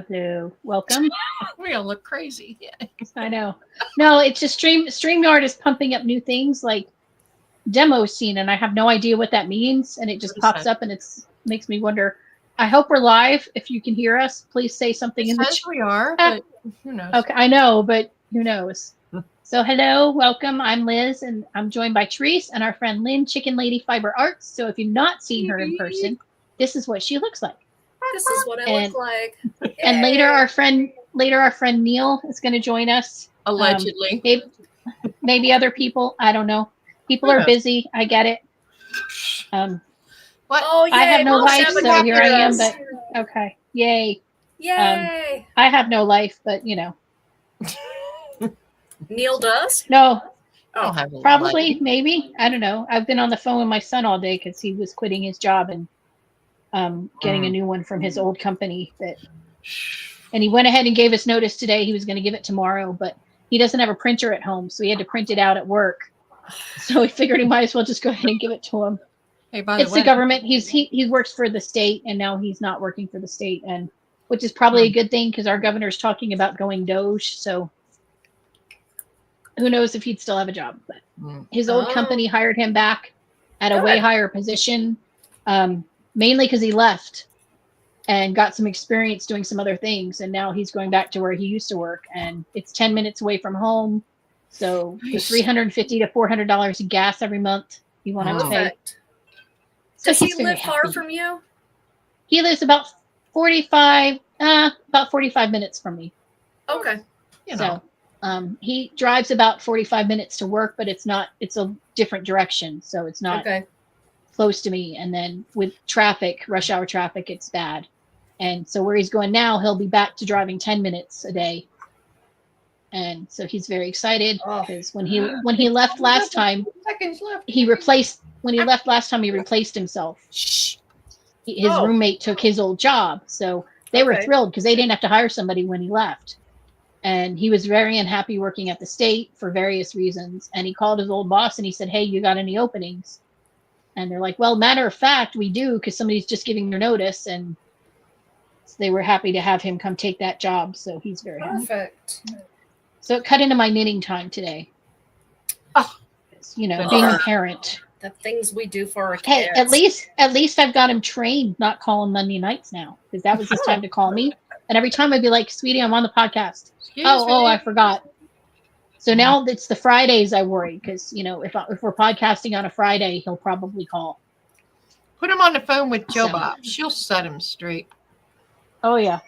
hello. Welcome. We all look crazy. Yeah. I know. No, it's just StreamYard is pumping up new things like demo scene, and I have no idea what that means, and it just pops up, and it's makes me wonder. I hope we're live. If you can hear us, please say something in the chat. We are, but who knows? Okay, I know, but who knows? So hello, welcome. I'm Liz, and I'm joined by Therese and our friend Lynn, Chicken Lady Fiber Arts. So if you've not seen her in person, this is what she looks like. This is what I look like. And later our friend Neil is going to join us. Allegedly. Maybe other people. I don't know. People are busy. I get it. What? Oh, yay, I have no life, so here I am. us. But okay, yay! Yay! I have no life, but you know. Neil does? No. I don't have a Probably, life. maybe. I don't know. I've been on the phone with my son all day because he was quitting his job and getting a new one from his old company. And he went ahead and gave us notice today. He was going to give it tomorrow, but he doesn't have a printer at home, so he had to print it out at work. So we figured he might as well just go ahead and give it to him. Hey, by the It's way, the government. He works for the state, and now he's not working for the state, and which is probably a good thing because our governor's talking about going Doge. So who knows if he'd still have a job? But his old company hired him back at a way higher position, mainly because he left and got some experience doing some other things, and now he's going back to where he used to work, and it's 10 minutes away from home. So the $350 to $400 in gas every month you want to pay. So does he live far from you? He lives about 45 minutes from me. Okay. So he drives about 45 minutes to work, but it's a different direction. So it's not close to me. And then with traffic, rush hour traffic, it's bad. And so where he's going now, he'll be back to driving 10 minutes a day. And so he's very excited because when he left last time, he replaced himself. His roommate took his old job. So they were thrilled because they didn't have to hire somebody when he left. And he was very unhappy working at the state for various reasons. And he called his old boss and he said, "Hey, you got any openings?" And they're like, "Well, matter of fact, we do, because somebody's just giving their notice." And so they were happy to have him come take that job. So he's very happy. Perfect. So it cut into my knitting time today. Being a parent. The things we do for our kids. Hey, at least I've got him trained not calling Monday nights now, because that was his time to call me. And every time I'd be like, "Sweetie, I'm on the podcast." I forgot. So now it's the Fridays I worry, because if we're podcasting on a Friday, he'll probably call. Put him on the phone with Joe Bob. She'll set him straight. Oh yeah.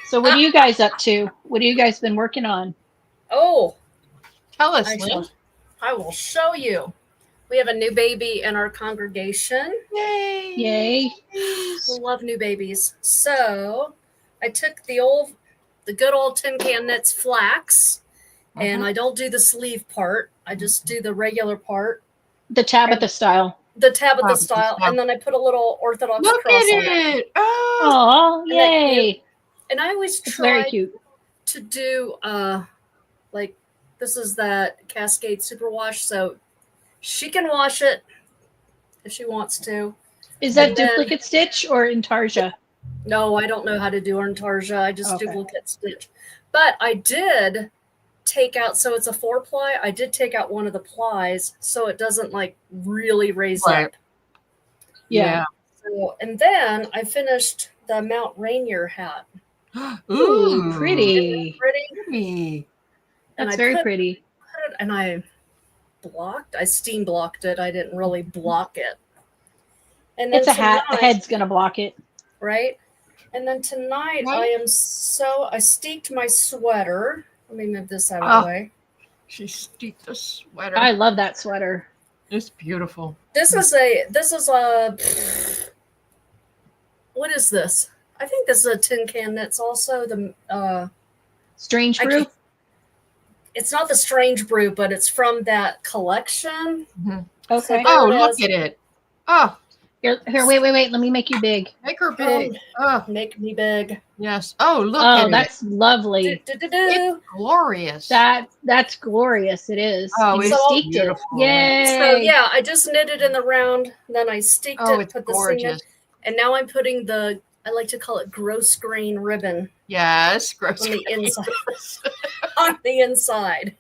So what are you guys up to? What have you guys been working on? Oh, tell us, Lynn. I will show you. We have a new baby in our congregation. Yay! Yay! We love new babies. So I took the good old tin can knits flax, and I don't do the sleeve part. I just do the regular part. The Tabitha style. The Tabitha style, and then I put a little Orthodox cross on it. Oh, yay! And I always try very cute to do like this is that Cascade Superwash, so she can wash it if she wants to. Is that duplicate stitch or intarsia? No, I don't know how to do intarsia. I just duplicate stitch. But I did take out, so it's a 4-ply. I did take out one of the plies so it doesn't like really raise up. Yeah. So, and then I finished the Mount Rainier hat. Ooh, pretty. Pretty. That's very pretty. And I steam blocked it. I didn't really block it. And it's a hat. The head's gonna block it. Right? And then tonight I steeped my sweater. Let me move this out of the way. She steeped the sweater. I love that sweater. It's beautiful. This is a what is this? I think this is a tin can knits also. The Strange Brew? It's not the Strange Brew, but it's from that collection. Mm-hmm. Okay. So look at it. Oh. Here, wait. Let me make you big. Make her big. Make me big. Yes. Oh, look at it. Oh, that's lovely. It's glorious. That's glorious. It is. Oh, it's beautiful. Yay. So I just knitted in the round, then I steeked it, put gorgeous. the seam in, and now I'm putting the I like to call it gross green ribbon Yes, gross. on the inside. On the inside.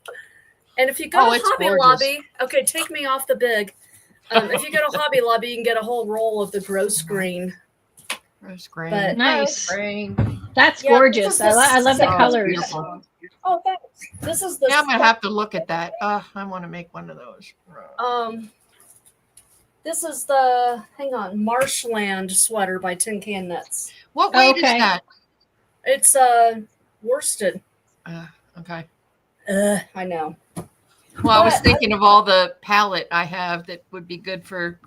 And if you go to it's Hobby gorgeous. Lobby, okay, take me off the big. If you go to Hobby Lobby, you can get a whole roll of the gross green. Gross green. But- Nice. Green. That's Yeah, gorgeous. this is I love the the- colors. Beautiful. Oh, thanks. This is the Yeah, I'm gonna have to look at that. I want to make one of those. This is the Marshland sweater by Tin Can Knits. What weight is Okay. that? It's worsted. Okay. I know. Well, I was But- thinking of all the palette I have that would be good for,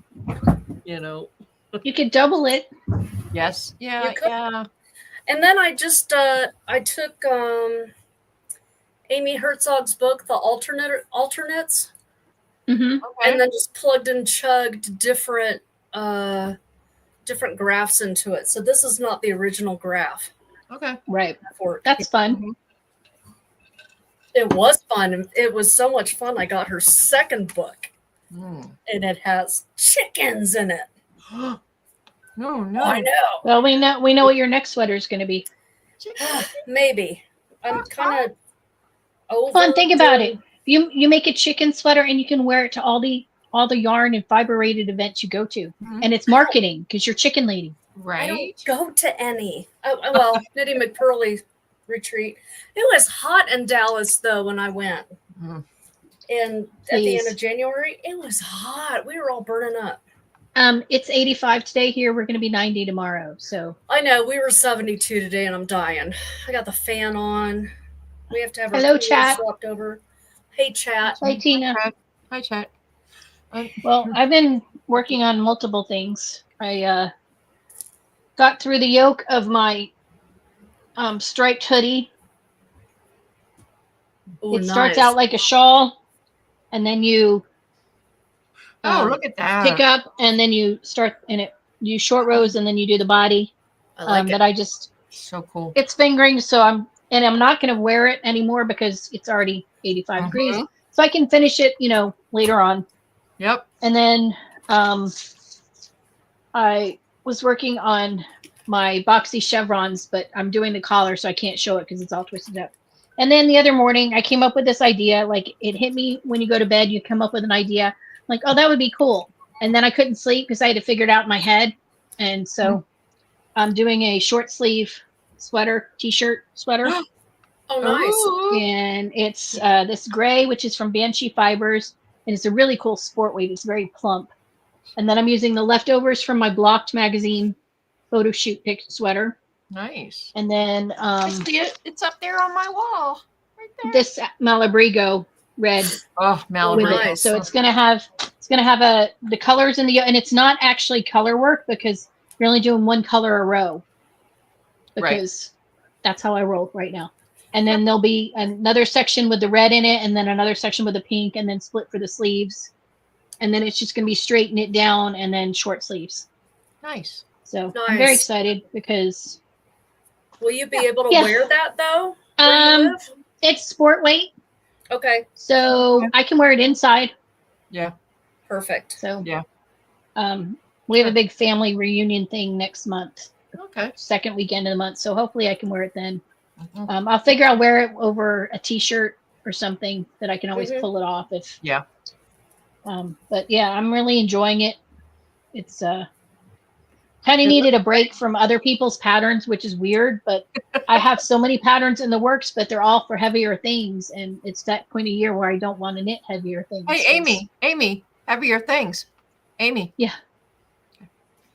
you know. You could double it. Yes. Yeah. You could. Yeah. And then I just I took Amy Herzog's book, The Alternates, Hmm. Okay. and then just plugged and chugged different graphs into it. So this is not the original graph Okay. Right. for it. That's fun. It was fun. It was so much fun. I got her second book, Mm. and it has chickens in it. No. I know. Well, we know what your next sweater is going to be. Maybe. I'm kind of over. Fun. Think about it. You make a chicken sweater and you can wear it to all the yarn and fiber rated events you go to, Mhm. and it's marketing because you're chicken lady. I Right. don't go to any. Well, Knitting McPurley retreat. It was hot in Dallas though when I went. Mhm. And at the end Please. of January, it was hot. We were all burning up. It's 85 today here. We're going to be 90 tomorrow. So I know we were 72 today, and I'm dying. I got the fan on. We have to have our Hello, cooler chat. swapped over. Hey, chat. hi Tina. Hi, chat. Well, I've been working on multiple things. I got through the yoke of my striped hoodie. Ooh, It starts nice. out like a shawl, and then you Look at that. pick up, and then you start in it. You short rows, and then you do the body. I like it. But I just So cool. it's fingering, so I'm not going to wear it anymore because it's already 85 Mhm. degrees. So I can finish it, later on. Yep. And then I was working on my boxy chevrons, but I'm doing the collar, so I can't show it because it's all twisted up. And then the other morning, I came up with this idea. Like, it hit me when you go to bed, you come up with an idea. Like, oh, that would be cool. And then I couldn't sleep because I had to figure it out in my head. And so I'm doing a short sleeve t-shirt sweater. Oh, nice. Ooh. And it's this gray, which is from Banshee Fibers, and it's a really cool sport weight. It's very plump. And then I'm using the leftovers from my Blocked magazine photo shoot pick sweater. Nice. And then I see it. It's up there on my wall. Right there. this Malabrigo red Oh, Malibu. with nice. it. So it's gonna have the colors in the, and it's not actually color work because you're only doing one color a row. Because that's how I roll right now. And then there'll be another section with the red in it, and then another section with the pink, and then split for the sleeves. And then it's just going to be straight knit down and then short sleeves. Nice. So I'm very Nice. excited because Will you be able to Yeah. wear that though? where you live? it's sport weight, Okay, so I can wear it inside. Yeah. perfect. So Yeah. we have a big family reunion thing next month, Okay. second weekend of the month. So hopefully I can wear it then. Mhm. I'll figure I'll wear it over a t-shirt or something that I can always Mhm. pull it off if. Yeah. But yeah, I'm really enjoying it. It's kind of needed a break from other people's patterns, which is weird, but I have so many patterns in the works, but they're all for heavier things. And it's that point of year where I don't want to knit heavier things. Hey, 'cause- Amy, heavier things. Amy. Yeah.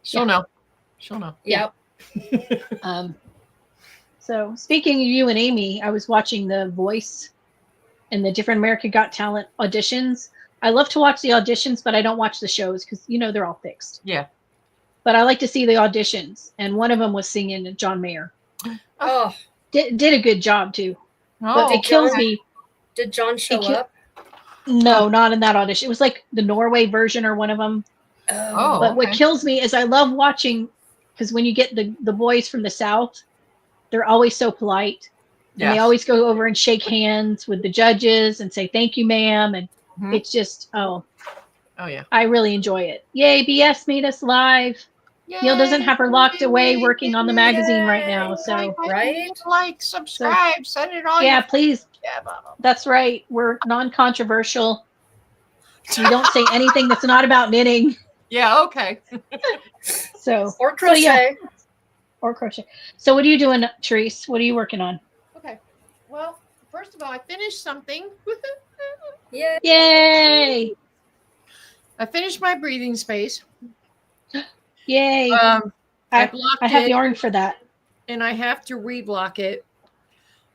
She'll know. She'll know. Yeah. Yep. So speaking of you and Amy, I was watching The Voice and the different American Got Talent auditions. I love to watch the auditions, but I don't watch the shows because they're all fixed. Yeah. But I like to see the auditions, and one of them was singing John Mayer. Oh, Did a good job too. But Oh, it kills John- me. did John show It ki- up? No, not in that audition. It was like the Norway version or one of them. Oh. But what okay. kills me is I love watching, because when you get the boys from the South, they're always so polite. And they Yes. always go over and shake hands with the judges and say, thank you, ma'am. And Mhm. it's just, Oh, yeah. I really enjoy it. Yay, BS made us live. Neil doesn't have her locked away working on the magazine right now. Yay. So, Right? Like, subscribe, send it all. yeah, please. Yeah, blah, blah. That's right. We're non-controversial. We don't say anything that's not about knitting. Yeah, okay. So, Or crochet. yeah. Or crochet. So what are you doing, Therese? What are you working on? Okay. Well, first of all, I finished something. Yay. Yay! I finished my breathing space. Yay! I blocked I have it, yarn for that. and I have to reblock it.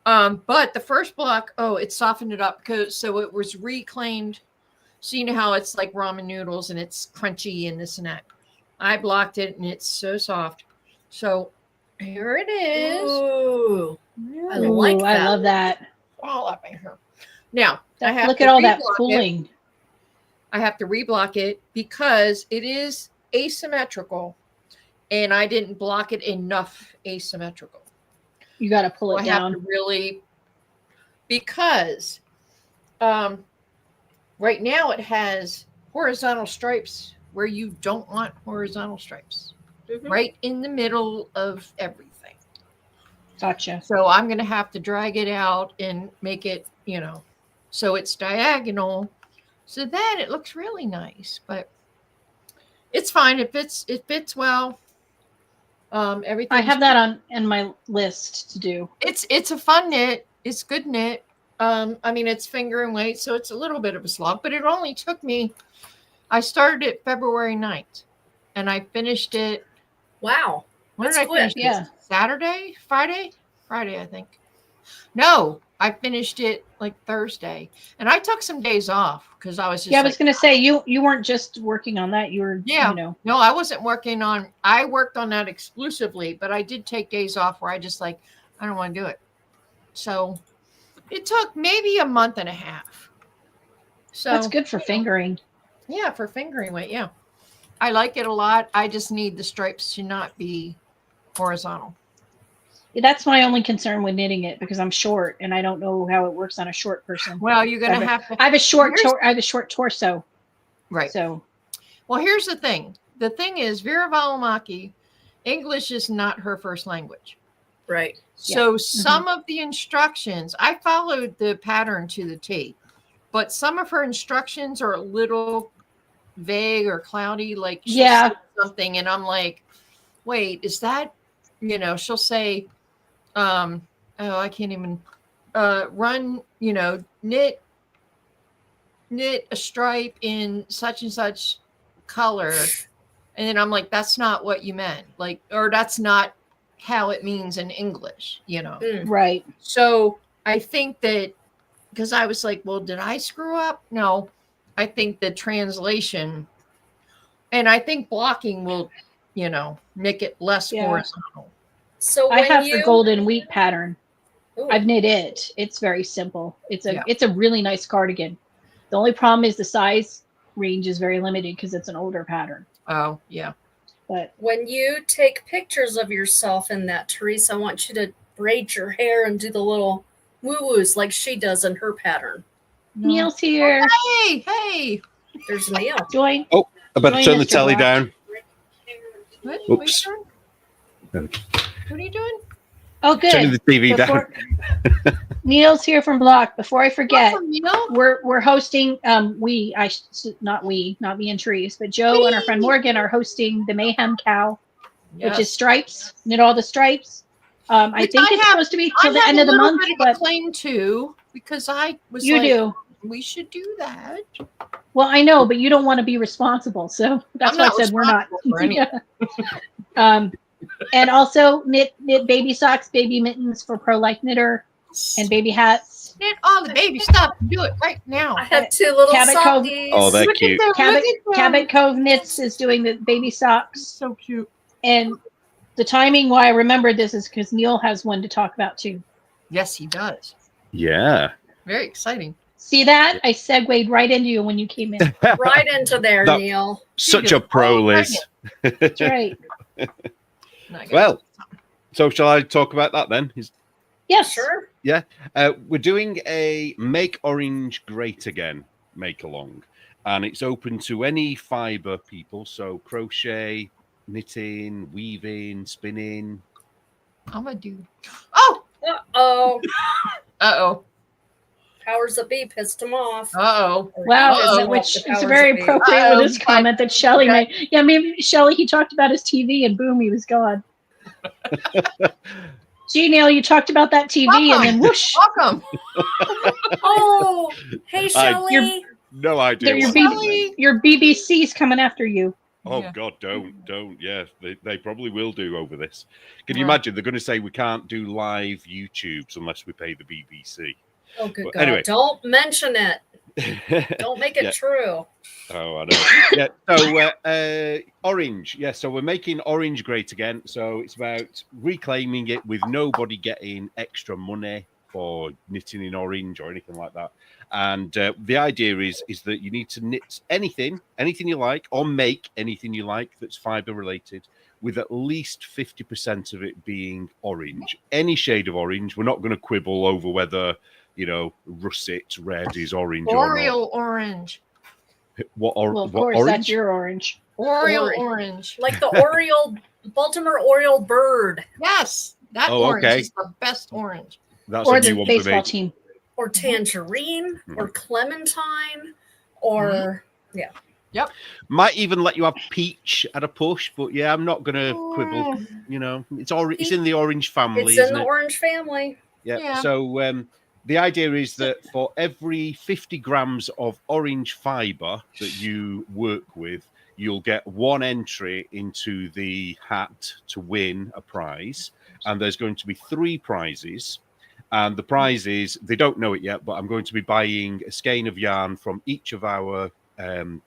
But the first block, it softened it up so it was reclaimed. So you know how it's like ramen noodles and it's crunchy and this and that. I blocked it and it's so soft. So here it is. Ooh. I Ooh, like that. I love that. All up in here. Now I have Look to at all that reblock it. pulling. I have to reblock it because it is asymmetrical, and I didn't block it enough asymmetrical. You got to pull it I down. have to really, because right now it has horizontal stripes where you don't want horizontal stripes. Right in the middle of everything. Gotcha. So I'm going to have to drag it out and make it, so it's diagonal. So then it looks really nice, but it's fine. It fits well. Everything. I have that on my list to do. It's a fun knit. It's good knit. I mean, it's finger and weight, so it's a little bit of a slog, but it only took me, I started it February 9th and I finished it. Wow. When did That's I finish quick. it? Yeah. Saturday? Friday, I think. No, I finished it like Thursday, and I took some days off because I was just. Yeah, I was going to say you weren't just working on that. You were. Yeah. No, I wasn't working on. I worked on that exclusively, but I did take days off where I just I don't want to do it. So it took maybe a month and a half. So that's good for fingering. Yeah, for fingering weight. Yeah, I like it a lot. I just need the stripes to not be horizontal. That's my only concern with knitting it because I'm short and I don't know how it works on a short person. Well, you're gonna have to. I have a short torso. Right. So. Well, here's the thing. The thing is, Vera Valimaki, English is not her first language. Right. So some of the instructions, I followed the pattern to the T, but some of her instructions are a little vague or cloudy. Like she'll say something, and I'm like, wait, is that? She'll say. I can't even run, knit a stripe in such and such color. And then I'm like, that's not what you meant. Or that's not how it means in English, Right. So I think that because I was like, well, did I screw up? No, I think the translation and I think blocking will, make it less horizontal. So I have the golden wheat pattern. Ooh. I've knit it. It's very simple. It's a really nice cardigan. The only problem is the size range is very limited because it's an older pattern. Oh, yeah. But when you take pictures of yourself in that, Therese, I want you to braid your hair and do the little woo-woos like she does in her pattern. Neil's here. Oh, hey. There's Neil. Join. Oh, I better turn the Mr. telly Black. down. What? Oops. What are you doing? Oh, good. Turning the TV down. Neil's here from Block. Before I forget, Welcome, Neil. we're hosting. Not me and Therese, but Joe and our friend Morgan are hosting the Mayhem Cow, which is stripes. Knit all the stripes. I think it's supposed to be till the end of the month, but claim to because I was. You do. We should do that. Well, I know, but you don't want to be responsible, so that's why I said we're not. And also knit baby socks, baby mittens for Pro Life Knitter, and baby hats. Knit all the baby stuff. Do it right now. I have two little Cabot Cove. sockies. Oh, they're cute. Cabot Cove Knits is doing the baby socks. So cute. And the timing why I remembered this is because Neil has one to talk about too. Yes, he does. Yeah. Very exciting. See that? I segued right into you when you came in. Right into there, That- Neil. Such a pro, Liz. That's right. Well, so shall I talk about that then? Yes. Sure. We're doing a Make Orange Great Again make along, and it's open to any fiber people, so crochet, knitting, weaving, spinning? I'm gonna do. Oh, Uh-oh. uh-oh, Powers that be pissed him off. uh-oh. Wow, Uh-oh. which is Powers very that be. appropriate with this Uh-oh. comment that Shelly Okay. made. Yeah, maybe Shelly, he talked about his TV and boom, he was gone. Gee, Neil, you talked about that TV and then whoosh. Welcome. Oh, hey, Shelly. No idea. There, your, what B- happened then. your BBC's coming after you. Oh Yeah. God, don't. Yeah, they probably will do over this. Can you Yeah. imagine? They're going to say we can't do live YouTubes unless we pay the BBC. Oh, good But God. anyway. Don't mention it. Don't make it Yeah. true. Oh, I know. Yeah. So orange. Yeah. So we're making orange great again. So it's about reclaiming it with nobody getting extra money for knitting in orange or anything like that. And the idea is that you need to knit anything you like, or make anything you like that's fiber related, with at least 50% of it being orange. Any shade of orange. We're not going to quibble over whether, russet red is orange or not. Oriole orange. Well, Of course, orange? that's your orange. Oriole Ori- orange. Like the Oriole, Baltimore Oriole bird, Yes, that Oh, orange okay. is the best orange. That's Or a new the one for baseball me. team. or tangerine, Mhm. or clementine, or Might even let you have peach at a push, but yeah, I'm not gonna quibble. It's in the orange family, it's in isn't the it? orange family. Yeah. Yeah. So the idea is that for every 50 grams of orange fiber that you work with, you'll get one entry into the hat to win a prize, and there's going to be 3 prizes. And the prizes, they don't know it yet, but I'm going to be buying a skein of yarn from each of our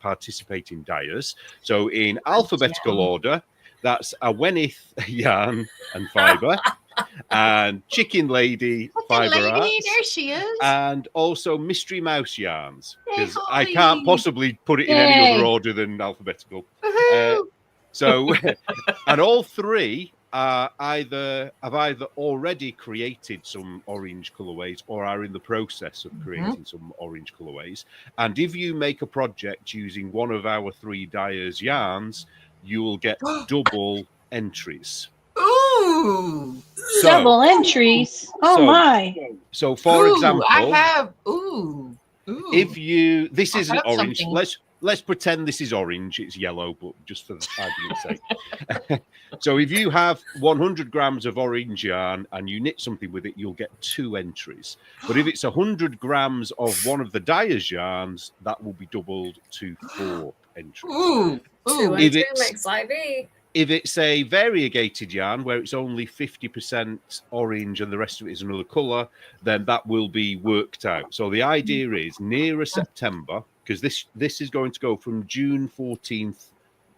participating dyers. So in alphabetical order, that's a Wenith yarn and fiber, and Chicken Lady fiber Lady, arts, there she is. and also Mystery Mouse yarns, because Yay, I Holly. can't possibly put it in any Yay. other order than alphabetical. Woohoo. So, and all 3 have either already created some orange colorways or are in the process of creating some orange colorways. And if you make a project using one of our 3 dyers' yarns, you will get double entries. Ooh. So, Double entries. Oh so- my. so for Ooh, example, I have. Ooh. if you this I isn't have orange, something. let's pretend this is orange. It's yellow, but just for the argument's sake. So if you have 100 grams of orange yarn and you knit something with it, you'll get 2 entries. But if it's 100 grams of one of the dyer's yarns, that will be doubled to 4 entries. Ooh. 2 Ooh. and If 2 it's- makes IV. If it's a variegated yarn where it's only 50% orange and the rest of it is another color, then that will be worked out. So the idea is nearer September, because this is going to go from June 14th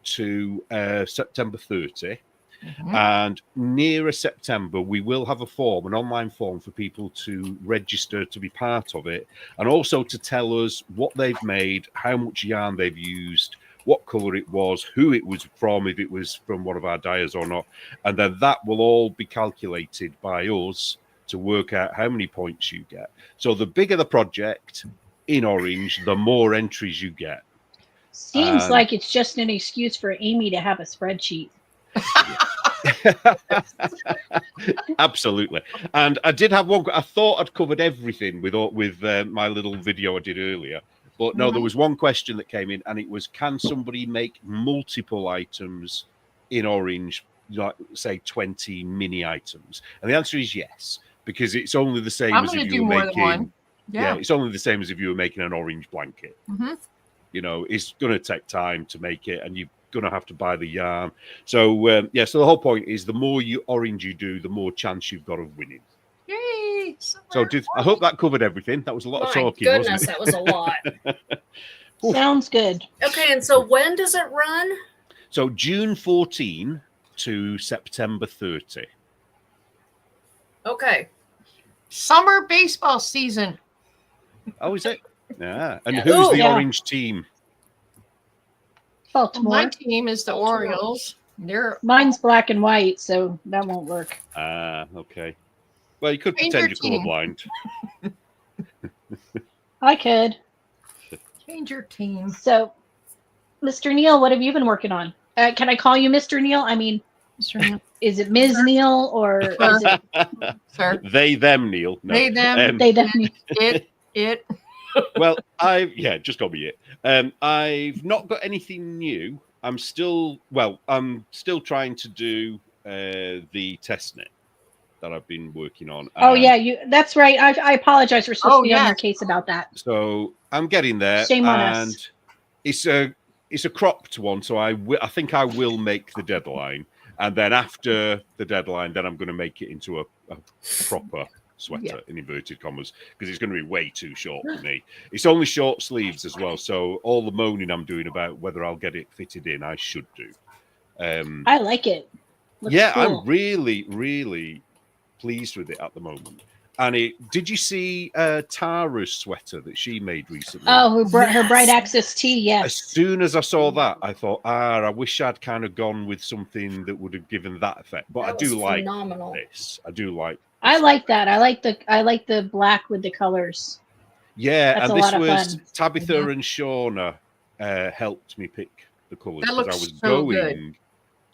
to September 30. Mhm. And nearer September, we will have a form, an online form for people to register to be part of it, and also to tell us what they've made, how much yarn they've used, what color it was, who it was from, if it was from one of our dyers or not. And then that will all be calculated by us to work out how many points you get. So the bigger the project in orange, the more entries you get. Seems like it's just an excuse for Amy to have a spreadsheet. Absolutely. And I did have one. I thought I'd covered everything with my little video I did earlier, but no, there was one question that came in, and it was, can somebody make multiple items in orange, like say 20 mini items? And the answer is yes, because it's only the same I'm as going if to you do were more making. than one. Yeah. It's only the same as if you were making an orange blanket. Mhm. It's going to take time to make it, and you're going to have to buy the yarn. So so the whole point is, the more orange you do, the more chance you've got of winning. Yay. So I hope that covered everything. That was a lot of My talking, goodness, wasn't it? that was a lot. Oof. Sounds good. Okay, and so when does it run? So June 14 to September 30. Okay. Summer baseball season. Oh, is it? Yeah. And Yeah. who's Ooh, the yeah. orange team? Baltimore. My team is the Baltimore. Orioles. They're Mine's black and white, so that won't work. Okay. Well, you could Change pretend your you're team. colorblind. I could. change your team. So, Mr. Neil, what have you been working on? can I call you Mr. Neil? I mean, is it Ms. Neil or is it Sir? They, them, Neil. No. They, them. they definitely? It. Well, just call me it. I've not got anything new. I'm still trying to do the testnet that I've been working on. Oh yeah, that's right. I apologize. We're supposed to be on your case about that. So I'm getting there. Shame on us. It's a cropped one, so I think I will make the deadline, and then after the deadline, then I'm going to make it into a proper sweater in inverted commas, because it's going to be way too short for me. It's only short sleeves as well, so all the moaning I'm doing about whether I'll get it fitted in, I should do. I like it. Looks cool. I'm really, really pleased with it at the moment. And did you see Tara's sweater that she made recently? Oh, her Bright Access tee, yes. As soon as I saw that, I thought, I wish I'd kind of gone with something that would have given that effect. But I do like this. I do like. I like that. I like the black with the colors. Yeah, that's and a this lot of was fun. Tabitha and Shauna helped me pick the colours, because I was so going good.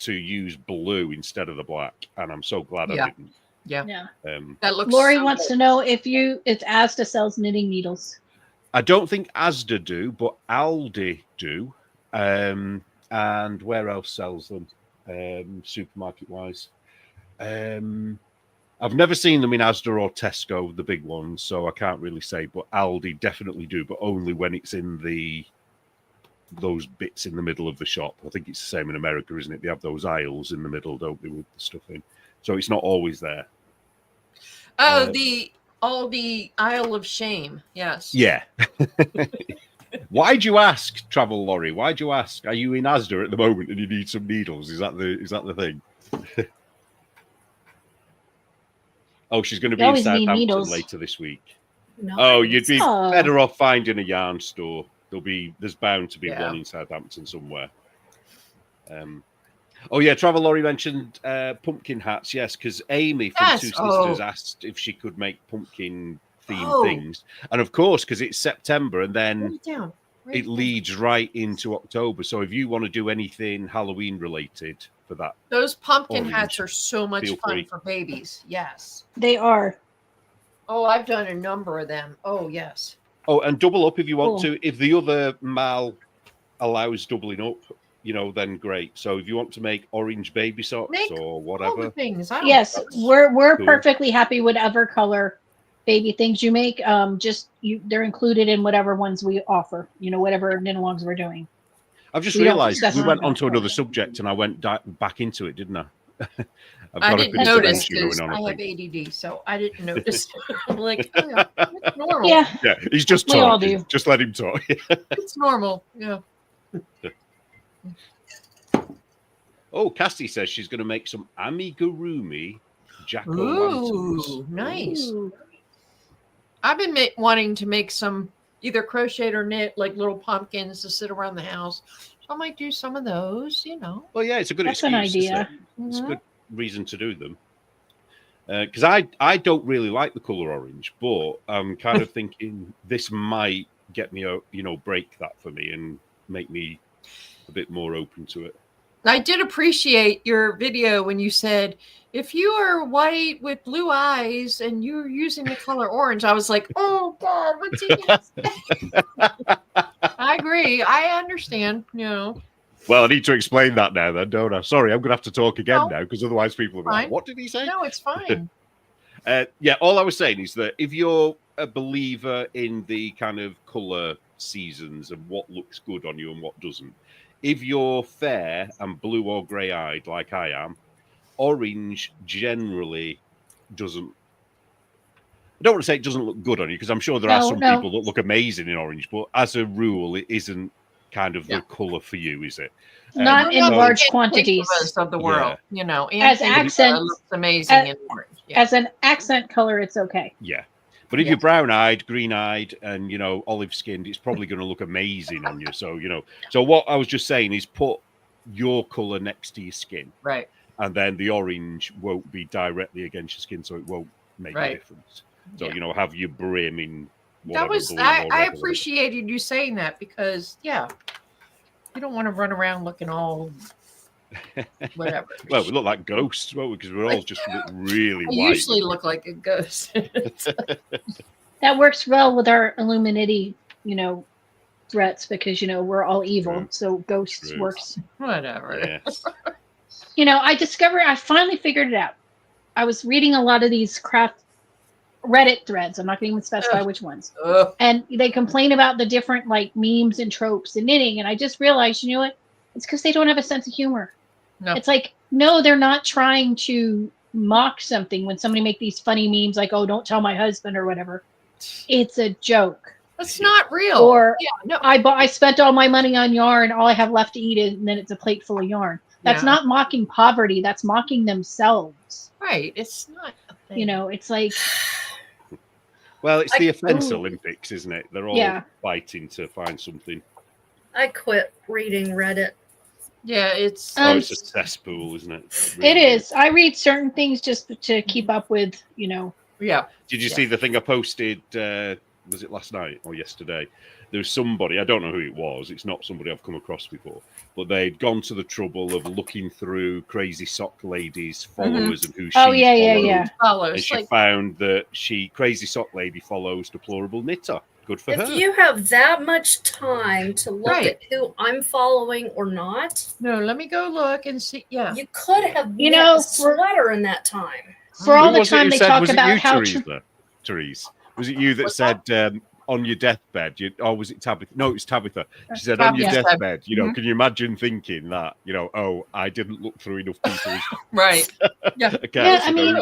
to use blue instead of the black, and I'm so glad I didn't. Yeah. That looks. Lori wants to know if Asda sells knitting needles. I don't think Asda do, but Aldi do. And where else sells them? Supermarket wise. I've never seen them in Asda or Tesco, the big ones, so I can't really say. But Aldi definitely do, but only when it's in those bits in the middle of the shop. I think it's the same in America, isn't it? They have those aisles in the middle, don't they, with the stuff in. So it's not always there. Oh, the Isle of Shame. Yes. Yeah. Why'd you ask, Travel Lorry? Why'd you ask? Are you in Asda at the moment and you need some needles? Is that the thing? Oh, she's going to be in Southampton later this week. Nice. Oh, you'd be better off finding a yarn store. There's bound to be one in Southampton somewhere. Oh yeah, Travel Lorry mentioned pumpkin hats. Yes, because Amy from Two Sisters asked if she could make pumpkin themed things, and of course, because it's September, and then it leads right into October. So if you want to do anything Halloween related for that, those pumpkin hats are so much fun for babies. Yes, they are. Oh, I've done a number of them. Oh yes. Oh, and double up if you want to. If the other mal allows doubling up, then great. So if you want to make orange baby socks or whatever, all the things. Yes, we're perfectly happy whatever color baby things you make. They're included in whatever ones we offer. Whatever knit-alongs we're doing. I've just realised we went on to another subject, and I went back into it, didn't I? I didn't notice because I have ADD, so I didn't notice. I'm like, it's normal. Yeah, he's just talking. Just let him talk. It's normal. Yeah. Oh, Cassie says she's going to make some amigurumi jack-o'-lanterns. Ooh, nice. Ooh. I've been wanting to make some either crochet or knit, like little pumpkins to sit around the house. So I might do some of those, Well, yeah, it's a good excuse. That's an idea. It's a good reason to do them. Because I don't really like the color orange, but I'm kind of thinking this might get me, break that for me and make me a bit more open to it. I did appreciate your video when you said, if you are white with blue eyes and you're using the color orange, I was like, oh God, what's he gonna say? I agree. I understand, Well, I need to explain that now then, don't I? Sorry, I'm going to have to talk again now, because otherwise people are like, what did he say? No, it's fine. All I was saying is that if you're a believer in the kind of color seasons and what looks good on you and what doesn't, if you're fair and blue or grey-eyed like I am, orange generally doesn't. I don't want to say it doesn't look good on you, because I'm sure there are some people that look amazing in orange, but as a rule, it isn't kind of the colour for you, is it? Not in large quantities of the world, as accents, looks amazing in orange. Yeah. As an accent color, it's okay. Yeah. But if you're brown-eyed, green-eyed, and, olive-skinned, it's probably going to look amazing on you. So, so what I was just saying is put your colour next to your skin. Right. And then the orange won't be directly against your skin, so it won't make a difference. So, have your brim in whatever. I appreciated you saying that, because, you don't want to run around looking all Whatever. Well, we look like ghosts, well, because we're all just really I white. usually look like a ghost. That works well with our Illuminati, threats because we're all evil. True. So ghosts True. works. Whatever. Yes. I finally figured it out. I was reading a lot of these craft Reddit threads. I'm not going to even specify which ones. Ugh. And they complain about the different like memes and tropes and knitting. And I just realized, you know what? It's because they don't have a sense of humor. No. It's like, no, they're not trying to mock something when somebody make these funny memes like, oh, don't tell my husband or whatever. It's a joke. That's not real. Or yeah, no. I spent all my money on yarn. All I have left to eat is, and then it's a plate full of yarn. That's Yeah. not mocking poverty. That's mocking themselves. Right. It's not a thing. It's like, Well, it's the offense Olympics, isn't it? They're all fighting to find something. I quit reading Reddit. Yeah, it's It's a cesspool, isn't it? it is. I read certain things just to keep up with, Yeah. Did you see the thing I posted? Was it last night or yesterday? There's somebody, I don't know who it was. It's not somebody I've come across before, but they'd gone to the trouble of looking through Crazy Sock Lady's followers and who she followed. And she found that Crazy Sock Lady follows Deplorable Knitter. Good for her. If you have that much time to look at who I'm following or not, no, let me go look and see. Yeah, you could have knit a sweater in that time. For all the time they talk about how Therese, was it you that said on your deathbed? Or was it Tabitha? No, it was Tabitha. She said on your deathbed. Can you imagine thinking that? Oh, I didn't look through enough people's right. Yeah, I mean,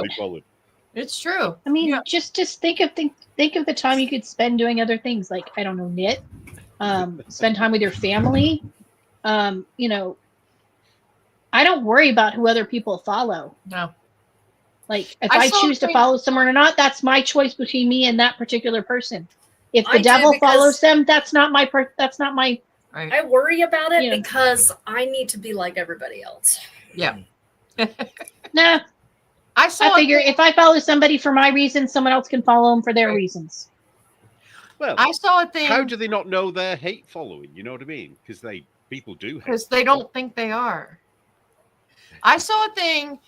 it's true. I mean, just think of the time you could spend doing other things like, I don't know, knit, spend time with your family. I don't worry about who other people follow. No. Like if I choose to follow someone or not, that's my choice between me and that particular person. If the devil follows them, that's not my. I worry about it because I need to be like everybody else. Yeah. Nah. I figure if I follow somebody for my reasons, someone else can follow them for their reasons. Well, I saw a thing. How do they not know they're hate following? You know what I mean? Because people do hate. Because they don't think they are. I saw a thing.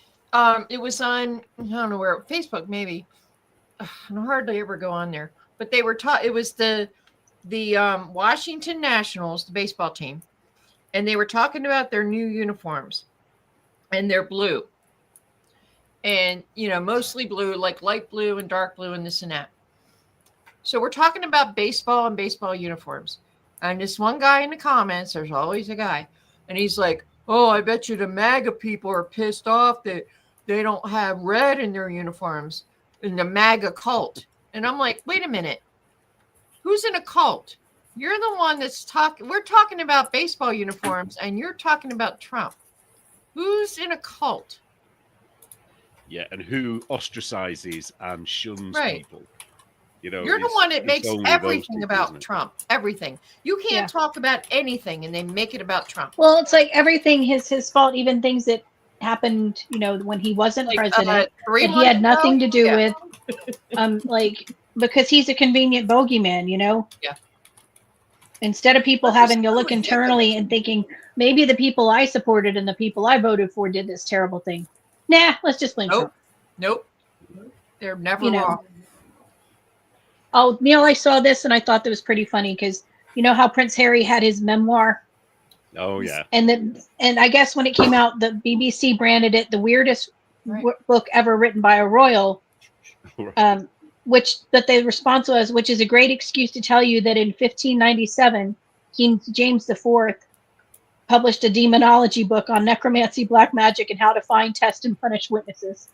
It was on, I don't know where, Facebook maybe. I hardly ever go on there. But they were it was the Washington Nationals, the baseball team, and they were talking about their new uniforms, and they're blue, and mostly blue, like light blue and dark blue and this and that. So we're talking about baseball and baseball uniforms, and this one guy in the comments, there's always a guy, and he's like, "Oh, I bet you the MAGA people are pissed off that they don't have red in their uniforms in the MAGA cult." And I'm like, wait a minute. Who's in a cult? You're the one that's talking. We're talking about baseball uniforms and you're talking about Trump. Who's in a cult? Yeah, and who ostracizes and shuns people. You're the one that makes everything about Trump. Everything. You can't talk about anything and they make it about Trump. Well, it's like everything is his fault, even things that happened, when he wasn't president, that he had nothing to do with. Because he's a convenient bogeyman, Yeah. Instead of people having to look internally and thinking maybe the people I supported and the people I voted for did this terrible thing. Nah, let's just blame Trump. Nope. They're never wrong. Oh, Neil, I saw this and I thought that was pretty funny because you know how Prince Harry had his memoir. Oh yeah. And I guess when it came out, the BBC branded it the weirdest book ever written by a royal. But the response was, which is a great excuse to tell you that in 1597, King James IV published a demonology book on necromancy, black magic, and how to find, test, and punish witnesses.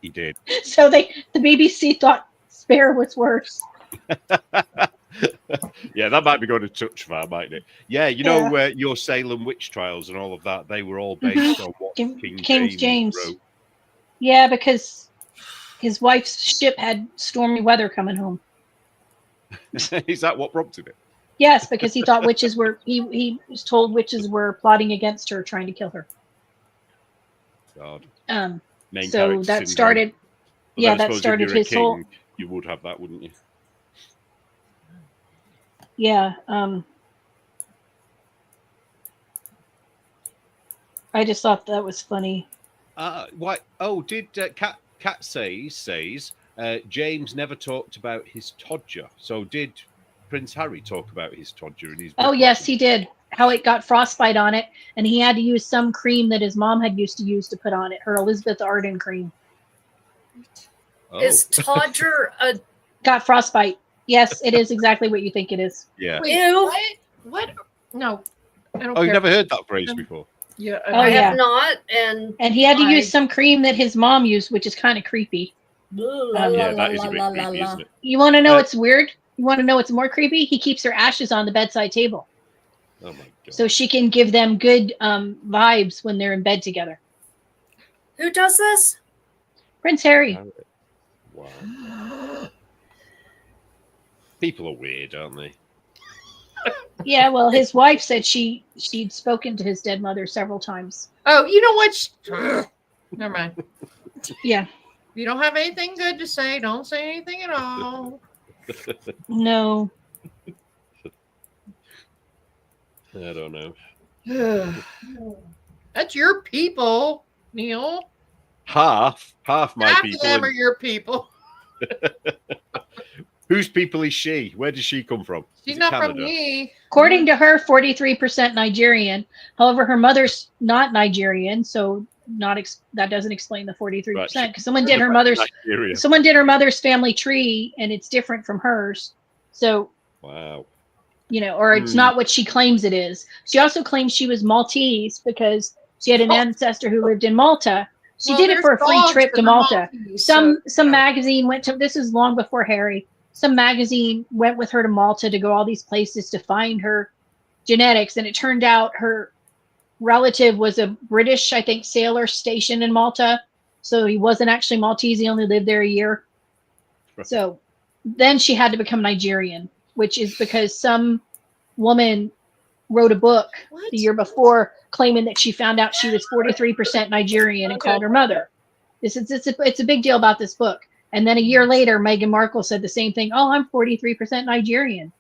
He did. So the BBC thought spare was worse. Yeah, that might be going to touch far, mightn't it? Yeah, your Salem witch trials and all of that, they were all based on what King James wrote. Yeah, because his wife's ship had stormy weather coming home. Is that what prompted it? Yes, because he thought witches were, he was told witches were plotting against her, trying to kill her. God. So that started, that started his whole. You would have that, wouldn't you? Yeah. I just thought that was funny. Why? Oh, did Cat says James never talked about his Todger. So did Prince Harry talk about his Todger in his book? Oh, yes, he did. How it got frostbite on it, and he had to use some cream that his mom had used to use to put on it, her Elizabeth Arden cream. Oh. Is Todger a... Got frostbite. Yes, it is exactly what you think it is. Yeah. Wait, Ew. what? No, I don't Oh, care. you've never heard that phrase before? Yeah. Oh, I yeah. have not, and he had to use some cream that his mom used, which is kind of creepy. Yeah, that is a bit creepy, isn't it? You want to know what's weird? You want to know what's more creepy? He keeps her ashes on the bedside table. Oh my god! So she can give them good vibes when they're in bed together. Who does this? Prince Harry. Wow. People are weird, aren't they? Yeah, well, his wife said she'd spoken to his dead mother several times. Oh, you know what? Never mind. Yeah. If you don't have anything good to say, don't say anything at all. No. I don't know. That's your people, Neil. Half my Half people. of them are your people. Whose people is she? Where does she come from? She's Is it not Canada? from me. According to her, 43% Nigerian. However, her mother's not Nigerian, so that doesn't explain the 43% because someone did her mother's family tree and it's different from hers. So wow. Or it's not what she claims it is. She also claims she was Maltese because she had an ancestor who lived in Malta. She did it for a free trip to Malta. Some magazine went to, this is long before Harry, some magazine went with her to Malta to go all these places to find her genetics. And it turned out her relative was a British, I think, sailor stationed in Malta. So he wasn't actually Maltese. He only lived there a year. So then she had to become Nigerian, which is because some woman wrote a book the year before claiming that she found out she was 43% Nigerian and called her mother. It's a big deal about this book. And then a year later, Meghan Markle said the same thing. Oh, I'm 43% Nigerian.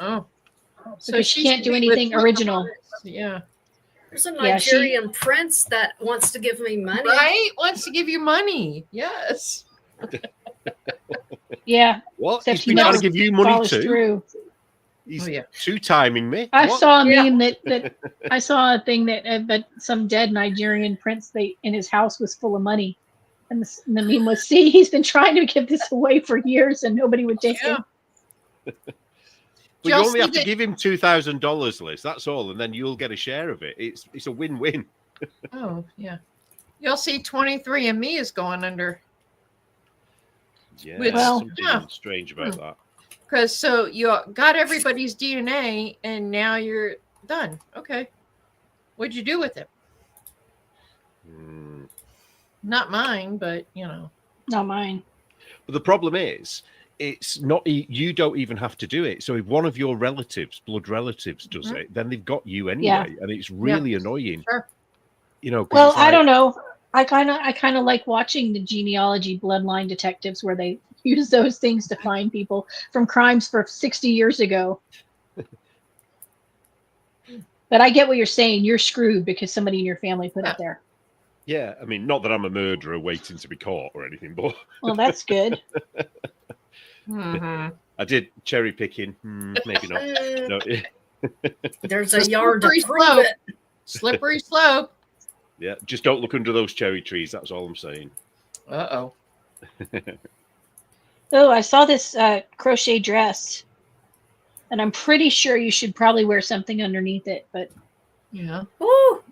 Oh. So she can't do anything original. Yeah. There's a Nigerian prince that wants to give me money. Right? Wants to give you money. Yes. Yeah. What? He's been trying to give you money too? Through. He's two-timing me. I saw a meme that I saw a thing that some dead Nigerian prince in his house was full of money. And the meme was, see, he's been trying to give this away for years and nobody would take it. But you only have to give him $2,000, Liz. That's all, and then you'll get a share of it. It's a win-win. Oh yeah, you'll see 23andMe is going under. Yeah, something strange about that. Because so you got everybody's DNA, and now you're done. Okay, what'd you do with it? Not mine, but Not mine. But the problem is, it's not. You don't even have to do it. So if one of your blood relatives, does it, then they've got you anyway, and it's really annoying. Sure. Well, I don't know. I kind of like watching the genealogy bloodline detectives where they use those things to find people from crimes for 60 years ago. But I get what you're saying. You're screwed because somebody in your family put it there. Yeah, I mean, not that I'm a murderer waiting to be caught or anything, but well, that's good. Mm-hmm. I did cherry picking. Maybe not. No. There's a yard to prove it. Slippery slope. Yeah, just don't look under those cherry trees. That's all I'm saying. Uh-oh. Oh, I saw this crochet dress, and I'm pretty sure you should probably wear something underneath it. But yeah, oh,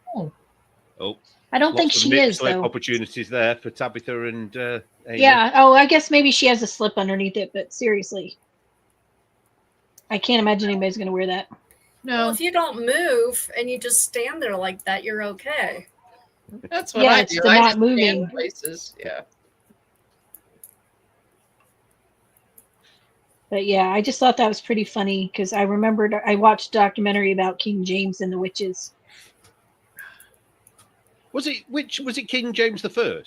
I don't think she is though. Opportunities there for Tabitha and Amy. Yeah. Oh, I guess maybe she has a slip underneath it. But seriously, I can't imagine anybody's going to wear that. No. Well, if you don't move and you just stand there like that, you're okay. That's what I do. It's the not moving places. Yeah. But yeah, I just thought that was pretty funny because I remembered I watched a documentary about King James and the witches. Was it King James I?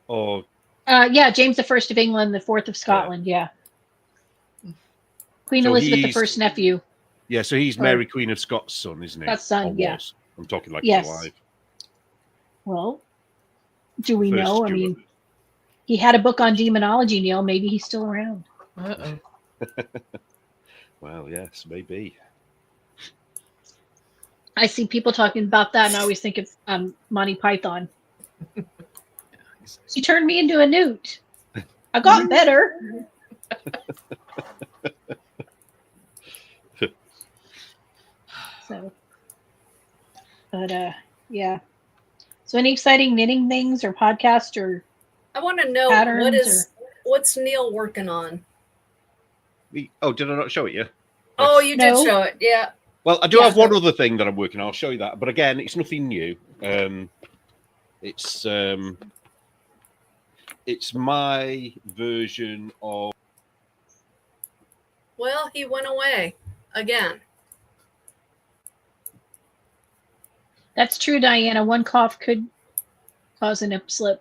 Or yeah, James I of England, the 4th of Scotland. Yeah. Queen Elizabeth I's nephew. Yeah, so he's Mary Queen of Scots' son, isn't he? Scots' son, yeah. I'm talking like he's alive. Well, do we First know? I Stuart. mean, he had a book on demonology, Neil. Maybe he's still around. Uh-oh. Well, yes, maybe. I see people talking about that, and I always think of Monty Python. He turned me into a newt. I got better. So, but yeah. So, any exciting knitting things or podcast or I want to know patterns what's Neil working on? Oh, did I not show it you? Oh, you No. did show it. Yeah. Well, I do Yeah. have one other thing that I'm working on. I'll show you that. But again, it's nothing new. It's my version of. Well, he went away again. That's true, Diana. One cough could cause a nip slip.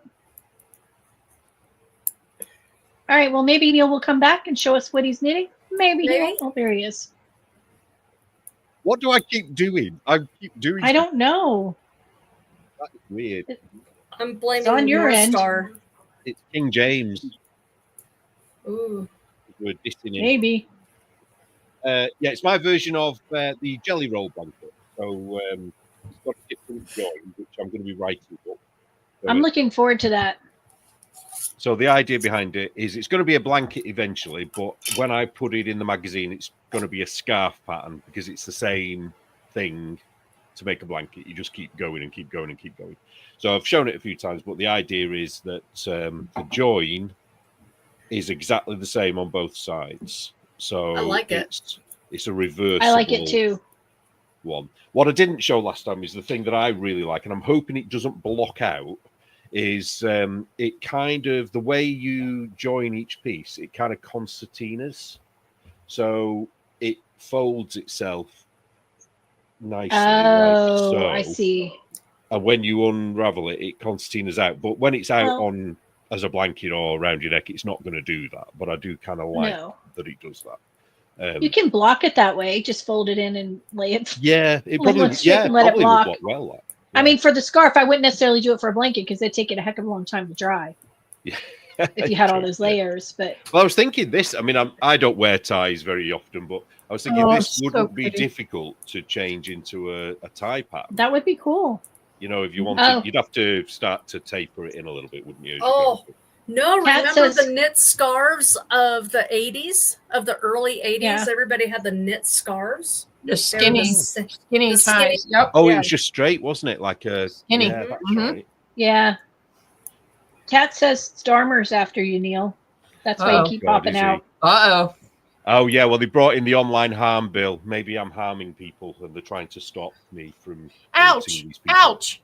All right. Well, maybe Neil will come back and show us what he's knitting. Maybe. He won't. Oh, there he is. What do I keep doing? I keep doing. I don't know. That's weird. I'm blaming It's on your North end. Star. It's King James. Ooh. We're dissing him. Maybe. Yeah, it's my version of the jelly roll blanket. So it's got a different join, which I'm going to be writing up. So I'm looking forward to that. So the idea behind it is it's going to be a blanket eventually, but when I put it in the magazine, it's going to be a scarf pattern because it's the same thing to make a blanket. You just keep going and keep going and keep going. So I've shown it a few times, but the idea is that the join is exactly the same on both sides. So I like it. It's a reversible. I like it too. One. What I didn't show last time is the thing that I really like, and I'm hoping it doesn't block out, is it kind of, the way you join each piece, it kind of concertinas. So it folds itself nicely. Oh, like so. I see. And when you unravel it, it concertinas out. But when it's out on as a blanket or around your neck, it's not going to do that. But I do kind of like that it does that. You can block it that way. Just fold it in and lay it. Yeah, it Let probably, it would block. block well. Like. I mean, for the scarf, I wouldn't necessarily do it for a blanket because it'd take it a heck of a long time to dry. Yeah. If you had all those layers, but well, I was thinking this. I mean, I don't wear ties very often, but I was thinking this wouldn't be difficult to change into a tie pattern. That would be cool. You know, if you wanted, you'd have to start to taper it in a little bit, wouldn't you? Oh no! Kat remember says, the knit scarves of the '80s, of the early '80s? Yeah. Everybody had the knit scarves. The skinny ties. Yep. Oh, Yeah. it was just straight, wasn't it? Like a skinny. Yeah, that's right. Yeah. Kat says Starmer's after you, Neil. That's why you keep popping out. Uh-oh. Oh, yeah. Well, they brought in the online harm bill. Maybe I'm harming people and they're trying to stop me from. Ouch. These people. Ouch.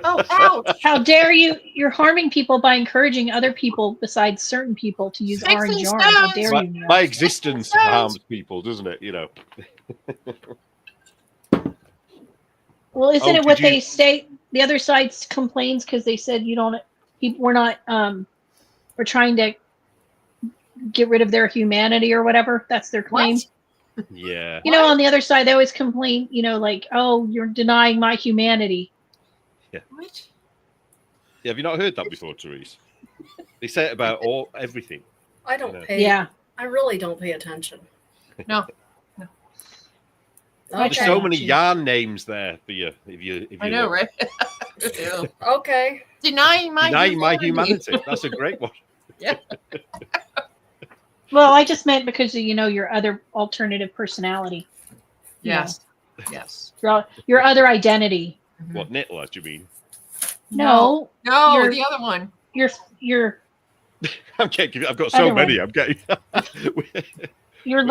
Oh, ouch. How dare you? You're harming people by encouraging other people besides certain people to use orange yarn. How dare you, Neil? My existence harms people, doesn't it? You know. Well, isn't it what they say? The other side complains because they said we're not, we're trying to get rid of their humanity or whatever. That's their claim. What? Yeah. You know, on the other side, they always complain, like, oh, you're denying my humanity. Yeah. What? Yeah, have you not heard that before, Therese? They say it about everything. I don't pay. Yeah. I really don't pay attention. No. There's so many yarn names there for you. If you I know, look. right? Okay. Denying my humanity. That's a great one. Yeah. Well, I just meant because of, your other alternative personality. Yes. Yes. Your other identity. What, Knitla, do you mean? No, the other one. You're I'm getting. I've got so many. I'm getting. your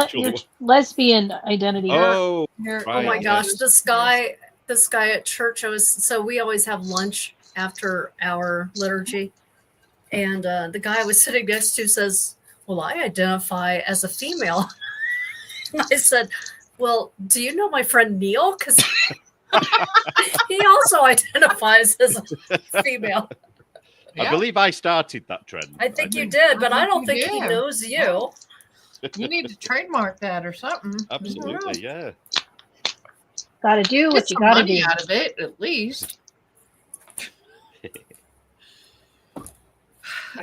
lesbian identity. Oh, right. Oh my gosh, this guy at church. We always have lunch after our liturgy, and the guy I was sitting next to says, "Well, I identify as a female." And I said, "Well, do you know my friend Neil? Because he also identifies as a female." I believe I started that trend. I think you did, but I don't think he knows you. You need to trademark that or something. Absolutely, yeah. Got to do what you got to do. Out of it, at least.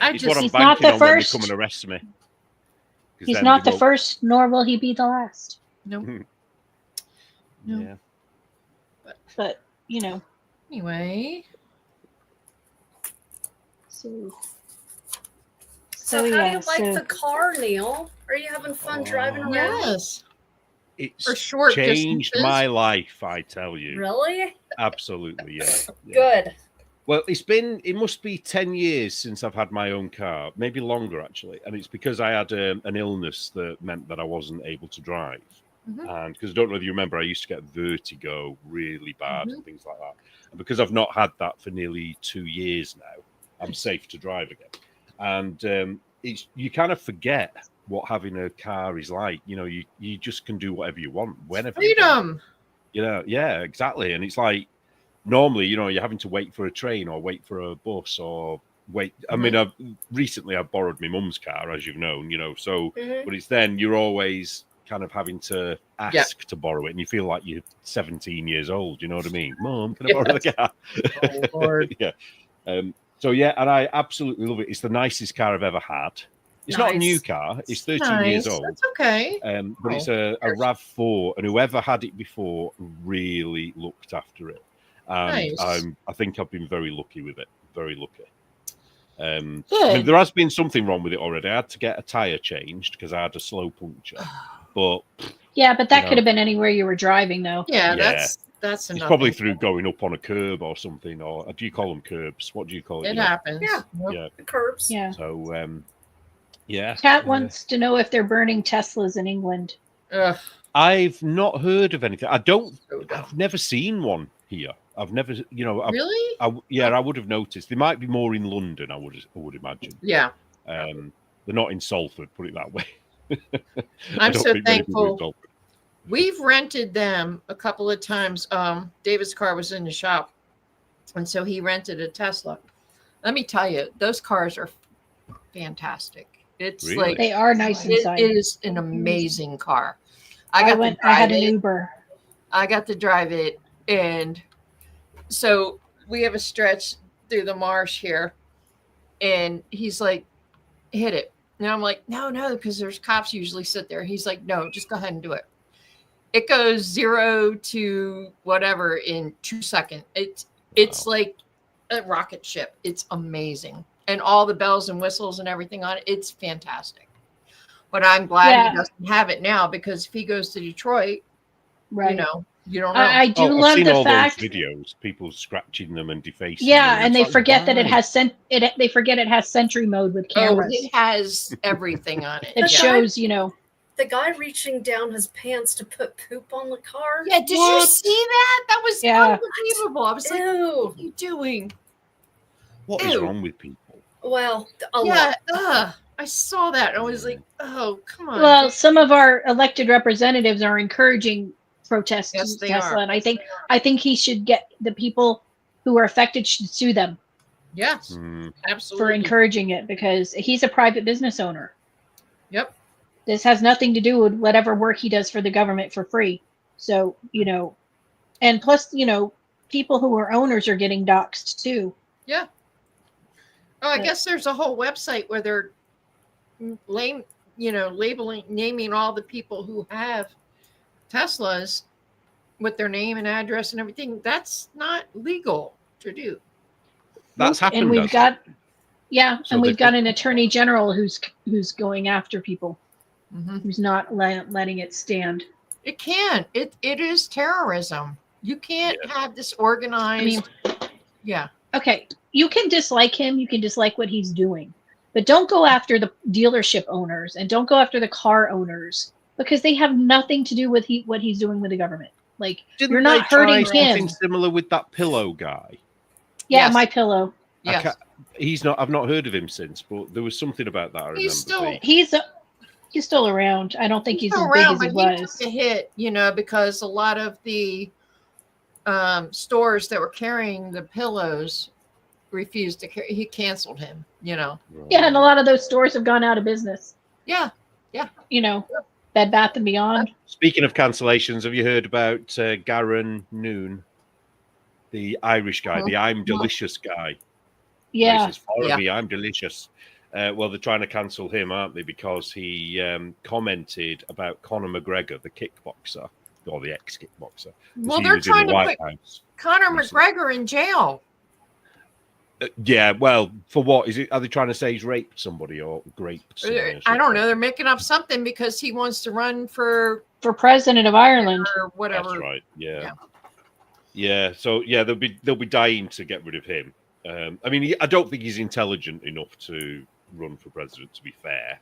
I It's what I'm He's not banking the on when they first. come and arrest me. 'Cause He's then not they the won't- first, nor will he be the last. no. No. Yeah. But you know, Anyway, so So how yeah, do you like so the car, Neil? Are you having fun driving Oh. around? yes. It's For short changed distances. my life, I tell you. Really? Absolutely, yeah. Yeah. Good. Well, it must be 10 years since I've had my own car, maybe longer actually. And it's because I had an illness that meant that I wasn't able to drive. Mhm. And because I don't know if you remember, I used to get vertigo really bad Mhm. and things like that. And because I've not had that for nearly 2 years now, I'm safe to drive again. And it's you kind of forget what having a car is like. You know, you just can do whatever you want, whenever you want. Freedom. You know, yeah, exactly. And it's like normally, you know, you're having to wait for a train or wait for a bus or wait. I mean, I've borrowed my mum's car, as you've known, you know, so Mhm. but it's then you're always kind of having to ask to borrow it, and you feel like you're 17 years old. You know what I mean? Mum, can I borrow the car? Oh, Lord. Yeah. So yeah, and I absolutely love it. It's the nicest car I've ever had. It's not a new Nice. car. It's 13 years Nice. old. That's okay. But it's a RAV4, and whoever had it before really looked after it. And Nice. I think I've been very lucky with it. Very lucky. I Good. mean, there has been something wrong with it already. I had to get a tire changed because I had a slow puncture. But yeah, but that You could know. have been anywhere you were driving, though. Yeah, Yeah. that's it's enough. probably through going up on a curb or something. Or do you call them curbs? What do you call it? It You know? happens. Yeah. Yep. Yeah. The curbs. Yeah. So yeah. Kat wants to know if they're burning Teslas in England. Ugh, I've not heard of anything. so dumb. I've never seen one here. I've never, you know, Really? I would have noticed. There might be more in London. I would imagine. Yeah. They're not in Salford. Put it that way. I I'm don't so think many people in thankful. Salford. We've rented them a couple of times. David's car was in the shop, and so he rented a Tesla. Let me tell you, those cars are fantastic. It's Really? like They are nice it inside. is an amazing car. I to had drive an it. Uber. I got to drive it, and so we have a stretch through the marsh here, and he's like, "Hit it," and I'm like, "No, because there's cops usually sit there." He's like, "No, just go ahead and do it." It goes 0 to whatever in 2 seconds. It's Wow. like a rocket ship. It's amazing, and all the bells and whistles and everything on it. It's fantastic. But I'm glad Yeah. he doesn't have it now, because if he goes to Detroit, Right. you know, you don't know. I do I've love seen the all fact. those videos, people scratching them and defacing Yeah, them. and It's they like, forget that it why? has They forget it has Sentry mode with Oh, cameras. it has everything on it. It Yeah. shows, you know. The guy reaching down his pants to put poop on the car. Yeah, did you What? see that? That was Yeah. unbelievable. I was like, what Ew. are you doing? What is Ew. wrong with people? Well, a Yeah, lot. I saw that. And I was like, oh, come on. Well, some of our elected representatives are encouraging protests Yes, to they Tesla, are. and I think he should get the people who are affected should sue them Yes, Hmm. absolutely. for encouraging it because he's a private business owner. Yep. This has nothing to do with whatever work he does for the government for free. So, you know, and plus, you know, people who are owners are getting doxxed too. Yeah. Oh, I But- guess there's a whole website where they're labeling, naming all the people who have Teslas with their name and address and everything. That's not legal to do. That's happened. And we've has it? got, yeah, So and they we've got could- an attorney general who's going after people, Mm-hmm. who's not letting it stand. It can. It is terrorism. You can't have this organized. Yeah. Okay, you can dislike him, you can dislike what he's doing, but don't go after the dealership owners and don't go after the car owners because they have nothing to do with what he's doing with the government. Like, Didn't you're they not hurting try something him. similar with that pillow guy? Yeah, Yes. My Pillow. Yes. He's not. I've not heard of him since, but there was something about that. I remember. He's still- vaguely. He's still around. I don't think he's still as big around, as he but he was. took a hit, because a lot of the stores that were carrying the pillows refused to carry. He canceled him. Yeah, and a lot of those stores have gone out of business. Yeah. You know, Bed Bath and Beyond. Speaking of cancellations, have you heard about Garen Noon, the Irish guy, the I'm Delicious guy? Yeah. He says, follow me, I'm delicious. Well, they're trying to cancel him, aren't they? Because he commented about Conor McGregor, the kickboxer, or the ex-kickboxer. Well, they're trying to put House Conor recently. McGregor in jail. Yeah, well, for what is it? Are they trying to say he's raped somebody or raped somebody? Or I don't know. They're making up something because he wants to run for president of Ireland or whatever. That's right. Yeah. So yeah, they'll be dying to get rid of him. I mean, I don't think he's intelligent enough to run for president. To be fair,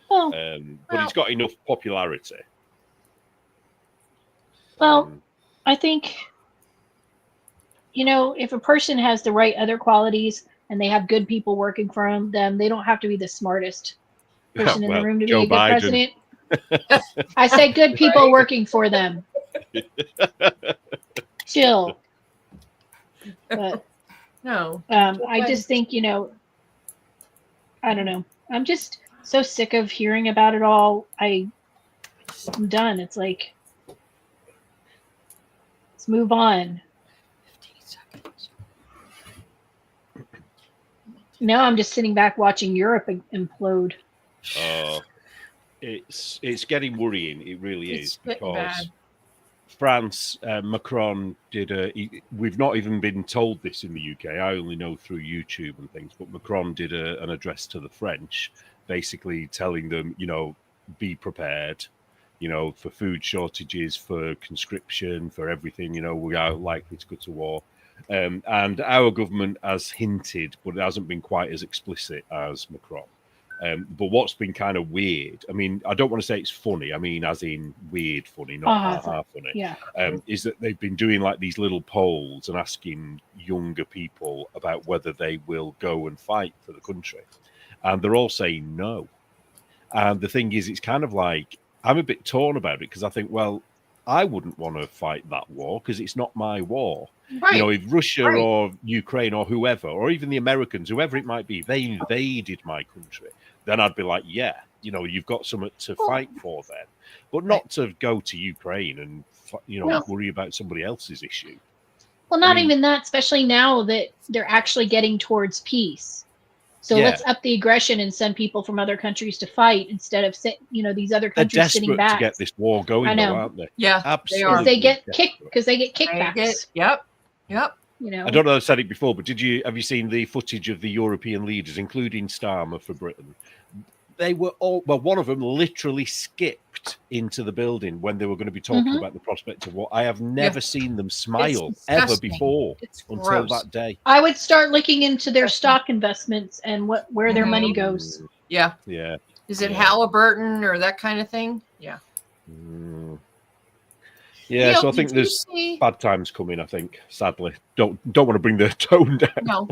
but he's got enough popularity. Well, I think, if a person has the right other qualities and they have good people working for them, they don't have to be the smartest person in the room to be a good president. I say good people working for them. Chill. But no, I just think, I don't know. I'm just so sick of hearing about it all. I'm done. It's like, let's move on. 15 seconds. Now I'm just sitting back watching Europe implode. It's getting worrying. It really It's is, getting because bad. France, Macron did we've not even been told this in the UK. I only know through YouTube and things, but Macron did an address to the French, basically telling them, be prepared, for food shortages, for conscription, for everything, we are likely to go to war. And our government has hinted, but it hasn't been quite as explicit as Macron. But what's been kind of weird, I mean, I don't want to say it's funny, I mean, as in weird funny, not funny. Yeah. Is that they've been doing like these little polls and asking younger people about whether they will go and fight for the country. And they're all saying no. And the thing is, it's kind of like, I'm a bit torn about it, because I think, well, I wouldn't want to fight that war because it's not my war. Right. If Russia or Ukraine or whoever, or even the Americans, whoever it might be, they invaded my country, then I'd be like, yeah, you've got something to fight for then, but not to go to Ukraine and, worry about somebody else's issue. Well, not even that, especially now that they're actually getting towards peace. So let's up the aggression and send people from other countries to fight instead of, these other countries sitting back. To get this war going, I know. though, aren't they? Yeah, absolutely. They get kickbacks. Yep. I don't know if I said it before, but have you seen the footage of the European leaders, including Starmer for Britain? They were one of them literally skipped into the building when they were going to be talking about the prospect of war. I have never seen them smile ever before until that day. I would start looking into their stock investments and where their money goes. Yeah. Yeah. Is it Halliburton or that kind of thing? Yeah. Yeah, so I think there's bad times coming, I think, sadly. Don't want to bring the tone down. No.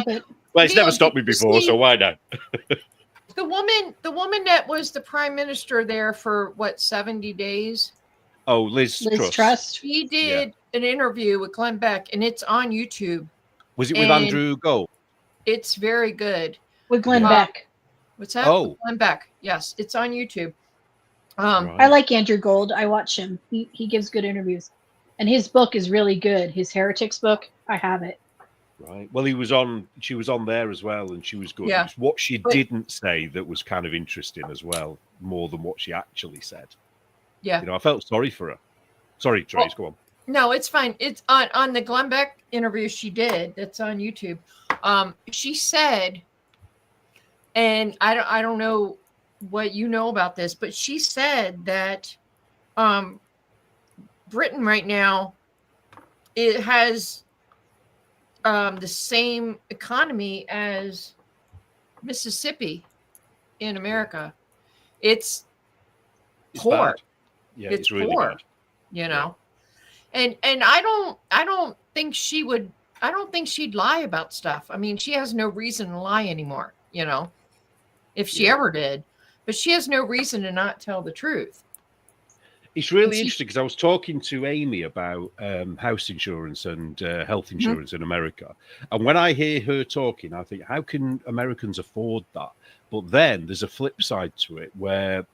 But well, it's never stopped me before, so why not? The woman that was the prime minister there for 70 days? Oh, Liz Truss. She did an interview with Glenn Beck, and it's on YouTube. Was it with Andrew Gold? It's very good. With Glenn Beck. What's that? Oh. Glenn Beck. Yes, it's on YouTube. I like Andrew Gold. I watch him. He gives good interviews. And his book is really good. His Heretics book. I have it. Right. Well, she was on there as well, and she was good. Yeah. It's what she didn't say that was kind of interesting as well, more than what she actually said. Yeah. I felt sorry for her. Sorry, Trace, go on. No, it's fine. It's on the Glenn Beck interview she did. That's on YouTube. She said, and I don't know what you know about this, but she said that Britain right now, it has the same economy as Mississippi in America. It's poor. Bad. Yeah, it's really poor. bad. And I don't think she'd lie about stuff. I mean, she has no reason to lie anymore, if she ever did. But she has no reason to not tell the truth. It's really interesting because I was talking to Amy about house insurance and health insurance in America. And when I hear her talking, I think, how can Americans afford that? But then there's a flip side to it where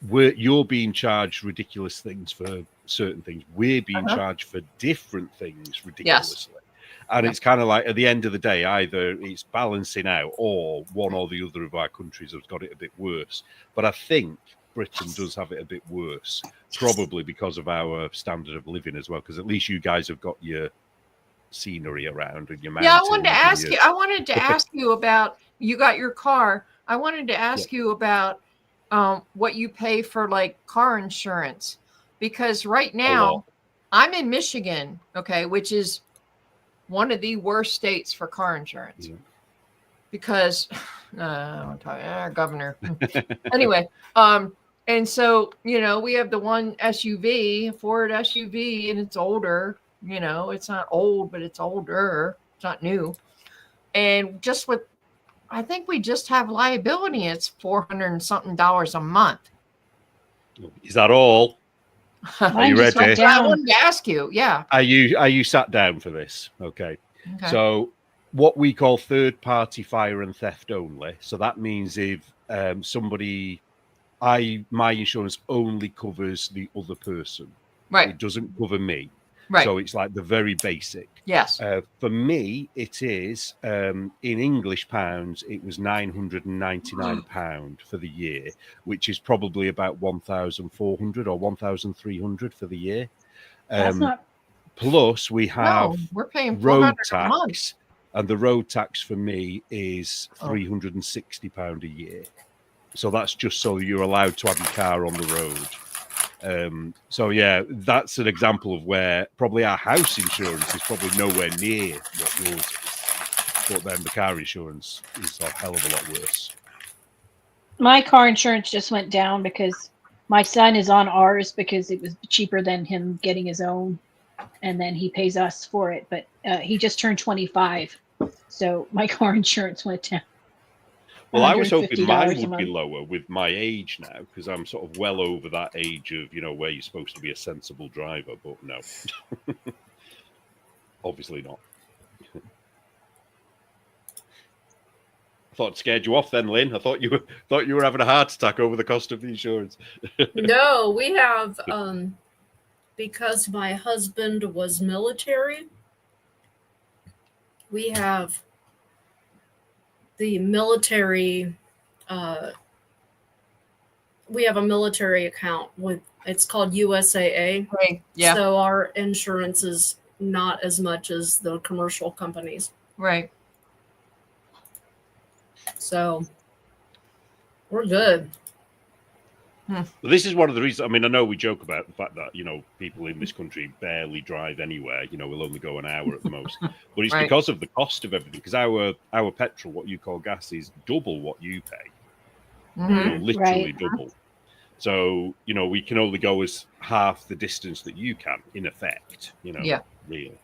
you're being charged ridiculous things for certain things. We're being charged for different things ridiculously. And it's kind of like at the end of the day, either it's balancing out or one or the other of our countries has got it a bit worse. But I think Britain does have it a bit worse, probably because of our standard of living as well, because at least you guys have got your scenery around and your mountains. Yeah, I wanted to ask you about, you got your car. I wanted to ask you about what you pay for like car insurance, because right now I'm in Michigan, okay, which is one of the worst states for car insurance. Yeah. Because governor. Anyway, and so, you know, we have the one SUV, Ford SUV, and it's older. You know, it's not old, but it's older. It's not new. And just with, I think we just have liability. It's $400 and something a month. Is that all? Are you ready? I wanted to ask you. Yeah. Are you sat down for this? Okay. So what we call third party fire and theft only. So that means if my insurance only covers the other person. Right. It doesn't cover me. Right. So it's like the very basic. Yes. For me, it is in English pounds. It was £999 for the year, which is probably about 1,400 or 1,300 for the year. That's not. Plus, we have we're paying road tax, and the road tax for me is £360 a year. So that's just so you're allowed to have your car on the road. So yeah, that's an example of where probably our house insurance is probably nowhere near what yours is, but then the car insurance is a hell of a lot worse. My car insurance just went down because my son is on ours because it was cheaper than him getting his own, and then he pays us for it. But he just turned 25, so my car insurance went down. Well, I was hoping mine would be lower with my age now, because I'm sort of well over that age of, you know, where you're supposed to be a sensible driver, but no. Obviously not. I thought it scared you off then, Lynn. I thought you were having a heart attack over the cost of the insurance. No, we have because my husband was military, we have the military, we have a military account with, it's called USAA. Right. Yeah. So our insurance is not as much as the commercial companies. Right. So we're good. This is one of the reasons. I mean, I know we joke about the fact that, you know, people in this country barely drive anywhere. You know, we'll only go an hour at the most. But it's because of the cost of everything. Because our petrol, what you call gas, is double what you pay. Mm-hmm. You know, literally double. So, you know, we can only go as half the distance that you can, in effect. You know, really.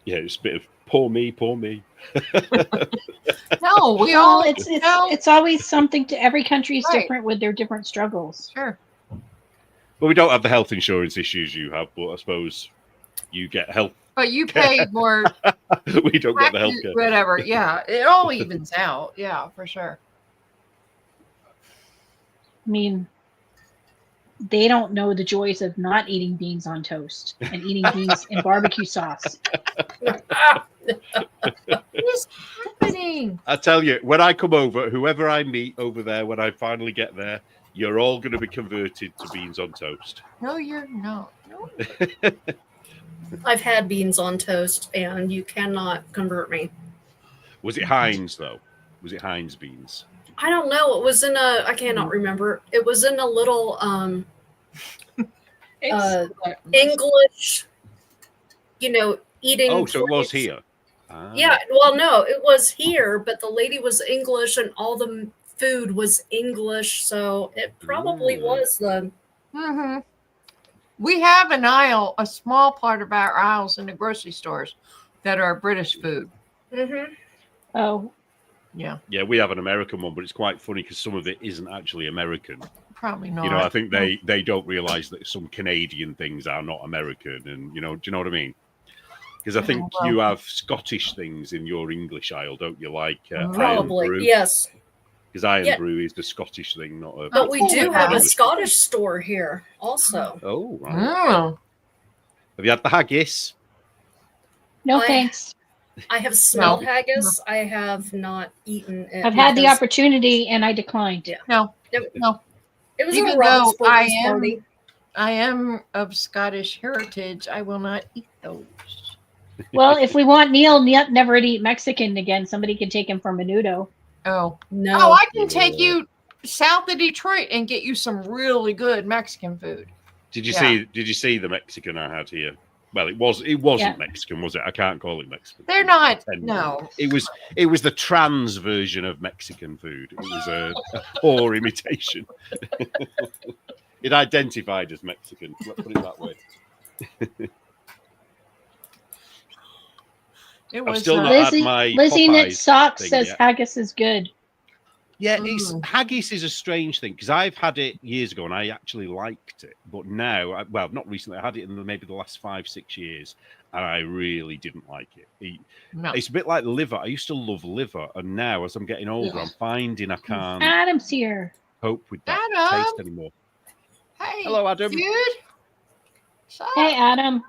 Yeah, it's a bit of poor me, poor me. No, we all. It's always something to every country is different with their different struggles. Sure. Well, we don't have the health insurance issues you have, but I suppose you get health. But you pay more. We don't get the health care. Whatever. Yeah, it all evens out. Yeah, for sure. I mean, they don't know the joys of not eating beans on toast and eating beans in barbecue sauce. What is happening? I tell you, when I come over, whoever I meet over there, when I finally get there, you're all going to be converted to beans on toast. No, you're not. No. I've had beans on toast, and you cannot convert me. Was it Heinz, though? Was it Heinz beans? I don't know. It was in a, I cannot remember. It was in a little English, you know, eating. Oh, so it was here. Yeah, well, no, it was here, but the lady was English and all the food was English, so it probably was the. Mm-hmm. We have an aisle, a small part of our aisles in the grocery stores that are British food. Mm-hmm. Oh. Yeah. Yeah, we have an American one, but it's quite funny because some of it isn't actually American. Probably not. You know, I think they don't realize that some Canadian things are not American, and you know, do you know what I mean? Because I think you have Scottish things in your English aisle, don't you? Like probably, Iron Brew. Yes. Because Iron Brew is the Scottish thing, not a. But we do have a Scottish store here, also. Oh, right. Have you had the haggis? No, I- thanks. I have smelled haggis. I have not eaten it. I've had the because opportunity and I declined. Yeah. No, It- no. It was Even a Robin though Sporters party. I am of Scottish heritage, I will not eat those. Well, if we want Neil never to eat Mexican again, somebody can take him for Menudo. Oh. No. Oh, I can take you south of Detroit and get you some really good Mexican food. Did you see the Mexican I had here? Well, it wasn't Mexican, was it? I can't call it Mexican. They're not. No. It was the trans version of Mexican food. It was a poor imitation. It identified as Mexican. Let's put it that way. It still not Lizzie, had my Lizzie Knit Popeyes Socks thing says yet. haggis is good. Yeah, haggis is a strange thing because I've had it years ago and I actually liked it, but now, well, not recently. I had it in maybe the last 5-6 years, and I really didn't like it. It's a bit like liver. I used to love liver, and now as I'm getting older, I'm finding I can't Adam's here. cope with that Adam. taste anymore. Hey, Hello, Adam. dude. So, Hey, Adam.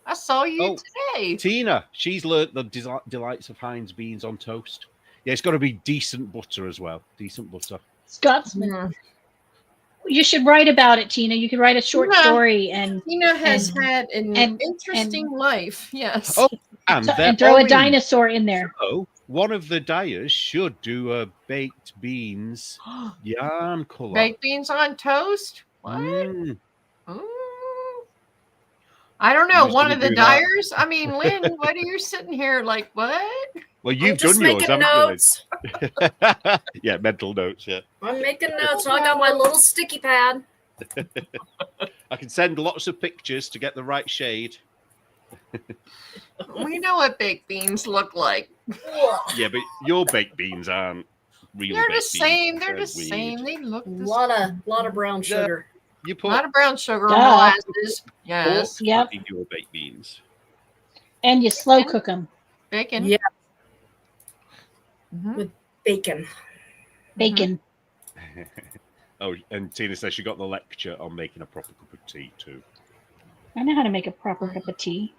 I saw you today. Tina, she's learnt the delights of Heinz beans on toast. Yeah, it's got to be decent butter as well. Decent butter. Scotsman. Mm. You should write about it, Tina. You could write a short Yeah. story and Tina has had an and- interesting life. Yes. Oh, and, throw a orange. dinosaur in there. So, one of the dyers should do a baked beans yarn colour. Baked beans on toast? What? Mm. Ooh. I don't know. Who's one gonna of the do that? dyers? I mean, Lynn, what are you sitting here like, what? Well, I'm you've just done yours, making haven't notes. you? Yeah, mental notes. Yeah, I'm making notes. I got my little sticky pad. I can send lots of pictures to get the right shade. We know what baked beans look like. Yeah, but your baked beans aren't real. They're the baked same. beans. They're the weird. same. They look the Lot of brown Yeah. sugar. You A put lot of brown sugar Duh. and molasses. Yes. pork Yep. in your baked beans. And you slow cook them. Bacon. Yeah. Mhm. Bacon. Bacon. Oh, and Tina says she got the lecture on making a proper cup of tea too. I know how to make a proper cup of tea.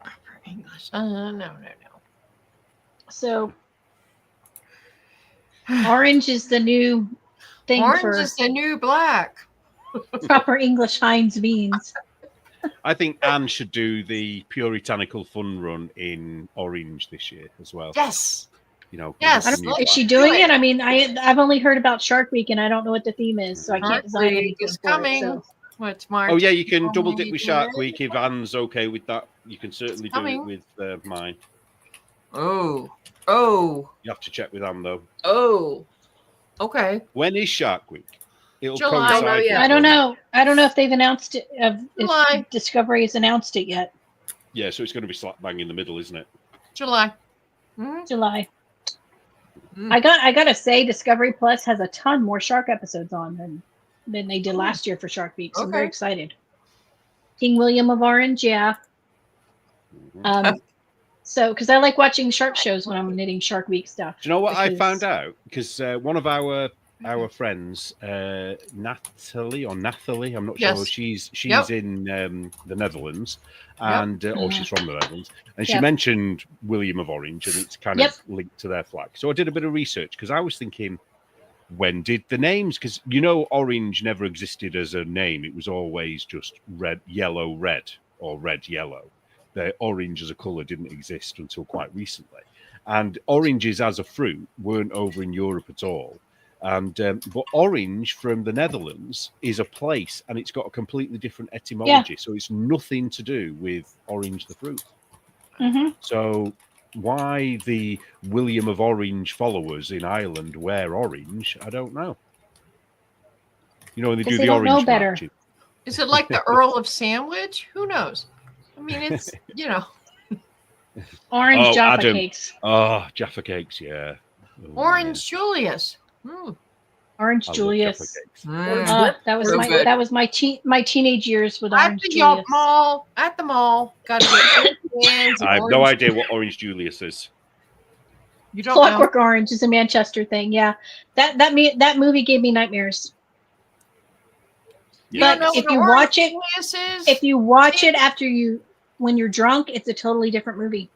Proper English. No. So orange is the new thing Orange for is the new black. proper English Heinz beans. I think Anne should do the Puritanical Fun Run in orange this year as well. Yes. You know, Yes. I don't know. Is she doing it? I mean, I've only heard about Shark Week and I don't know what the theme is, so I can't Shark design Week anything is for it, coming. so. What's March? Oh yeah, you can double dip Only with Shark good. Week if Anne's okay with that. You can certainly do it coming. with mine. Oh. You have to check with Anne though. Okay. When is Shark Week? It'll July. coincide Don't know with- yet. I don't know. I don't know if they've announced it. July. If Discovery has announced it yet. Yeah, so it's going to be slap bang in the middle, isn't it? July. Mhm. July. Mm. I gotta say, Discovery Plus has a ton more shark episodes on than they did last year for Shark Week. So I'm very Okay. excited. King William of Orange, yeah. Mhm. So because I like watching shark shows when I'm knitting Shark Week stuff. Do you know what I because- found out? Because one of our friends, Nathalie, I'm not Yes. sure. She's Yep. in the Netherlands, and or she's from the Netherlands, and she Yep. mentioned William of Orange, and it's kind Yep. of linked to their flag. So I did a bit of research because I was thinking, when did the names? Because Orange never existed as a name; it was always just red, yellow, red, or red, yellow. The orange as a color didn't exist until quite recently, and oranges as a fruit weren't over in Europe at all. And but orange from the Netherlands is a place, and it's got a completely different etymology. So it's nothing to do with orange the fruit. Mhm. So why the William of Orange followers in Ireland wear orange, I don't know. They do 'Cause the they don't know orange better. marching. Is it like the Earl of Sandwich? Who knows? I mean, it's Orange Oh, Jaffa Adam. cakes. Oh, Jaffa cakes, yeah. Oh, Orange Julius. Orange yeah. I love Julius. Jaffa cakes. Mm. That was So my good. my teenage years with At Orange the Julius. mall. At the mall. Got to get cans of I have no orange- idea what Orange Julius is. You don't know. Clockwork Orange is a Manchester thing. Yeah, that movie gave me nightmares. You But don't know if what you Orange watch it- Julius is? If you watch it after you when you're drunk, it's a totally different movie.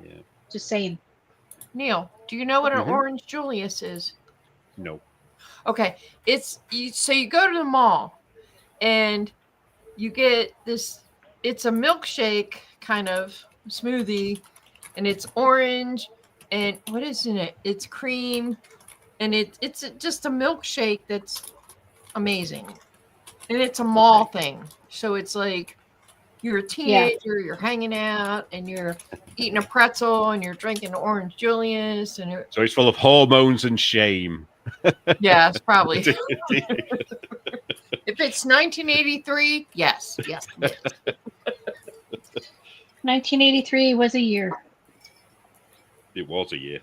Yeah. Just saying. Neil, do you know what an Mhm. Orange Julius is? No. Okay, so you go to the mall and you get this. It's a milkshake kind of smoothie, and it's orange. And what is in it? It's cream, and it's just a milkshake that's amazing. And it's a mall thing, so it's like you're a teenager, you're hanging out, and you're eating a pretzel, and you're drinking Orange Julius, and So it's full of hormones and shame. yeah, it's probably. If it's 1983, yes. 1983 was a year. It was a year.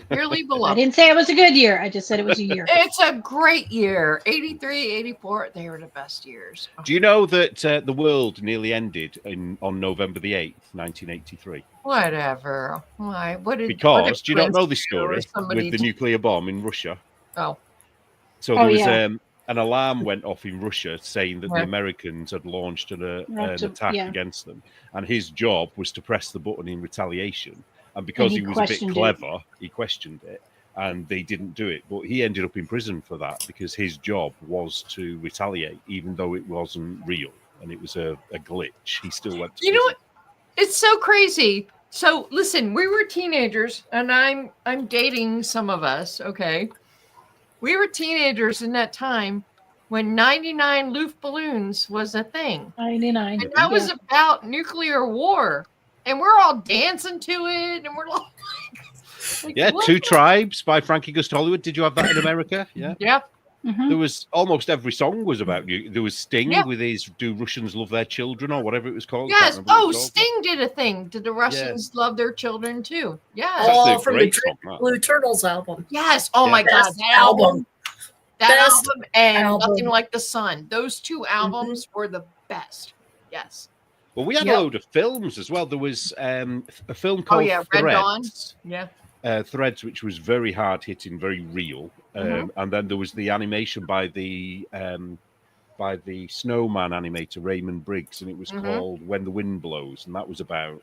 Dearly I beloved. didn't say it was a good year. I just said it was a year. It's a great year. 83, 84, they were the best years. Do you know that the world nearly ended on November the 8th, 1983? Whatever. Why? Because, do you not know this story somebody with the nuclear bomb in Russia? Oh. So there was an alarm went off in Russia saying that the Right. Americans had launched an attack against them. And his job was to press the button in retaliation. And because he was a bit clever, he questioned it. And they didn't do it. But he ended up in prison for that because his job was to retaliate, even though it wasn't real. And it was a glitch. He still went to prison. You know what? It's so crazy. So listen, we were teenagers, and I'm dating some of us, okay? We were teenagers in that time when 99 Luft balloons was a thing. 99. And that was about nuclear war. And we're all dancing to it, and we're like yeah, Two Tribes by Frankie Goes to Hollywood. Did you have that in America? Yeah. Yeah. Mm-hmm. There was almost every song was about you. There was Sting with his "Do Russians Love Their Children" or whatever it was called. Yes. Oh, Sting did a thing. Did the Russians love their children too? Yes. Oh, from the Blue Turtles album. Yes. Oh my God, that album. That album and Nothing Like the Sun. Those two albums were the best. Yes. Well, we had a load of films as well. There was a film called Red Dawn. Yeah. Threads, which was very hard hitting, very real. And then there was the animation by the Snowman animator Raymond Briggs, and it was called When the Wind Blows, and that was about.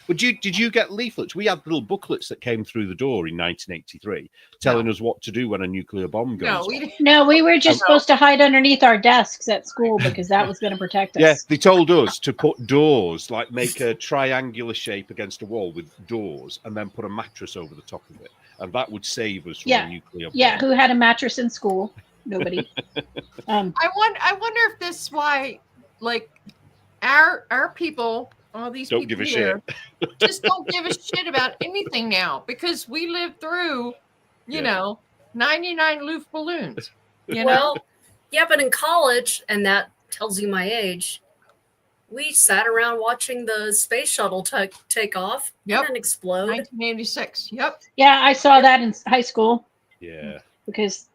But did you get leaflets? We had little booklets that came through the door in 1983, telling us what to do when a nuclear bomb goes off. No, we were just supposed to hide underneath our desks at school because that was going to protect us. Yeah, they told us to put doors, like make a triangular shape against a wall with doors, and then put a mattress over the top of it, and that would save us from a nuclear bomb. Yeah, who had a mattress in school? Nobody. I wonder if this is why, like, our people. All these don't people give a here shit. just don't give a shit about anything now because we lived through, you know, 99 Luft balloons. You know? But in college, and that tells you my age, we sat around watching the space shuttle take off and explode. 1986. Yep. Yeah, I saw that in high school. Yeah. Because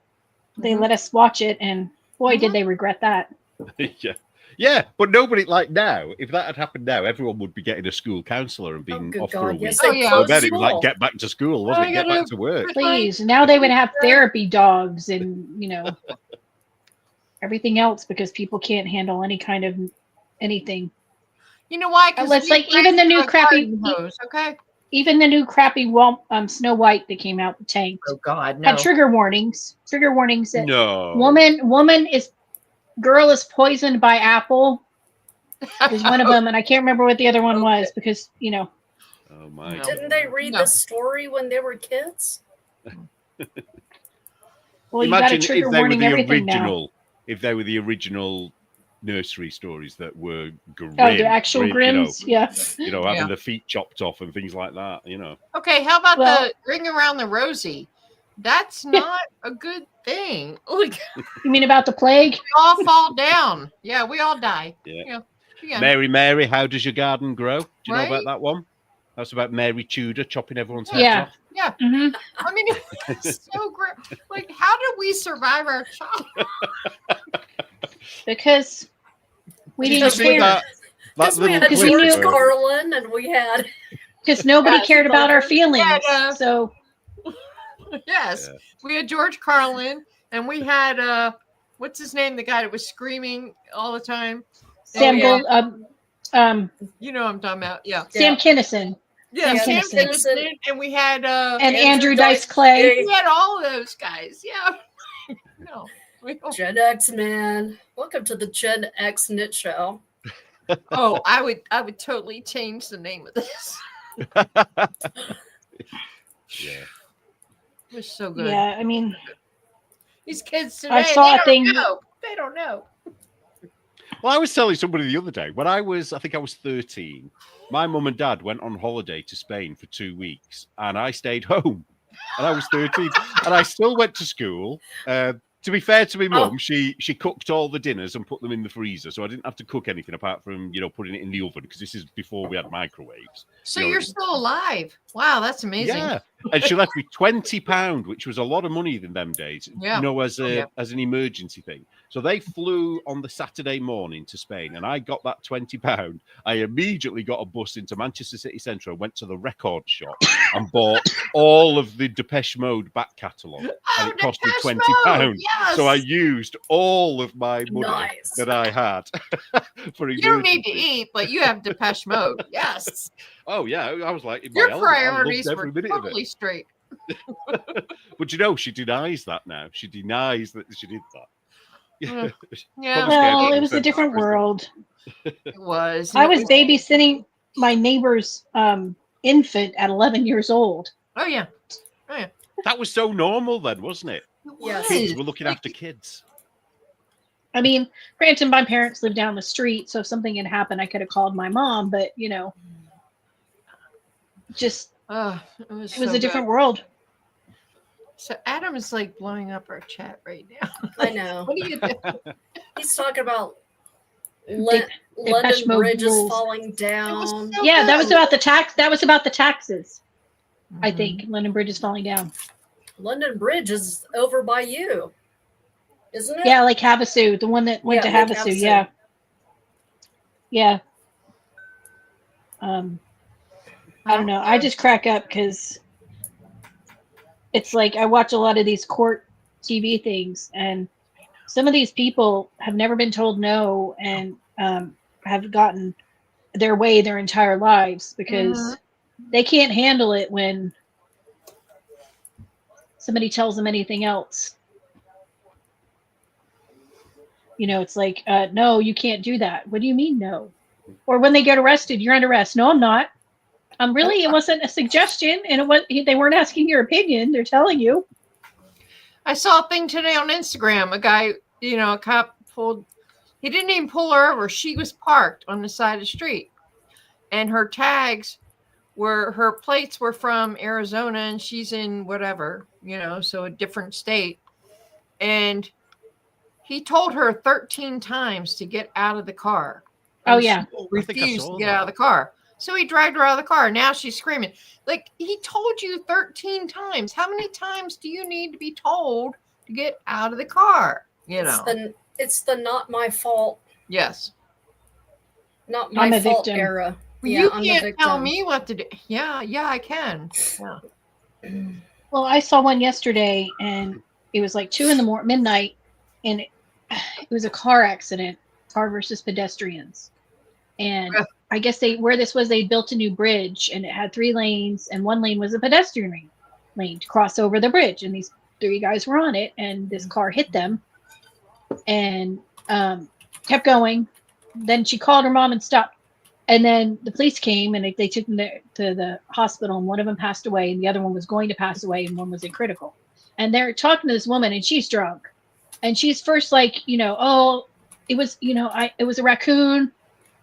they let us watch it, and boy, did they regret that. Yeah. Yeah, but nobody, like now, if that had happened now, everyone would be getting a school counselor and being off for a week. So then it was like, get back to school, wasn't it? Get back to work. Please. Now they would have therapy dogs and, you know, everything else because people can't handle any kind of anything. You know why? Because like even the new crappy, even the new crappy Snow White that came out with Tank. Oh God, no. Had trigger warnings. Trigger warnings that girl is poisoned by apple is one of them, and I can't remember what the other one was because, you know. Oh my! Didn't they read the story when they were kids? Well, imagine if they were the original. If they were the original nursery stories that were grim, the actual Grimms, having the feet chopped off and things like that, you know. Okay, how about the Ring Around the Rosie? That's not a good thing. You mean about the plague? We all fall down. Yeah, we all die. Yeah. Mary, how does your garden grow? Do you know about that one? That's about Mary Tudor chopping everyone's heads off. Yeah. Mm-hmm. I mean, it's so great. Like, how did we survive our childhood? Because we didn't care. Because we had George Carlin and we had... Because nobody cared about our feelings. So... Yes, we had George Carlin, and we had what's his name? The guy that was screaming all the time. Sam You know what I'm talking about. Yeah. Sam Kinison. Yeah, Sam Sam Kinison. Kinison. And we had And Andrew Dice Clay. we had all of those guys. Yeah. No. Gen X man. Welcome to the Gen X Knit Show. Oh, I would totally change the name of this. Yeah. It was so good. Yeah, I mean, These kids today, I saw a thing. They don't know. Well, I was telling somebody the other day when I think I was 13. My mum and dad went on holiday to Spain for 2 weeks, and I stayed home. And I was 13, and I still went to school. To be fair to my mum, she cooked all the dinners and put them in the freezer, so I didn't have to cook anything apart from putting it in the oven, because this is before we had microwaves. So you're still alive? Wow, that's amazing. Yeah, and she left me £20, which was a lot of money in them days. Yeah. As an emergency thing. So they flew on the Saturday morning to Spain, and I got that £20. I immediately got a bus into Manchester City Centre and went to the record shop and bought all of the Depeche Mode back catalogue, and it cost me £20. Yes. So I used all of my money that I had for emergency. You don't need to eat, but you have Depeche Mode. Yes. Oh yeah, I was like, your priorities were totally straight. But she denies that now. She denies that she did that. Yeah. Well, it was a different world. It was. I was babysitting my neighbor's infant at 11 years old. Oh yeah. That was so normal then, wasn't it? Yes. Kids were looking after kids. I mean, granted, my parents lived down the street, so if something had happened, I could have called my mom. But just it was a different world. So Adam is like blowing up our chat right now. I know. What are you doing? He's talking about Depeche London Mode bridges rules. falling down. So Yeah, that was good. about the tax. That was about the taxes. I Mhm. think London Bridge is falling down. London Bridge is over by you, isn't it? Yeah, like Havasu, the one that went to Lake Havasu. Havasu. Yeah. Yeah. I don't know. I just crack up because it's like I watch a lot of these court TV things, and some of these people have never been told no and have gotten their way their entire lives because they can't handle it when somebody tells them anything else. It's like, no, you can't do that. What do you mean, no? Or when they get arrested, you're under arrest. No, I'm not. Really, it wasn't a suggestion, and they weren't asking your opinion. They're telling you. I saw a thing today on Instagram. A guy, a cop he didn't even pull her over. She was parked on the side of the street, and her plates were from Arizona, and she's in whatever, so a different state. And he told her 13 times to get out of the car. Oh, yeah. She refused to get out of the car. So he dragged her out of the car. Now she's screaming. Like, he told you 13 times. How many times do you need to be told to get out of the car? It's the not my fault. Yes. Not my fault victim. era. You can't tell me what to do. Yeah, I can. Yeah. Well, I saw one yesterday, and it was like 2 a.m, midnight, and it was a car accident, car versus pedestrians. And I guess they built a new bridge, and it had 3 lanes, and 1 lane was a pedestrian lane to cross over the bridge. And these 3 guys were on it, and this car hit them and kept going. Then she called her mom and stopped. And then the police came, and they took them to the hospital, and one of them passed away, and the other one was going to pass away, and one was in critical. And they're talking to this woman, and she's drunk. And she's first like, oh, it was, it was a raccoon.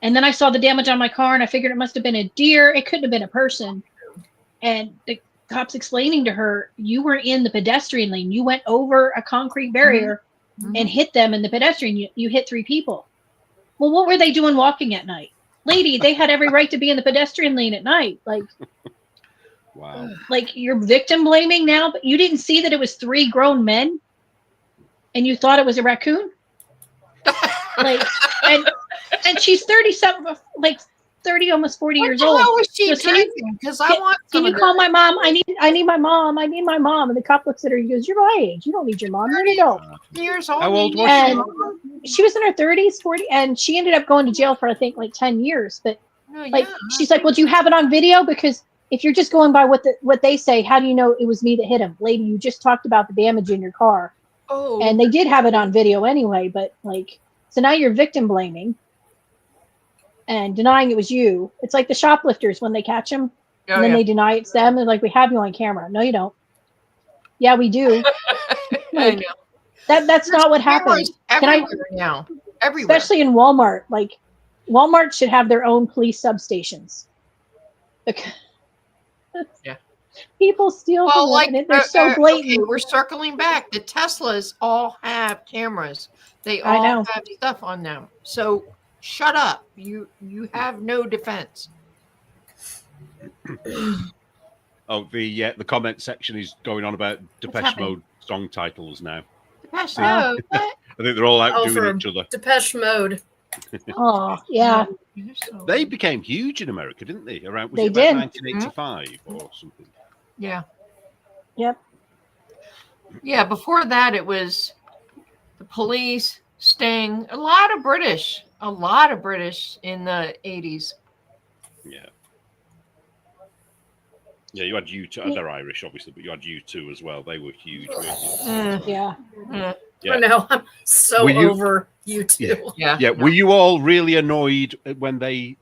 And then I saw the damage on my car, and I figured it must have been a deer. It couldn't have been a person. And the cop's explaining to her, you were in the pedestrian lane. You went over a concrete barrier and hit them in the pedestrian. You hit 3 people. Well, what were they doing walking at night? Lady, they had every right to be in the pedestrian lane at night. Like, wow. Like, you're victim blaming now, but you didn't see that it was 3 grown men and you thought it was a raccoon? And she's 37, like 30, almost 40 years What the old. hell was she Goes, "Can you- drinking? Because I want some Can you of call that. my mom? I need my mom. I need my mom." And the cop looks at her. He goes, "You're my age. You don't need your mom. You're an adult." Years old. How old you was need she? And your mom? she was in her 30s, 40, and she ended up going to jail for I think like 10 years. But No, like, yeah, she's like, "Well, do you have it on video? Because if you're just going by what they say, how do you know it was me that hit him, lady? You just talked about the damage in your car." Oh, And they did have it on video anyway. But like, so now you're victim blaming and denying it was you. It's like the shoplifters when they catch them. oh, And then yeah. they deny it's them. They're like, "We have you on camera." No, you don't. Yeah, we do. I Like, know. that's not what happened. Cameras Can I, everywhere now. Everywhere. especially in Walmart, like Walmart should have their own police substations. Because Yeah. people steal Well, from like them, and they're so blatant. okay, we're circling back. The Teslas all have cameras. They I all know. have stuff on them. So shut up. You have no defense. Oh, the comment section is going on about Depeche happening? Mode song titles now. Depeche Oh. Mode. What? I think they're all out Oh, doing for each other. Depeche Mode. Oh, yeah. You're so- They became huge in America, didn't they? Around was They it about did. 1985 or something? Yeah. Yep. Yeah. Before that, it was the Police, Sting, a lot of British in the 80s. Yeah. Yeah, you had U2. They're Irish, obviously, but you had U2 as well. They were huge. weren't you? Yeah. Yeah. I know. I'm so Were you- over you two. Yeah. Yeah, were you all really annoyed when they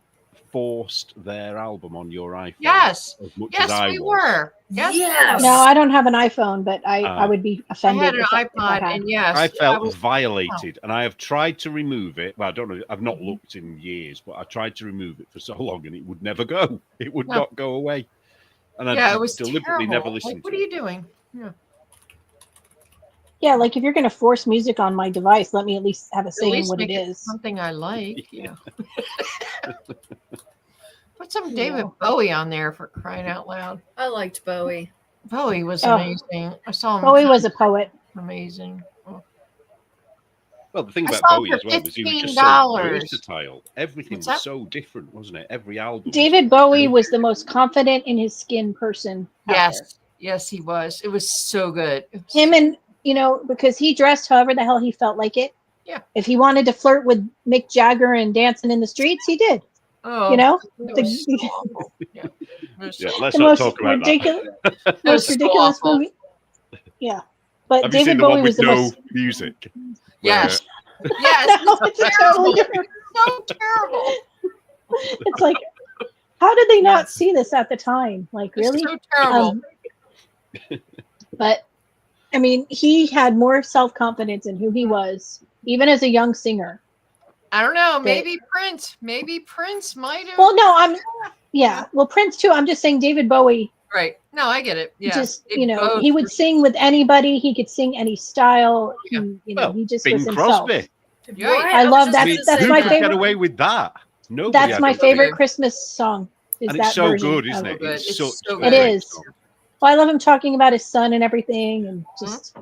forced their album on your iPhone? Yes. As much Yes, as I we was? were. Yes. Yes. No, I don't have an iPhone, but I would be I offended. had an if I iPod, had. and yes, I felt was- violated, and I have tried to remove it. Well, I don't know. I've not Mm-hmm. looked in years, but I tried to remove it for so long, and it would never go. It would No. not go away. And I yeah, it was deliberately terrible. never listened Like, what to are it. you doing? Yeah. Yeah, like if you're going to force music on my device, let me at least have a At say in least what it make it is. something I like. Yeah. Put some Yeah. David Bowie on there for crying out loud. I liked Bowie. Bowie was Oh. amazing. I saw him. Bowie was a poet. amazing. Oh. Well, the thing I about saw Bowie for as well was he was just so $15. versatile. Everything What's was that? so different, wasn't it? Every album. was David Bowie was the most confident in his skin person. out there. Yes, yes, he was. It was so good. It was Him and, because he dressed however the hell he felt like it. Yeah. If he wanted to flirt with Mick Jagger and dancing in the streets, he did. oh, You know, it the- was so awful. Yeah. It was Yeah, so- let's the not most talk about ridiculous, It most was so ridiculous awful. movie. Yeah, but that. Have you seen David the Bowie one was with the no most. music? Yes. Yes. No, it's a totally different. So terrible. It's like, how did they not Yes. see this at the time? Like, It's really? so terrible. But I mean, he had more self confidence in who he was, even as a young singer. I don't know. Maybe Prince. Maybe Prince might have. Well, no, well, Prince too. I'm just saying, David Bowie. Right. No, I get it. Yeah. Just They both he would were- sing with anybody. He could sing any style. Yeah. Well, he just Bing was himself. Crosby. Yeah, Right, I was love just that. gonna That's say my Who could get favorite. away with that? Nobody. That's had my away favorite with it. Christmas song. Is And that it's so version good, isn't of it? Good. It's It's such so a good. It great is. song. Well, I love him talking about his son and everything, and just.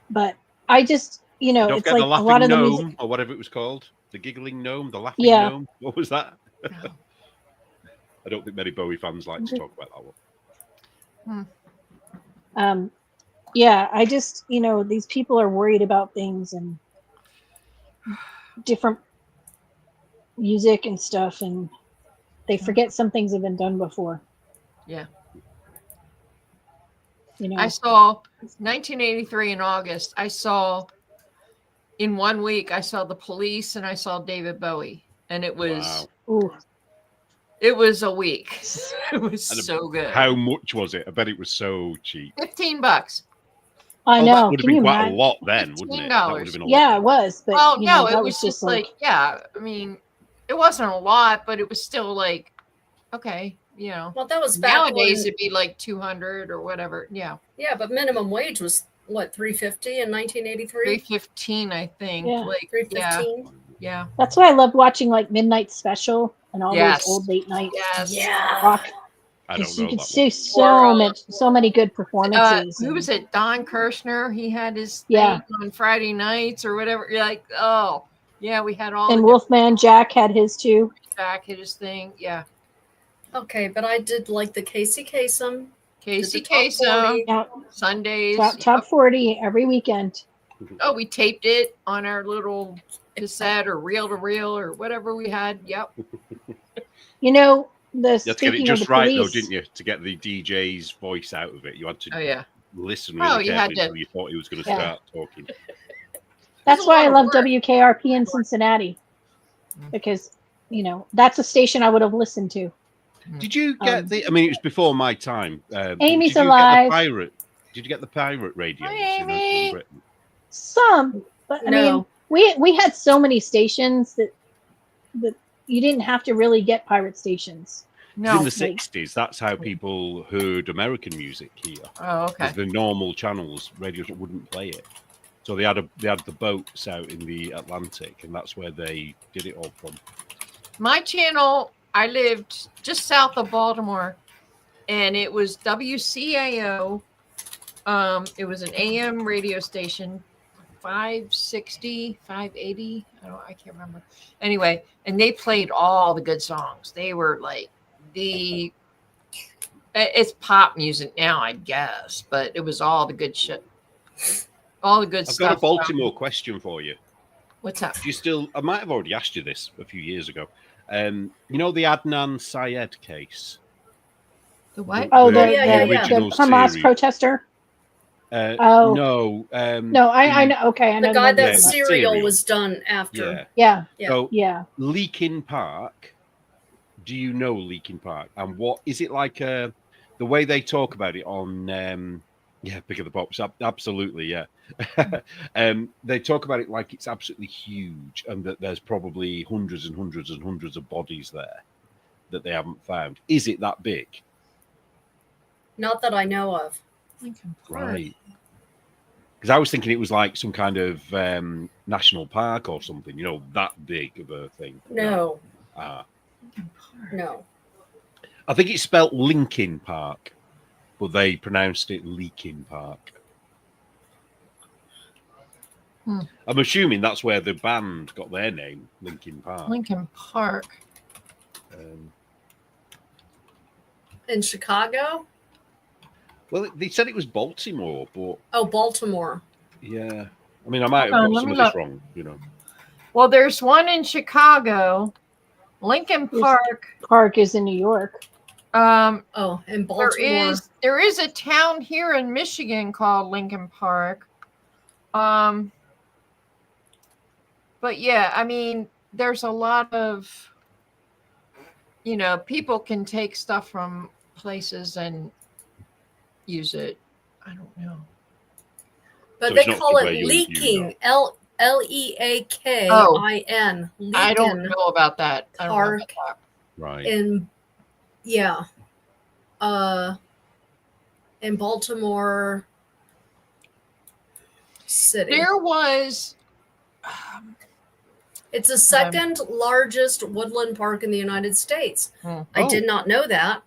But I just, Don't it's get like the a laughing lot of the gnome music. or whatever it was called. The giggling gnome, the laughing Yeah. gnome. What was that? I don't think many Bowie fans like to talk about that one. Yeah, I just, these people are worried about things and different music and stuff, and they forget some things have been done before. Yeah. You I know, saw 1983 in August. I saw in 1 week. I saw the Police and I saw David Bowie, and it was Wow. ooh, it was a week. It was And so good. How much was it? I bet it was so cheap. $15. I Oh, know. that would have Can you been quite a imagine? lot then, wouldn't it? That would have been a lot. Yeah, it was. But Well, no, that it was just like, yeah. I mean, it wasn't a lot, but it was still like, okay, Well, that was back nowadays when, it'd be like 200 or whatever. Yeah, yeah, but minimum wage was what, $3.50 in 1983? 315, I think. Yeah. Like, yeah, $3.15. yeah, That's why I loved watching like Midnight Special and all Yes. those old late night yes. Yeah. rock. I don't 'Cause know you could that see one. so many good performances. Who and- was it? Don Kirshner. He had his Yeah. thing on Friday nights or whatever. You're like, oh, Yeah, we had all And the Wolfman Jack had his too. Jack hit his thing. Yeah. Okay, but I did like the Casey Kasem. Casey Did the top Kasem, 40. Yeah, Sundays. top 40 every weekend. Oh, we taped it on our little cassette or reel to reel or whatever we had. Yep. You know, You had to get it speaking of just the right, though, police, didn't you? To get the DJ's voice out of it, you had to Oh yeah. listen Oh, really you had carefully to- until you thought he was going to Yeah. start talking. that's a why I lot of love work. WKRP in Cincinnati, because that's a station I would have listened to. Did you get the? I mean, it was before my time. Amy's did you alive. Get the pirate? Did you get the pirate radio Hi, in Amy. Britain? Some, but I No. mean, we had so many stations that you didn't have to really get pirate stations. 'Cause No. in the '60s, that's how people heard American music here. Oh, okay. Because the normal channels, radios wouldn't play it. So they had the boats out in the Atlantic, and that's where they did it all from. My channel, I lived just south of Baltimore, and it was WCAO. It was an AM radio station, 560, 580. I can't remember. Anyway, and they played all the good songs. They were like it's pop music now, I guess, but it was all the good shit. All the good I've stuff. got a Baltimore question for you. What's up? Do you still? I might have already asked you this a few years ago. You know the Adnan Syed case? The what? Oh, The the original Hamas series. protester. No. No, I know. Okay, I know The guy the that Yeah, serial Serial. was done after. Yeah. Yeah, So yeah. Leakin Park. Do you know Leakin Park? And what is it like? The way they talk about it on Big of the Pops. Absolutely, yeah. They talk about it like it's absolutely huge, and that there's probably hundreds and hundreds and hundreds of bodies there that they haven't found. Is it that big? Not that I know of. Lincoln Park. Right. Because I was thinking it was like some kind of national park or something. That big of a thing. No, Lincoln Park. no. I think it's spelt Linkin Park, but they pronounced it Leakin Park. I'm assuming that's where the band got their name, Linkin Park. Lincoln Park. In Chicago? Well, they said it was Baltimore, but Oh, Baltimore. yeah. I mean, I might Hold have on, got let some me of this look. wrong, Well, there's one in Chicago. Lincoln Park. Park is in New York. Oh, in Baltimore. There is a town here in Michigan called Lincoln Park. But yeah, I mean, there's a lot of people can take stuff from places and use it. I don't know. But So they it's not call where it you leaking. know. Leakin. I don't know about that. I don't know about Park. that. Right. In Baltimore City. There was It's the second largest woodland park in the United States. I Oh. did not know that.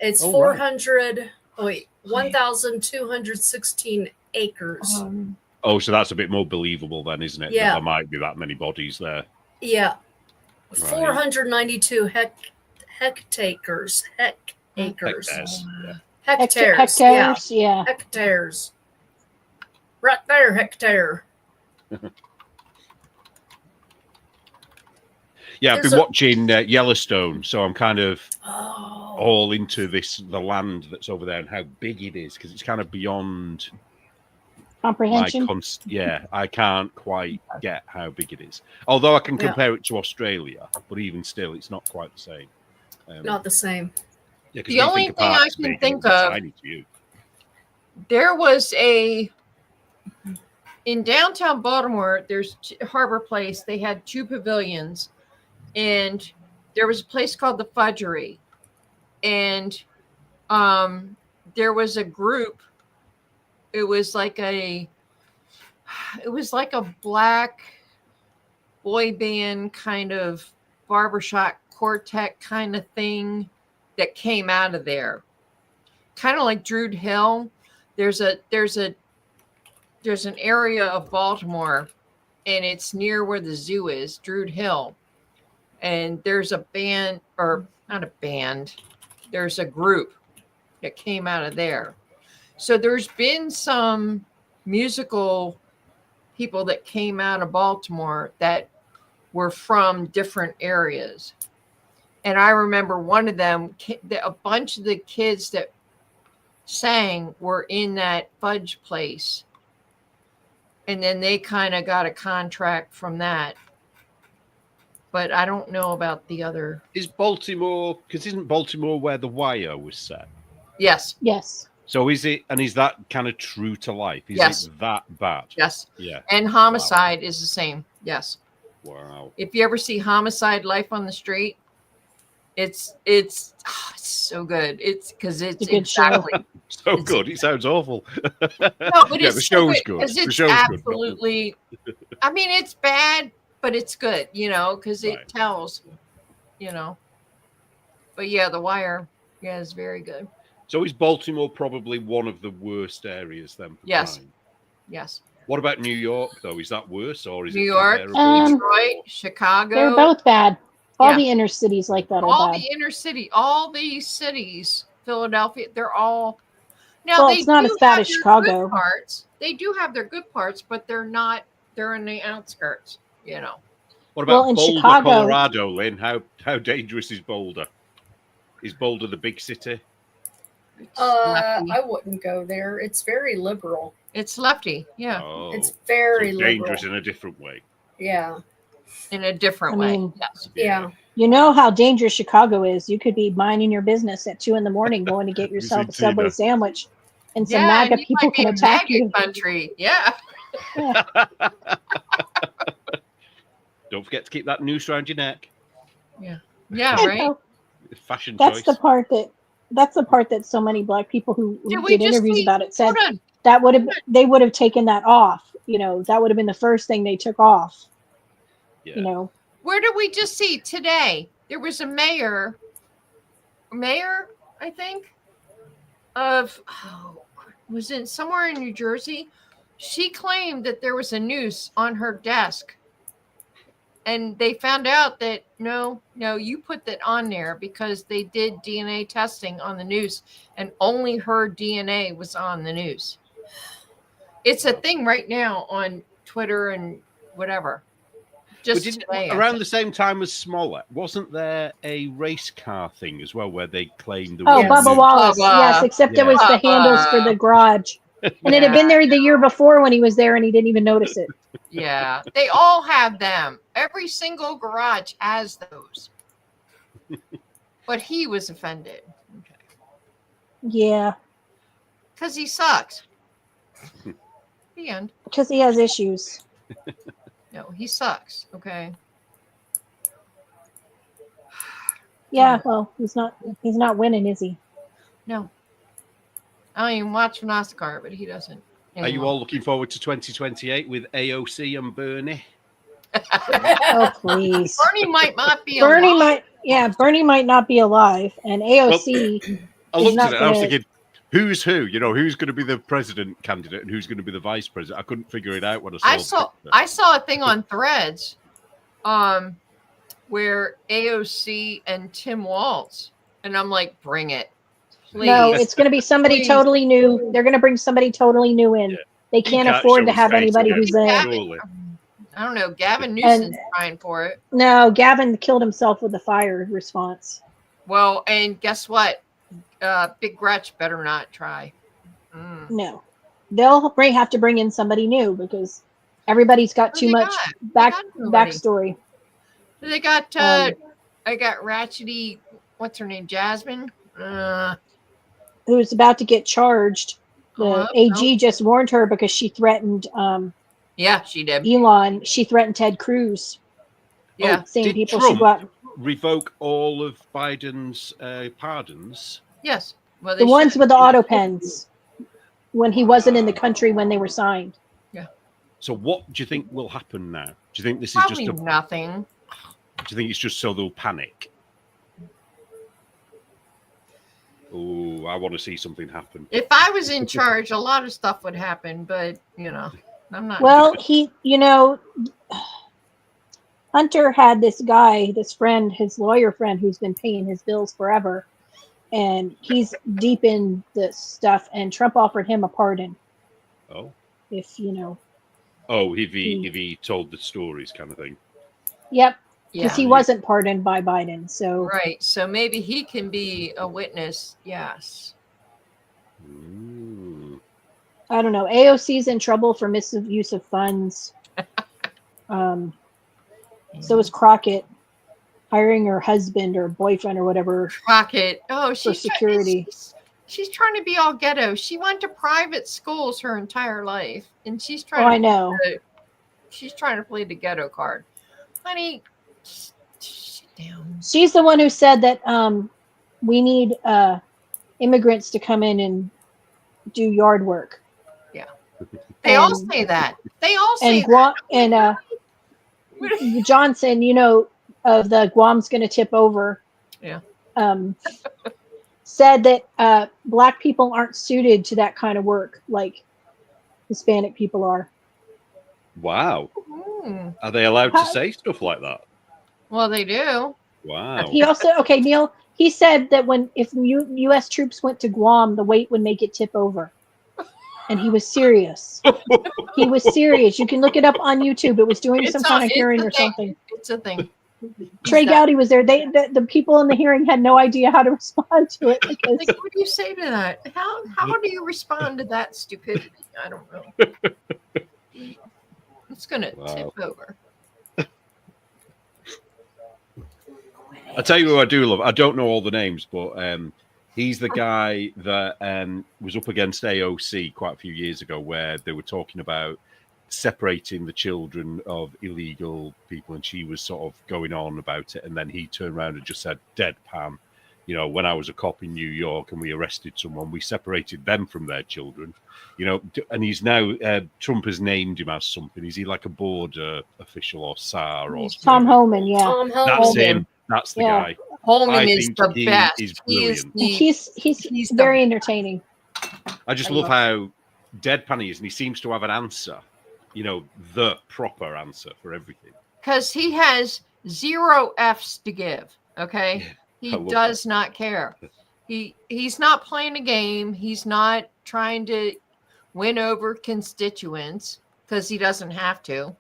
It's Oh, 1,216 acres. Oh, so that's a bit more believable then, isn't it? Yeah. That there might be that many bodies there. Yeah. Right. 492 hectares. Hectares. Yeah. Hectares. Yeah. Hectares, yeah. Hectares. Right there, hectare. Yeah, I've There's been a- watching Yellowstone, so I'm kind of Oh. all into the land that's over there and how big it is, because it's kind of beyond my Comprehension. I can't quite get how big it is. Although I can Yeah. compare it to Australia, but even still, it's not quite the same. Not the same. Yeah, 'cause The you only think a thing I park's can big, think it'll be of- tiny to you. There was in downtown Baltimore, there's Harbor Place. They had 2 pavilions, and there was a place called the Fudgery, and there was a group. It was like a black boy band kind of barbershop quartet kind of thing that came out of there, kind of like Druid Hill. There's an area of Baltimore, and it's near where the zoo is, Druid Hill. And there's a band, or not a band, there's a group that came out of there. So there's been some musical people that came out of Baltimore that were from different areas. And I remember one of them, a bunch of the kids that sang were in that fudge place. And then they kind of got a contract from that. But I don't know about the other. Is Baltimore, because isn't Baltimore where The Wire was set? Yes. Yes. So is it, and is that kind of true to life? Is Yes. it that bad? Yes. Yeah. And Homicide is the same. Yes. Wow. If you ever see Homicide: Life on the Street, it's so good. It's because it's a good exactly So good. It sounds awful. no, but Yeah, it's the show's so good. 'cause The it's show's good. absolutely. I mean, it's bad, but it's good. Because it Right. tells. But yeah, The Wire, is very good. So is Baltimore probably one of the worst areas then for Yes. crime? Yes. What about New York though? Is that worse or is New it York, comparable? Detroit, Chicago. They're both bad. All Yeah. the inner cities like that are all bad. the inner city, all these cities, Philadelphia, they're all. Now Well, they it's not do as bad have as their Chicago. good parts. They do have their good parts, but they're not. They're in the outskirts. What Well, about in Boulder, Chicago- Colorado, Lynn? How dangerous is Boulder? Is Boulder the big city? It's lefty. I wouldn't go there. It's very liberal. It's lefty, yeah, Oh, It's very so liberal. dangerous in a different way. Yeah. in a different I way. mean- Yes. Yeah. You know how dangerous Chicago is. You could be minding your business at 2 a.m. going to get yourself a Visit Subway Tina. sandwich, and some Yeah, MAGA and you people might be can a attack MAGA you. country. Yeah. Don't forget to keep that noose around your neck. Yeah, I right. know. Fashion That's choice. the part that so many Black people who Did we did just interviews see- about it said Hold on. that they would have taken that off. That would have been the first thing they took off. Yeah. Where did we just see today? There was a mayor, I think, was it somewhere in New Jersey? She claimed that there was a noose on her desk. And they found out that no, you put that on there because they did DNA testing on the noose and only her DNA was on the noose. It's a thing right now on Twitter and whatever. But Just today, I around think. the same time as Smollett, wasn't there a race car thing as well where they claimed the Oh, Yes. Bubba Wallace. Bubba. Yes, except it was the handles for the garage. And it had been there the year before when he was there and he didn't even notice it. Yeah, they all have them. Every single garage has those. But he was offended. Okay. Yeah, Because he sucks. The end. because he has issues. No, he sucks. Okay. Yeah, well, he's not winning, is he? No. I don't even watch NASCAR, but he doesn't. Are you all looking forward to 2028 with AOC and Bernie? Oh, please. Bernie might not be Bernie alive. Bernie might not be alive, and AOC. I He's looked not at it and I was gonna- thinking, who's who? Who's going to be the president candidate and who's going to be the vice president? I couldn't figure it out when I saw the picture. I saw a thing on Threads, where AOC and Tim Walz, and I'm like, bring it, please. No, it's going to be somebody Please. totally new. They're going to bring somebody totally new in. Yeah. They He can't can't afford show to his have face anybody again. who's in. Yeah. Surely. I don't know. Gavin Newsom's trying for it. No, Gavin killed himself with the fire response. Well, and guess what? Big Gretch better not try. Mm. No, they'll have to bring in somebody new because everybody's got Who too they much got? They got nobody. backstory. They got Um, I got ratchety. What's her name? Jasmine. Who's about to get charged? The Oh, AG just warned her because she threatened yeah, she did. Elon. She threatened Ted Cruz, Yeah. saying Did people Trump should go out. revoke all of Biden's pardons? Yes. Well, The ones with the auto pens when he wasn't in the country when they were signed. So what do you think will happen now? Do you think this is Probably just nothing. do you think it's just so they'll panic? Oh, I want to see something happen. If I was in charge, a lot of stuff would happen, but I'm not. Well, Hunter had this guy, this friend, his lawyer friend, who's been paying his bills forever, and he's deep in this stuff. And Trump offered him a pardon. Oh, if you know. Oh, if he told the stories, kind of thing. Yep. Because he wasn't pardoned by Biden, so right. So maybe he can be a witness. Yes. Ooh. I don't know. AOC's in trouble for misuse of funds. So is Crockett, hiring her husband or boyfriend or whatever. Crockett. Oh, for security. She's trying to be all ghetto. She went to private schools her entire life, and she's trying. I know. She's trying to play the ghetto card, honey. Sit down. She's the one who said that we need immigrants to come in and do yard work. Yeah, they all say that. They all say that. And Johnson, of the Guam's going to tip over. Yeah. Said that Black people aren't suited to that kind of work like Hispanic people are. Wow. Are they allowed to say stuff like that? Well, they do. Wow. He also, Neil, he said that if U.S. troops went to Guam, the weight would make it tip over. And he was serious. He was serious. You can look it up on YouTube. It was doing some kind of hearing or something. It's a thing. Trey Gowdy was there. The people in the hearing had no idea how to respond to it. Because what do you say to that? How do you respond to that stupidity? I don't know. It's gonna tip over. I tell you who I do love. I don't know all the names, but he's the guy that was up against AOC quite a few years ago, where they were talking about separating the children of illegal people, and she was sort of going on about it, and then he turned around and just said, deadpan, when I was a cop in New York and we arrested someone, we separated them from their children, and he's now Trump has named him as something. Is he like a border official or SAR or Tom Homan? Yeah, Tom Homan. That's him. That's the guy. Holman is the best. Is brilliant. He's very entertaining. I just love how deadpan he is, and he seems to have an answer. The proper answer for everything. Because he has 0 F's to give. Okay. He does not care. He's not playing a game. He's not trying to win over constituents because he doesn't have to.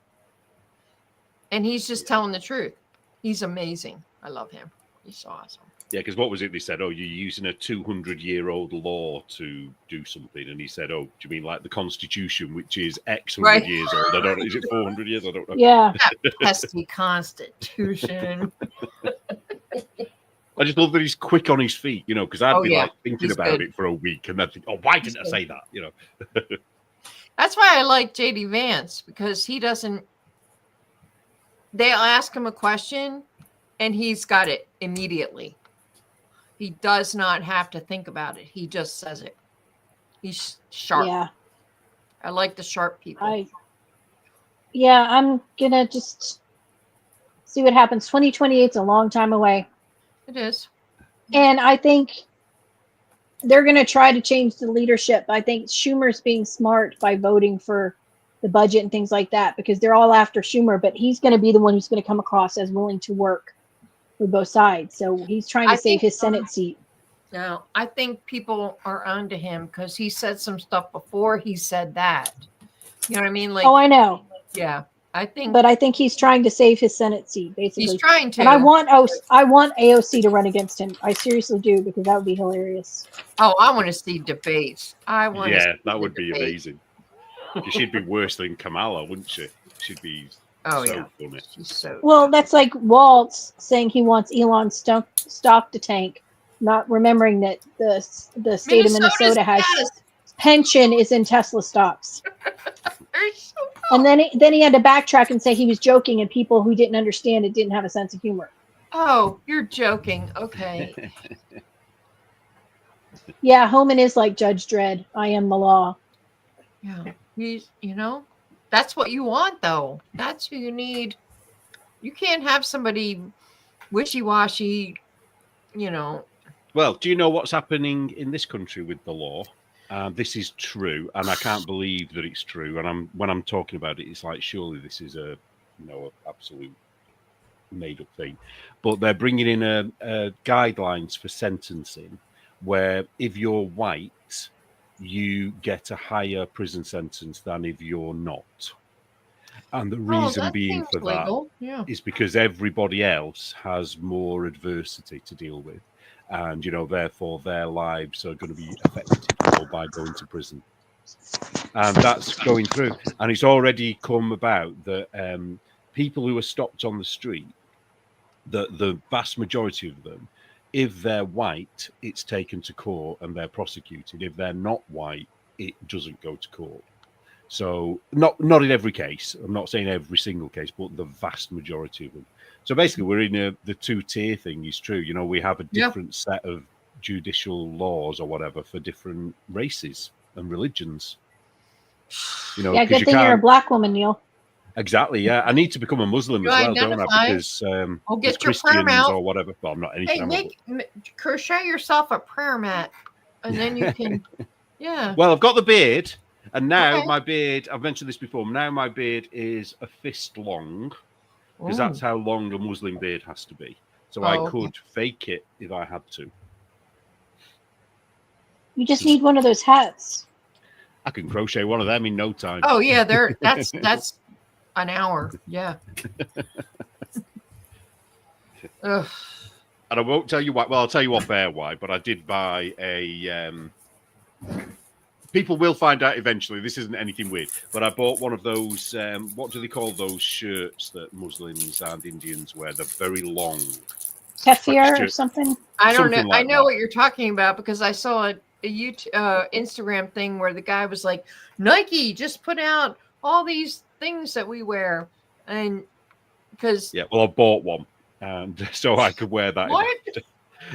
And he's just telling the truth. He's amazing. I love him. He's awesome. Yeah, because what was it they said? Oh, you're using a 200-year-old law to do something. And he said, oh, do you mean like the Constitution, which is X hundred years old? I don't know. Is it 400 years? I don't know. Yeah. That pesky Constitution. I just love that he's quick on his feet, because I'd be like thinking about it for a week and then think, oh, why didn't I say that? That's why I like JD Vance, because he doesn't, they'll ask him a question and he's got it immediately. He does not have to think about it. He just says it. He's sharp. Yeah. I like the sharp people. I'm going to just see what happens. 2028 is a long time away. It is. And I think they're going to try to change the leadership. I think Schumer's being smart by voting for the budget and things like that, because they're all after Schumer, but he's going to be the one who's going to come across as willing to work with both sides. So he's trying to save his Senate seat. No, I think people are onto him because he said some stuff before he said that. You know what I mean? Like, oh, I know. Yeah, I think. But I think he's trying to save his Senate seat, basically. He's trying to. And I want AOC to run against him. I seriously do, because that would be hilarious. Oh, I want to see debates. Yeah, that would be amazing. Because she'd be worse than Kamala, wouldn't she? She'd be funny. She's so well, that's like Waltz saying he wants Elon stock to tank, not remembering that the state of Minnesota has pension is in Tesla stocks. And then he had to backtrack and say he was joking, and people who didn't understand it didn't have a sense of humor. Oh, you're joking. Okay. Yeah, Homan is like Judge Dredd. I am the law. Yeah. He's, that's what you want, though. That's who you need. You can't have somebody wishy-washy, Well, do you know what's happening in this country with the law? This is true, and I can't believe that it's true. And when I'm talking about it, it's like, surely this is a absolute made up thing, but they're bringing in a guidelines for sentencing where if you're white, you get a higher prison sentence than if you're not. And the reason being for legal. that is because everybody else has more adversity to deal with. And, therefore their lives are going to be affected more by going to prison. And that's going through. And it's already come about that people who are stopped on the street, the vast majority of them, if they're white, it's taken to court and they're prosecuted. If they're not white, it doesn't go to court. So not in every case. I'm not saying every single case, but the vast majority of them. So basically, we're in the two-tier thing is true. We have a different set of judicial laws or whatever for different races and religions. Yeah, good thing you're a black woman, Neil. Exactly. Yeah, I need to become a Muslim as well, don't I? Because get your Christians prayer mat or whatever. Well, I'm not anything. Hey, crochet yourself a prayer mat, and then you can. Yeah. Well, I've got the beard, and now my beard. I've mentioned this before. Now my beard is a fist long, because that's how long a Muslim beard has to be. So I could fake it if I had to. You just need one of those hats. I can crochet one of them in no time. Oh yeah, that's an hour. Yeah. And I won't tell you why. Well, I'll tell you off air why. But I did buy a. People will find out eventually. This isn't anything weird. But I bought one of those. What do they call those shirts that Muslims and Indians wear? They're very long. Keffiyeh or something. I don't know. Like I know what you're talking about because I saw a YouTube, Instagram thing where the guy was like, Nike just put out all these things that we wear, and because well, I bought one, and so I could wear that. What?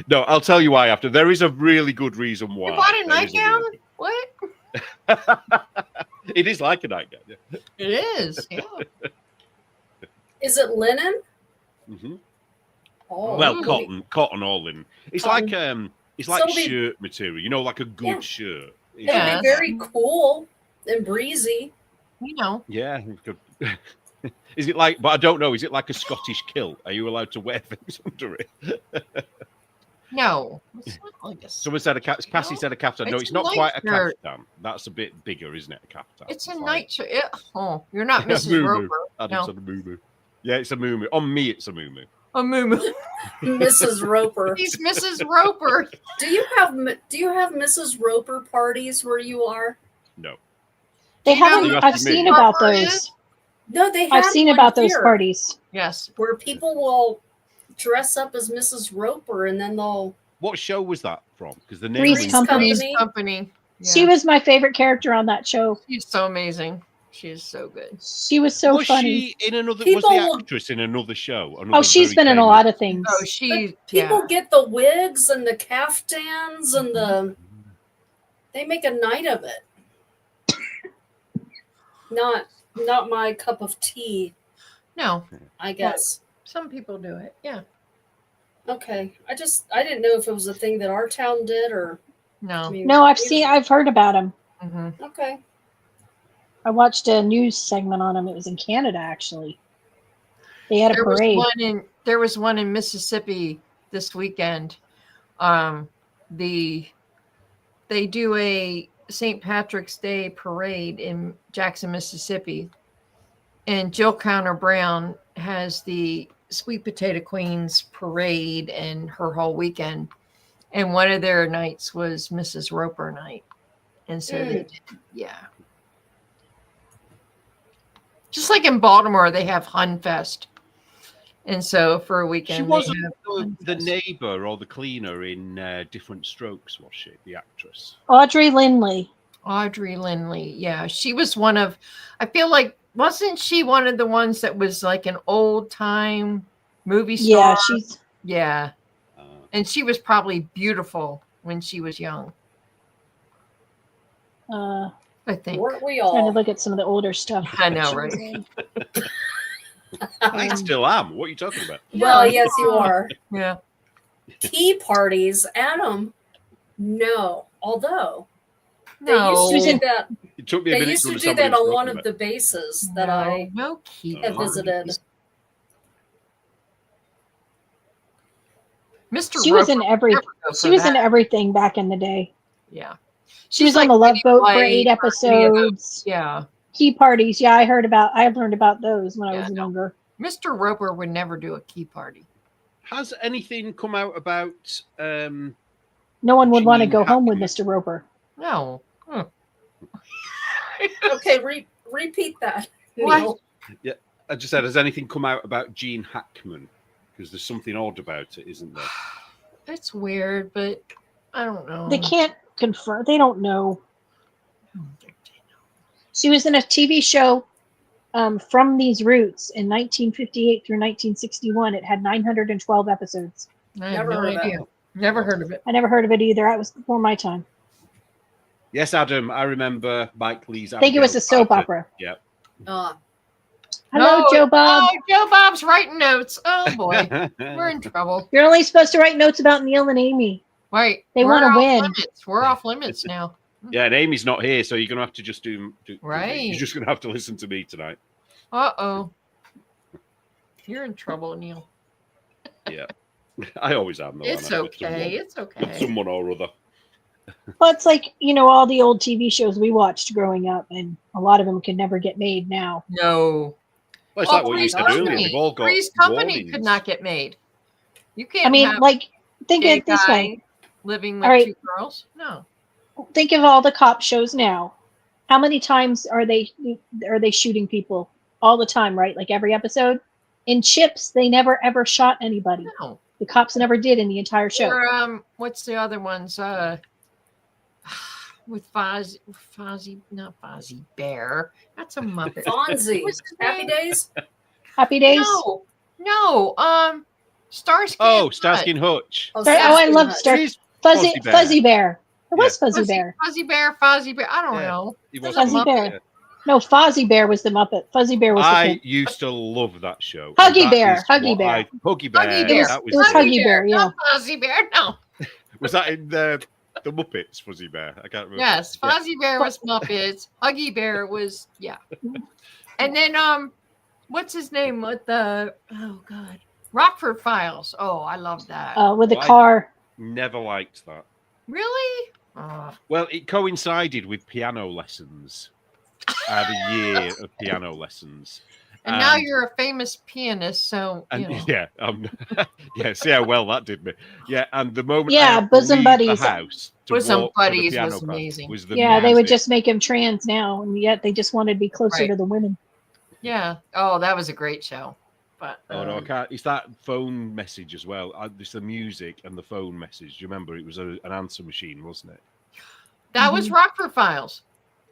No, I'll tell you why after. There is a really good reason why. You bought a nightgown? What? It is like a nightgown. Yeah. It is. Yeah. Is it linen? Mm-hmm. Oh, well, cotton or linen. It's cotton. like shirt material. Like a good shirt. It'll be very cool and breezy. Yeah. Is it like? But I don't know. Is it like a Scottish kilt? Are you allowed to wear things under it? No. It's not like a Someone said Cassie said a caftan. No, it's not quite a caftan. That's a bit bigger, isn't it? A caftan. It's a night shirt. You're not Mrs. Roper. No. A moo-moo. Yeah, it's a moo-moo. On me, it's a moo-moo. A moo-moo. Mrs. Roper. He's Mrs. Roper. Do you have Mrs. Roper parties where you are? No. They haven't. I've seen about those. No, they have. I've seen about those parties. Yes. Where people will dress up as Mrs. Roper and then they'll. What show was that from? Because the name Three's Company. Company. Yeah. She was my favorite character on that show. She's so amazing. She is so good. She was so funny. She in another? Was the actress in another show? She's been in a lot of things. Oh, people get the wigs and the caftans and they make a night of it. Not my cup of tea. No, I guess some people do it. Yeah. Okay. I didn't know if it was a thing that our town did or no. No, I've heard about them. Mm-hmm. Okay. I watched a news segment on them. It was in Canada, actually. They had a parade. There was one in Mississippi this weekend. They do a St. Patrick's Day parade in Jackson, Mississippi. And Jill Connor Brown has the Sweet Potato Queens parade and her whole weekend. And one of their nights was Mrs. Roper night. And so, yeah. Just like in Baltimore, they have Hunfest. And so for a weekend, she wasn't the neighbor or the cleaner in Different Strokes, was she? The actress Audrey Lindley. Yeah, she was one of. I feel like wasn't she one of the ones that was like an old time movie star? Yeah, and she was probably beautiful when she was young. I think. Weren't we all? Trying to look at some of the older stuff. I know, right? I still am. What are you talking about? Well, yes, you are. Yeah. Tea parties, Adam. No, although they No. used to do that. It took me a They minute used to to do that on one of the bases that I no key have visited. Mr. She was in Roper would every. never go She for was in that. everything back in the day. Yeah. She was She's on the Love Betty Boat for White 8 or any of those. episodes. Yeah. Key parties. Yeah, I learned about those when I was no. younger. Mr. Roper would never do a key party. Has anything come out about No one would want to Gene go home with Hackman? Mr. Roper. No. Okay, repeat that. What? Neil. Yeah, I just said, has anything come out about Gene Hackman? Because there's something odd about it, isn't there? It's weird, but I don't know. They can't confirm. They don't know. She was in a TV show from these roots in 1958 through 1961. It had 912 episodes. I have Never no heard of idea. it. Never heard of it. I never heard of it either. It was before my time. Yes, Adam, I remember Mike Lee's. I think it was a soap opera. Yeah. Hello, No, Joe Bob. Oh, Joe Bob's writing notes. Oh boy, we're in trouble. You're only supposed to write notes about Neil and Amy. Wait, They we're wanna off win. Limits. We're off limits now. Yeah, and Amy's not here, so you're gonna have to just do Right. You're just gonna have to listen to me tonight. Uh-oh. You're in trouble, Neil. Yeah, I always am. Though, It's aren't I, with okay. It's With okay. someone or other. Well, it's like, all the old TV shows we watched growing up, and a lot of them can never get made now. No. Well, it's like what you Three's used to do. Company. They've all got Three's Company warnings. could not get made. You can't I mean, have like, think of gay it this guy way. living with All right. two girls. No. Think of all the cop shows now. How many times are they shooting people? All the time, right? Like every episode. In Chips, they never ever shot anybody. No. The cops never did in the entire show. Or, what's the other ones? With Fozzie, not Fozzie Bear. That's a Muppet. Fonzie. What's his Happy name? Days. Happy Days. No. Starsky. Oh, and Hutch. Starsky and Hutch. Sorry, I love Hutch. Star- He's Fuzzy Bear. Fuzzy Bear. It was Yeah. Fuzzy Bear. Fozzie Bear. I don't Yeah. know. He was Fuzzy a Bear. Muppet. No, Fozzie Bear was the Muppet. Fuzzy Bear was the I thing. used to love that show. Huggy That Bear, is Huggy what Bear. Huggy Bear. Huggy Bear. That It was Huggy Bear, yeah. Not Fozzie Bear. No. Was that in the Muppets? Fuzzy Bear. I can't remember. Yes, Yeah. Fozzie Bear was Muppets. Huggy Bear was And then what's his name? What the God, Rockford Files. Oh, I love that. With the Why? car. Never liked that. Really? Well, it coincided with piano lessons. I had a year of piano lessons. And now you're a famous pianist, so And you know. yeah, yeah. See how well that did me. Yeah, and the moment Yeah, I had to Bosom leave Buddies. the house to Bosom walk to the Buddies piano was class amazing. was the Yeah, they would music. just make him trans now, and yet they just wanted to be closer Right. to the women. Yeah. Oh, that was a great show. But Oh no, I can't. It's that phone message as well. It's the music and the phone message. Do you remember? It was an answer machine, wasn't it? that was Rockford Files.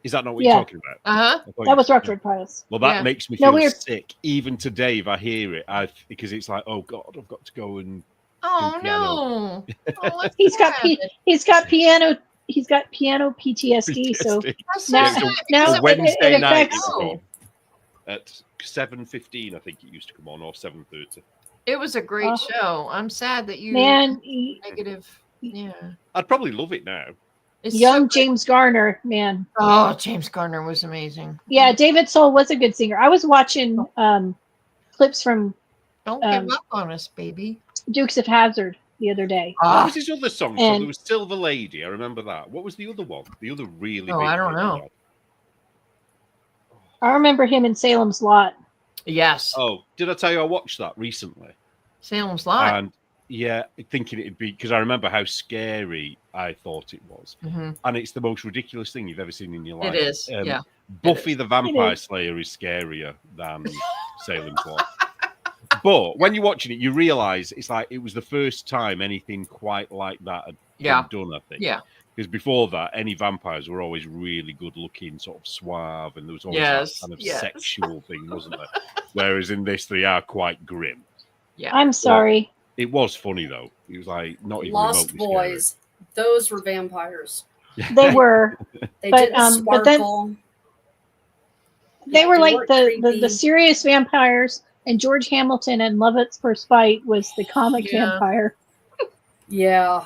Is that not what Yeah. you're talking about? Uh-huh. I thought That you- was Rockford Files. Well, that Yeah. makes me No, feel we're- sick. Even today, if I hear it, because it's like, oh God, I've got to go and Oh piano. no. Oh, that's He's got sad. he's got piano PTSD. So That's Now- sad, now because it- it- Wednesday it night affects- it was on at 7:15. I think it used to come on, or 7:30. it was a great Oh. show. I'm sad that you man, negative. Yeah. I'd probably love it now. It's young so good. James Garner, man. Oh, James Garner was amazing. Yeah, David Soul was a good singer. I was watching clips from Don't give up on us, baby. Dukes of Hazzard the other day. What Ah, was his other song? So And- there was Silver Lady. I remember that. What was the other one? The other really Oh, big I don't one? know. I remember him in Salem's Lot. yes. Oh, did I tell you I watched that recently? Salem's Lot. And yeah, thinking it'd be because I remember how scary I thought it was. Mhm. And it's the most ridiculous thing you've ever seen in your life. It is. Yeah. Buffy the Vampire is. Slayer is scarier than Salem's Lot. But when you're watching it, you realize it's like it was the first time anything quite like that had Yeah. been done, I think. Yeah. Because before that, any vampires were always really good looking, sort of suave, and there was always Yes, that kind of yes. sexual thing, wasn't there? Whereas in this, they are quite grim. Yeah. I'm sorry. It was funny, though. It was like not even Lost remotely Boys. Those were vampires. They were They But, didn't but then- sparkle. they were like weren't the creepy. serious vampires, and George Hamilton and Love at First Bite was the comic Yeah. vampire. Yeah.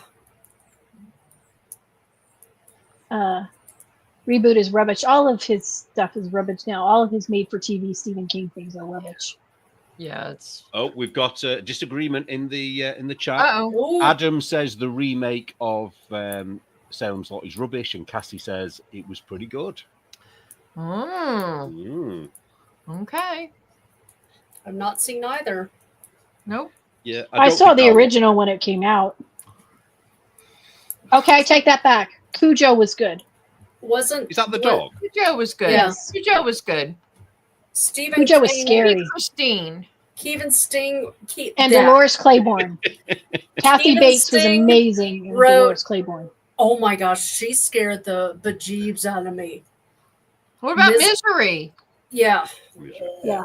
Reboot is rubbish. All of his stuff is rubbish now. All of his made for TV Stephen King things are rubbish. Yeah, it's. Oh, we've got a disagreement in the chat. Uh-oh. Adam says the remake of Salem Slot is rubbish, and Cassie says it was pretty good. Okay. I've not seen either. Nope. Yeah, I saw the original when it came out. Okay, I take that back. Cujo was good. Is that the dog? Cujo was good. Yes. Cujo was good. Stephen Cujo was King, scary. Christine. Kevin Sting, And Dolores Claiborne. Kathy Stephen Bates was Sting amazing in wrote- Dolores Claiborne. Oh my gosh, she scared the bejeebs out of me. What about Misery? Yeah. Yeah.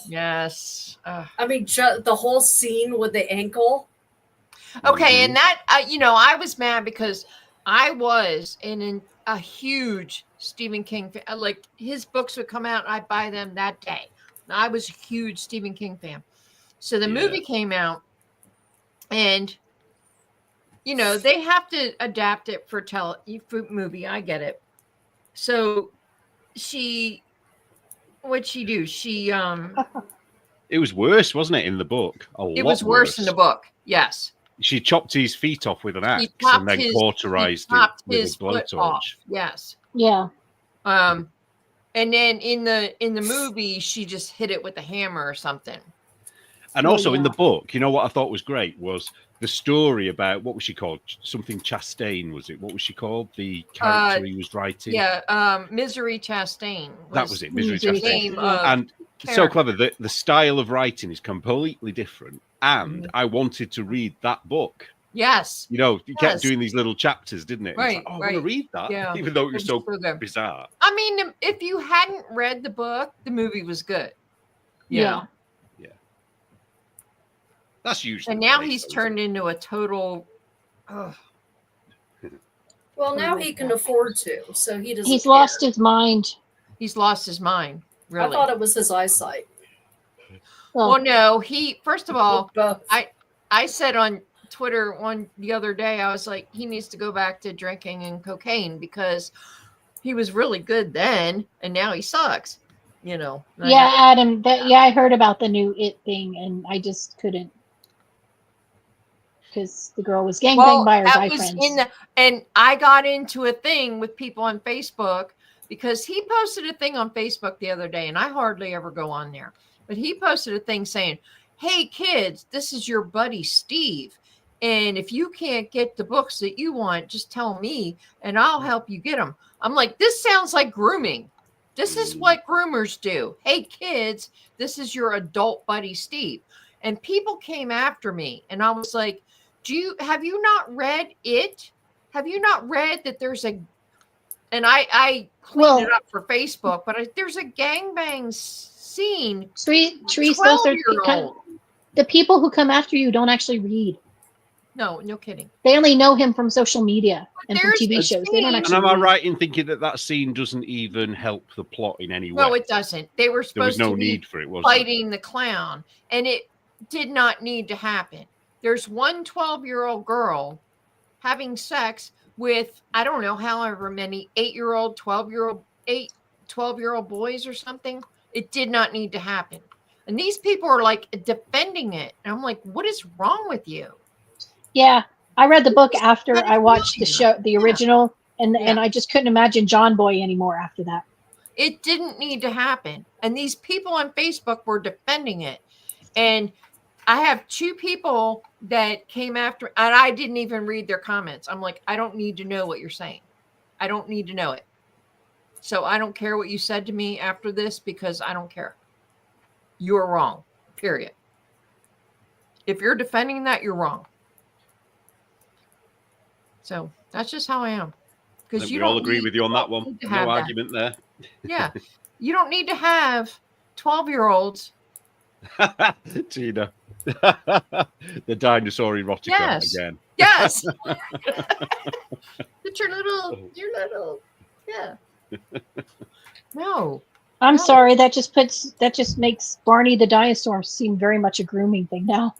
Yes. I mean, the whole scene with the ankle. Okay, and that I was mad because I was in a huge Stephen King fan. Like his books would come out, I'd buy them that day. I was a huge Stephen King fan. So the movie came out, and they have to adapt it for movie. I get it. So what'd she do? She It was worse, wasn't it, in the book? It was worse in the book. Yes. She chopped his feet off with an axe and then cauterized it with a blowtorch. Yes. Yeah. And then in the movie, she just hit it with a hammer or something. And also in the book, what I thought was great was the story about, what was she called? Something Chastain, was it? What was she called? The character he was writing? Yeah, Misery Chastain. That was it, Misery Chastain. And and so clever. The style of writing is completely different. And I wanted to read that book. Yes. It kept doing these little chapters, didn't it? Right. Like, I want to read that, even though it was so bizarre. I mean, if you hadn't read the book, the movie was good. Yeah. That's usually. And now he's turned into a total. Well, now he can afford to, so he doesn't. He's lost his mind. He's lost his mind. Really. I thought it was his eyesight. Well, no. First of all, I said on Twitter the other day, I was like, he needs to go back to drinking and cocaine because he was really good then, and now he sucks. Yeah, Adam. I heard about the new It thing, and I just couldn't. Because the girl was gangbanged by her guy friends. And I got into a thing with people on Facebook because he posted a thing on Facebook the other day, and I hardly ever go on there. But he posted a thing saying, "Hey kids, this is your buddy Steve. And if you can't get the books that you want, just tell me and I'll help you get them." I'm like, this sounds like grooming. This is what groomers do. Hey kids, this is your adult buddy Steve. And people came after me, and I was like, have you not read it? Have you not read that there's and I cleaned it up for Facebook, but there's a gangbang scene. Trees, the people who come after you don't actually read. No kidding. They only know him from social media and from TV shows. They don't actually. And am I right in thinking that scene doesn't even help the plot in any way? No, it doesn't. They were supposed there was no to be need for it, was fighting the clown, and it did not need to happen. There's one 12-year-old girl having sex with, I don't know, however many 8-year-old, 12-year-old boys or something. It did not need to happen. And these people are like defending it. And I'm like, what is wrong with you? Yeah. I read the book after I watched the show, the original, and I just couldn't imagine John Boy anymore after that. It didn't need to happen. And these people on Facebook were defending it. And I have 2 people that came after, and I didn't even read their comments. I'm like, I don't need to know what you're saying. I don't need to know it. So I don't care what you said to me after this because I don't care. You're wrong, period. If you're defending that, you're wrong. So that's just how I am. Because we all agree with you on that one. No argument there. Yeah. You don't need to have 12-year-olds. Tina. The dinosaur erotica again. Yes. It's your little, yeah. No. I'm sorry. That just makes Barney the dinosaur seem very much a grooming thing now.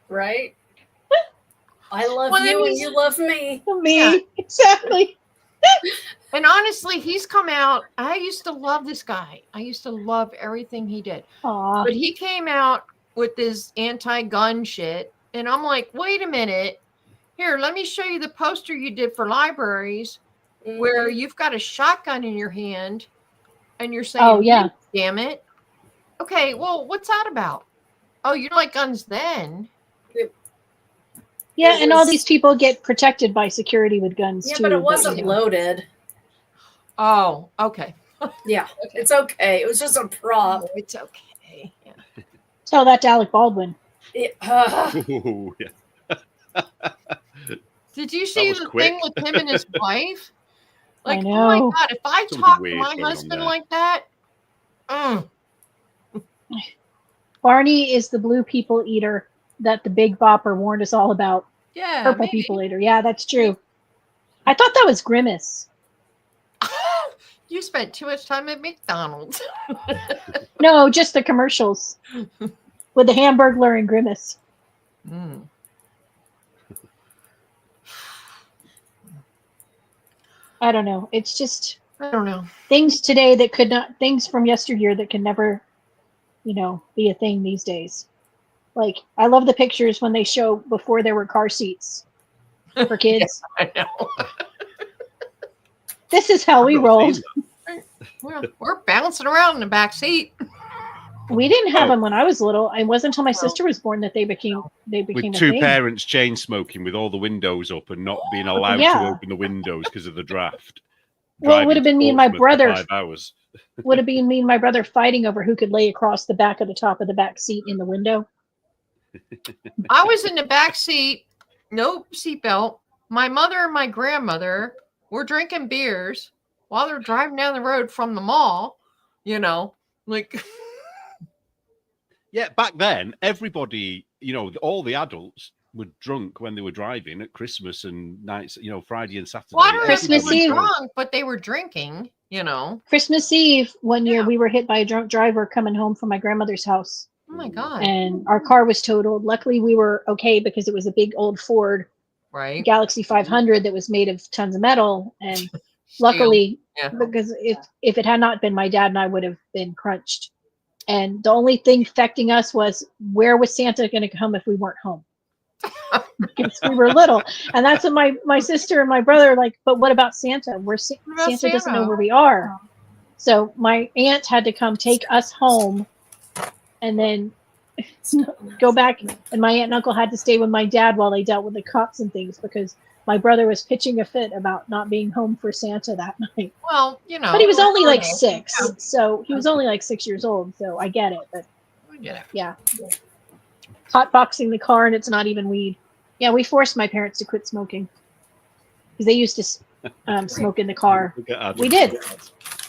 Right? I love you and you love me. Me, exactly. And honestly, he's come out. I used to love this guy. I used to love everything he did. Aw. But he came out with this anti-gun shit. And I'm like, wait a minute. Here, let me show you the poster you did for libraries where you've got a shotgun in your hand and you're saying, Oh, yeah. damn it. Okay, well, what's that about? Oh, you like guns then? Yeah, and all these people get protected by security with guns too. Yeah, but it wasn't loaded. Oh, okay. Yeah, it's okay. It was just a prop. Oh, it's okay. Yeah. Tell that to Alec Baldwin. Ooh, yeah. Did you see was the quick. thing with him and his wife? Like, I oh my know. God, if I Something talk to weird my going on husband there. like that, Barney is the blue people eater that the Big Bopper warned us all about. yeah, Purple maybe. people eater. Yeah, that's true. I thought that was Grimace. You spent too much time at McDonald's. No, just the commercials with the Hamburglar and Grimace. Mm. I don't know. It's just I don't know. things today that could not, things from yesteryear that can never, be a thing these days. Like, I love the pictures when they show before there were car seats for kids. I know. This is how we rolled. We're bouncing around in the back seat. We didn't have them when I was little. It wasn't until my sister was born that they became With a two thing. parents chain smoking with all the windows up and not being allowed Yeah. to open the windows because of the draft. Well, it would have been me and my Portsmouth for brother. 5 hours. Would have been me and my brother fighting over who could lay across the back of the top of the back seat in the window. I was in the back seat, no seatbelt. My mother and my grandmother were drinking beers while they're driving down the road from the mall. Like Yeah, back then, everybody, all the adults were drunk when they were driving at Christmas and nights, Friday and Saturday. well, I don't know if Christmas they Eve. were drunk, but they were drinking. Christmas Eve, one year Yeah. we were hit by a drunk driver coming home from my grandmother's house, Oh my God! and our car was totaled. Luckily, we were okay because it was a big old Ford Right? Galaxy 500 that was made of tons of metal, and luckily, Yeah. because if it had not been, my dad and I would have been crunched. And the only thing affecting us was, where was Santa going to come if we weren't home? Because we were little. And that's when my sister and my brother are like, but what about Santa? Santa doesn't know where we are. So my aunt had to come take us home and then go back. And my aunt and uncle had to stay with my dad while they dealt with the cops and things, because my brother was pitching a fit about not being home for Santa that night. Well, But he was only like 6. So he was only like 6 years old. So I get it. But yeah. Hotboxing the car and it's not even weed. Yeah, we forced my parents to quit smoking because they used to smoke in the car. We did.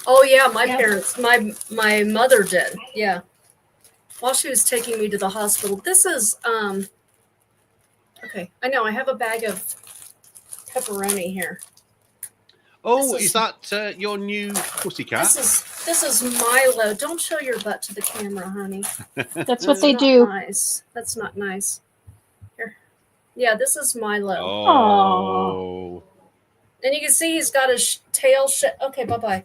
Oh yeah, my parents, my mother did. Yeah. While she was taking me to the hospital. This is okay. I know I have a bag of pepperoni here. Oh, is that your new pussycat? This is Milo. Don't show your butt to the camera, honey. That's what they do. Nice. That's not nice. Here. Yeah, this is Milo. Oh. And you can see he's got his tail okay, bye-bye.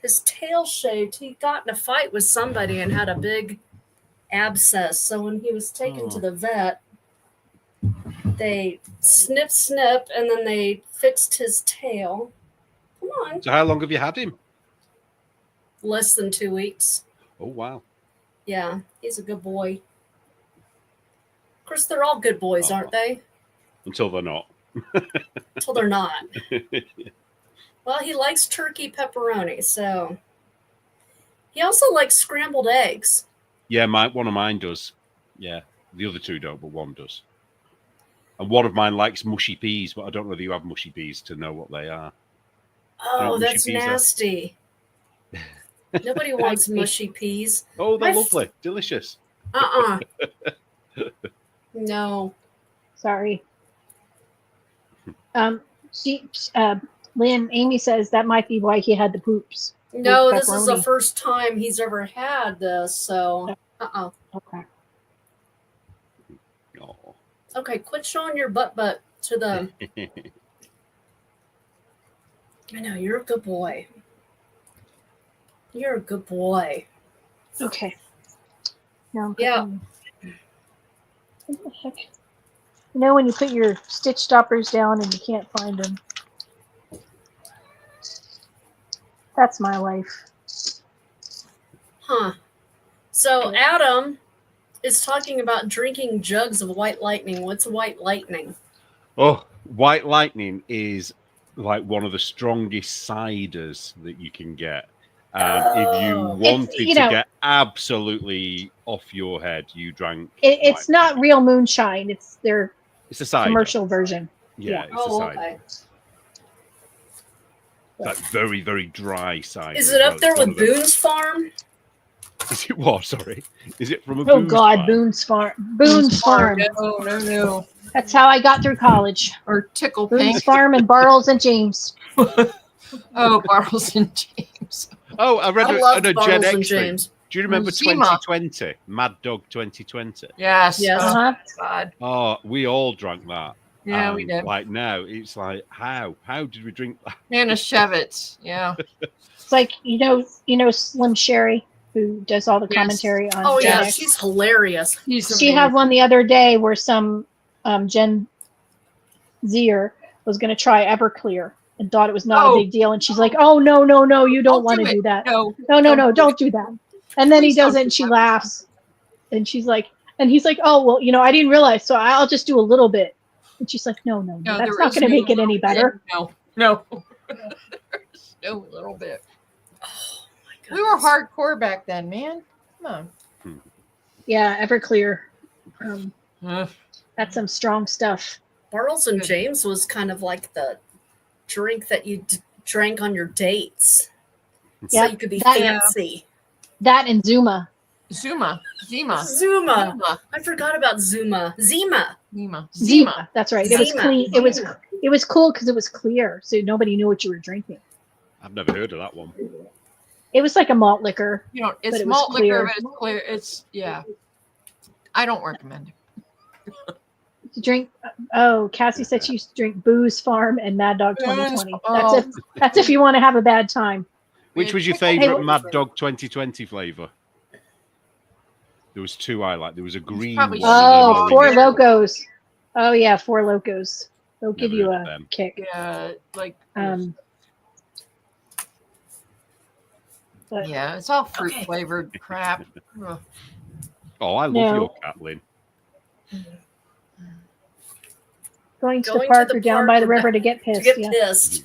His tail shaved. He got in a fight with somebody and had a big abscess. So when he was taken to the vet, they snip, and then they fixed his tail. Come on. So how long have you had him? Less than 2 weeks. Oh, wow. Yeah, he's a good boy. Of course, they're all good boys, aren't they? Until they're not. Until they're not. Well, he likes turkey pepperoni, so. He also likes scrambled eggs. Yeah, one of mine does. Yeah, the other two don't, but one does. And one of mine likes mushy peas, but I don't know whether you have mushy peas to know what they are. Oh, that's nasty. Nobody wants mushy peas. Oh, they're lovely. Delicious. No. Sorry. Lynn, Amy says that might be why he had the poops. No, this is the first time he's ever had this, so Okay. Oh. Okay, quit showing your butt to the I know, you're a good boy. You're a good boy. Okay. Now I'm Yeah. putting- What the heck? You know when you put your stitch stoppers down and you can't find them? That's my life. Huh. So Adam is talking about drinking jugs of white lightning. What's white lightning? Oh, White Lightning is like one of the strongest ciders that you can get. And if you Oh. wanted you to know- get absolutely off your head, you drank. It's White not Lightning. real moonshine. It's their It's a cider. commercial version. Yeah, Yeah. it's Oh, a cider. okay. It's like very, very dry cider. Is it as up well. there It's one with of the- Boone's Farm? Is it what? Sorry. Is it from a Oh booze God, bar? Boone's Farm. Boone's Farm. No. That's how I got through college. Or Tickle Boone's Pink. Farm and Bartles and James. Oh, Bartles and James. Oh, I read I a love Gen Bartles and X thing. James. Do you remember Zima. 2020? Mad Dog 2020. Yes. Yes. Oh, Uh-huh. God. Oh, we all drank that. Yeah, we And, did. Like now, it's like how did we drink that? Manischewitz. Yeah. It's like you know Slim Sherry, who does all the Yes. commentary on Oh Gen yeah, X. she's hilarious. She had one the other day where some Gen Zer was going to try Everclear and thought it was not a Oh. big deal, and she's like, "Oh no, no, no, you don't Don't want do to it. do that. No. No, no, no, do don't do that." And then he Please don't does it, do and she that. laughs, and she's like, and he's like, "Oh well, I didn't realize, so I'll just do a little bit." And she's like, "No, no, no, No, that's there not is going to no make it any better." No. No. There's no little bit. Oh my We were goodness. hardcore back then, man. Come Yeah, Everclear. on. That's some strong stuff. Bartles and Good. James was kind of like the drink that you drank on your dates, so Yep, you could be that- fancy. That and Zuma. Zuma. Zuma. Zima. I forgot about Zuma. Zima. Zima. Zima. That's right. It was Zima. clean. It was cool because it was clear, so nobody knew what you were drinking. I've never heard of that one. It was like a malt liquor. You know, it's But it was malt clear. liquor, but it's clear. It's, yeah. I don't recommend it. To drink. Oh, Cassie said she used to drink Booze Farm and Mad Dog 2020. Oh. That's if you want to have a bad time. Which was your Hey, favorite what- Mad Dog 2020 flavor? There was two I liked. There was a green one. probably and an Oh, orange Four one. Locos. Oh yeah, Four Locos. They'll give Never you heard of a them. kick. Yeah, like, But yeah, it's all fruit Okay. flavored crap. Ugh. Oh, I love No. your cat, Lynn. going to Going the to park the or down park by the or river to get To pissed. get Yeah. pissed.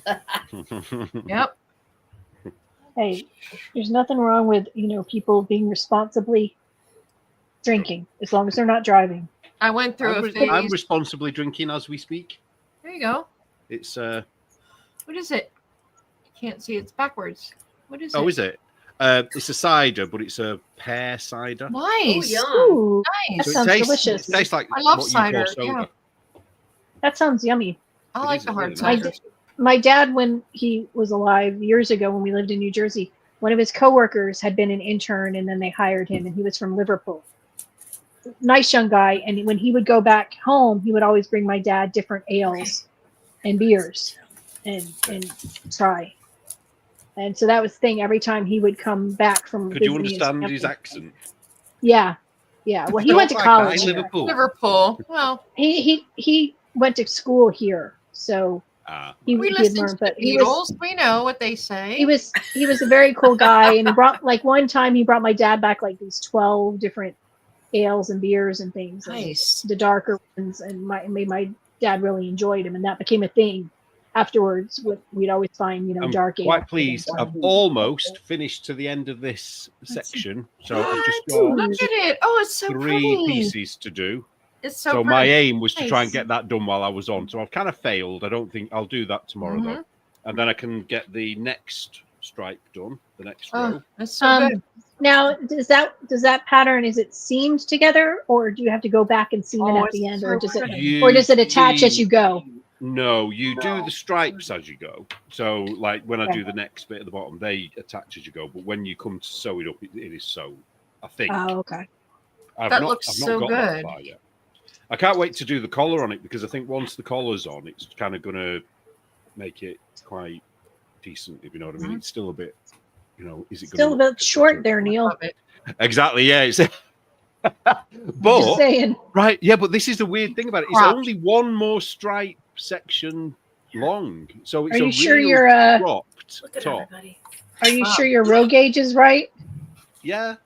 Yep. Hey, there's nothing wrong with people being responsibly drinking as long as they're not driving. I went through a I'm phase. responsibly drinking as we speak. There you go. It's What is it? Can't see. It's backwards. What is it? oh, is it? It's a cider, but it's a pear cider. Oh, Nice. yum. Ooh, Nice. that sounds it tastes, delicious. It tastes like I love what you cider, call soda. that sounds yummy. I It like is, the it hard really cider. is. My dad, when he was alive years ago, when we lived in New Jersey, one of his coworkers had been an intern, and then they hired him, and he was from Liverpool. Nice young guy, and when he would go back home, he would always bring my dad different ales and beers, and try. And so that was the thing. Every time he would come back from Could you visiting understand his family- accent? Yeah, yeah. Well, he Don't went to like that in college here. Liverpool. Liverpool. Well, He went to school here, so Ah, he we did listen learn. to But the he was Beatles. We know what they say. he was a very cool guy, and he brought one time he brought my dad back like these 12 different ales and beers and things, and nice. the darker ones, and made my dad really enjoyed them, and that became a thing. Afterwards, we'd always find I'm dark ale. quite pleased. I've almost finished to the end of this section, so I've just Look got at it. Oh, it's so three pretty. pieces to do. It's so, So my pretty. aim was to try and Nice. get that done while I was on. So I've kind of failed. I don't think I'll do that tomorrow Mhm. though, and then I can get the next stripe done. The next Oh, row. that's so good. Now, does that pattern, is it seamed together, or do you have to go back and seam it Oh, at it's the end, so or does it pretty. attach as you go? No, you do the stripes as you go. So, like when I do the next bit at the bottom, they attach as you go. But when you come to sew it up, it is sewn. I think. Oh, okay. That looks so got good. that far yet. I can't wait to do the collar on it because I think once the collar's on, it's kind of going to make it quite decent, if you know what I mean. It's still a bit, is it Still a bit short there, Neil. Exactly, yeah. It's Just but saying. right, yeah, but this is the weird thing about it. It's Crop. only one more stripe section long, so it's Are a you sure real you're cropped Look at top. everybody. Are you sure your row gauge is right? Yeah.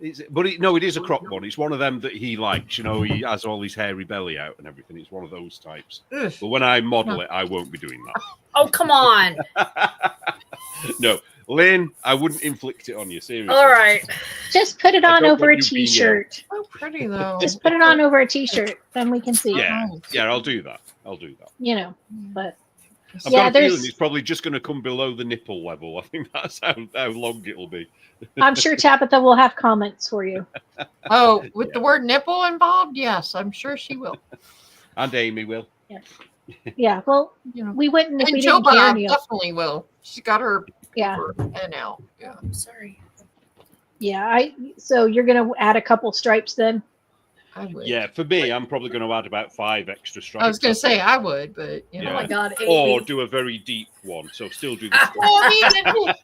It is a crop one. It's one of them that he likes. He has all his hairy belly out and everything. It's one of those types. Ugh. But when I model it, I won't be doing Oh, come on. that. No, Lynn, I wouldn't inflict it on you. Seriously. All right. Just put it I on don't over want a you being t-shirt. So pretty though. Just put it on over a t-shirt, then we can see. Yeah, I'll do that. But I've Yeah, got a there's- feeling it's probably just going to come below the nipple level. I think that's how long it'll be. I'm sure Tabitha will have comments for you. Oh, with the word nipple involved? Yes, I'm sure she will. And Amy will. Yeah, well, You know. we wouldn't if And we Joe didn't care, Bob Neil. definitely will. She's got her Yeah, N out. Yeah. I'm sorry. yeah. So you're gonna add a couple stripes then? I would. Yeah, for me, I'm probably going to add about 5 extra stripes. I was going to say I would, but you know. Oh my God, Or Amy. do a very deep one. So still do the stripes. Well, I mean,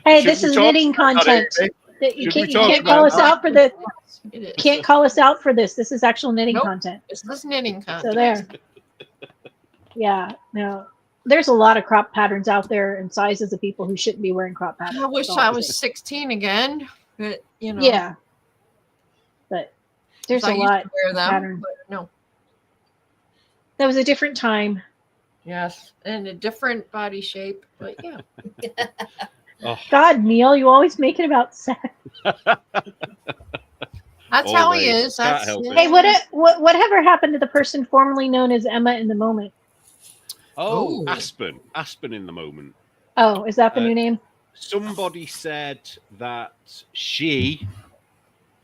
Hey, Should this we is talk knitting about content. it, eh? You Should we can't, talk call about us out for this. it is. Can't call us out for this. This is actual knitting Nope. content. It's this knitting So contest. there. Yeah, no. There's a lot of crop patterns out there and sizes of people who shouldn't be wearing crop patterns. I wish That's all I I'm was saying. 16 again, but you know. Yeah. But there's I a used lot. to wear them, pattern. but no. That was a different time. Yes, and a different body shape, but yeah. Oh, God, Neil, you always make it about sex. That's how he Always. is. Can't That's help it. Hey, whatever happened to the person formerly known as Emma in the moment? oh, Ooh. Aspen. Aspen in the moment. Oh, is that the Uh, new name? Somebody said that she,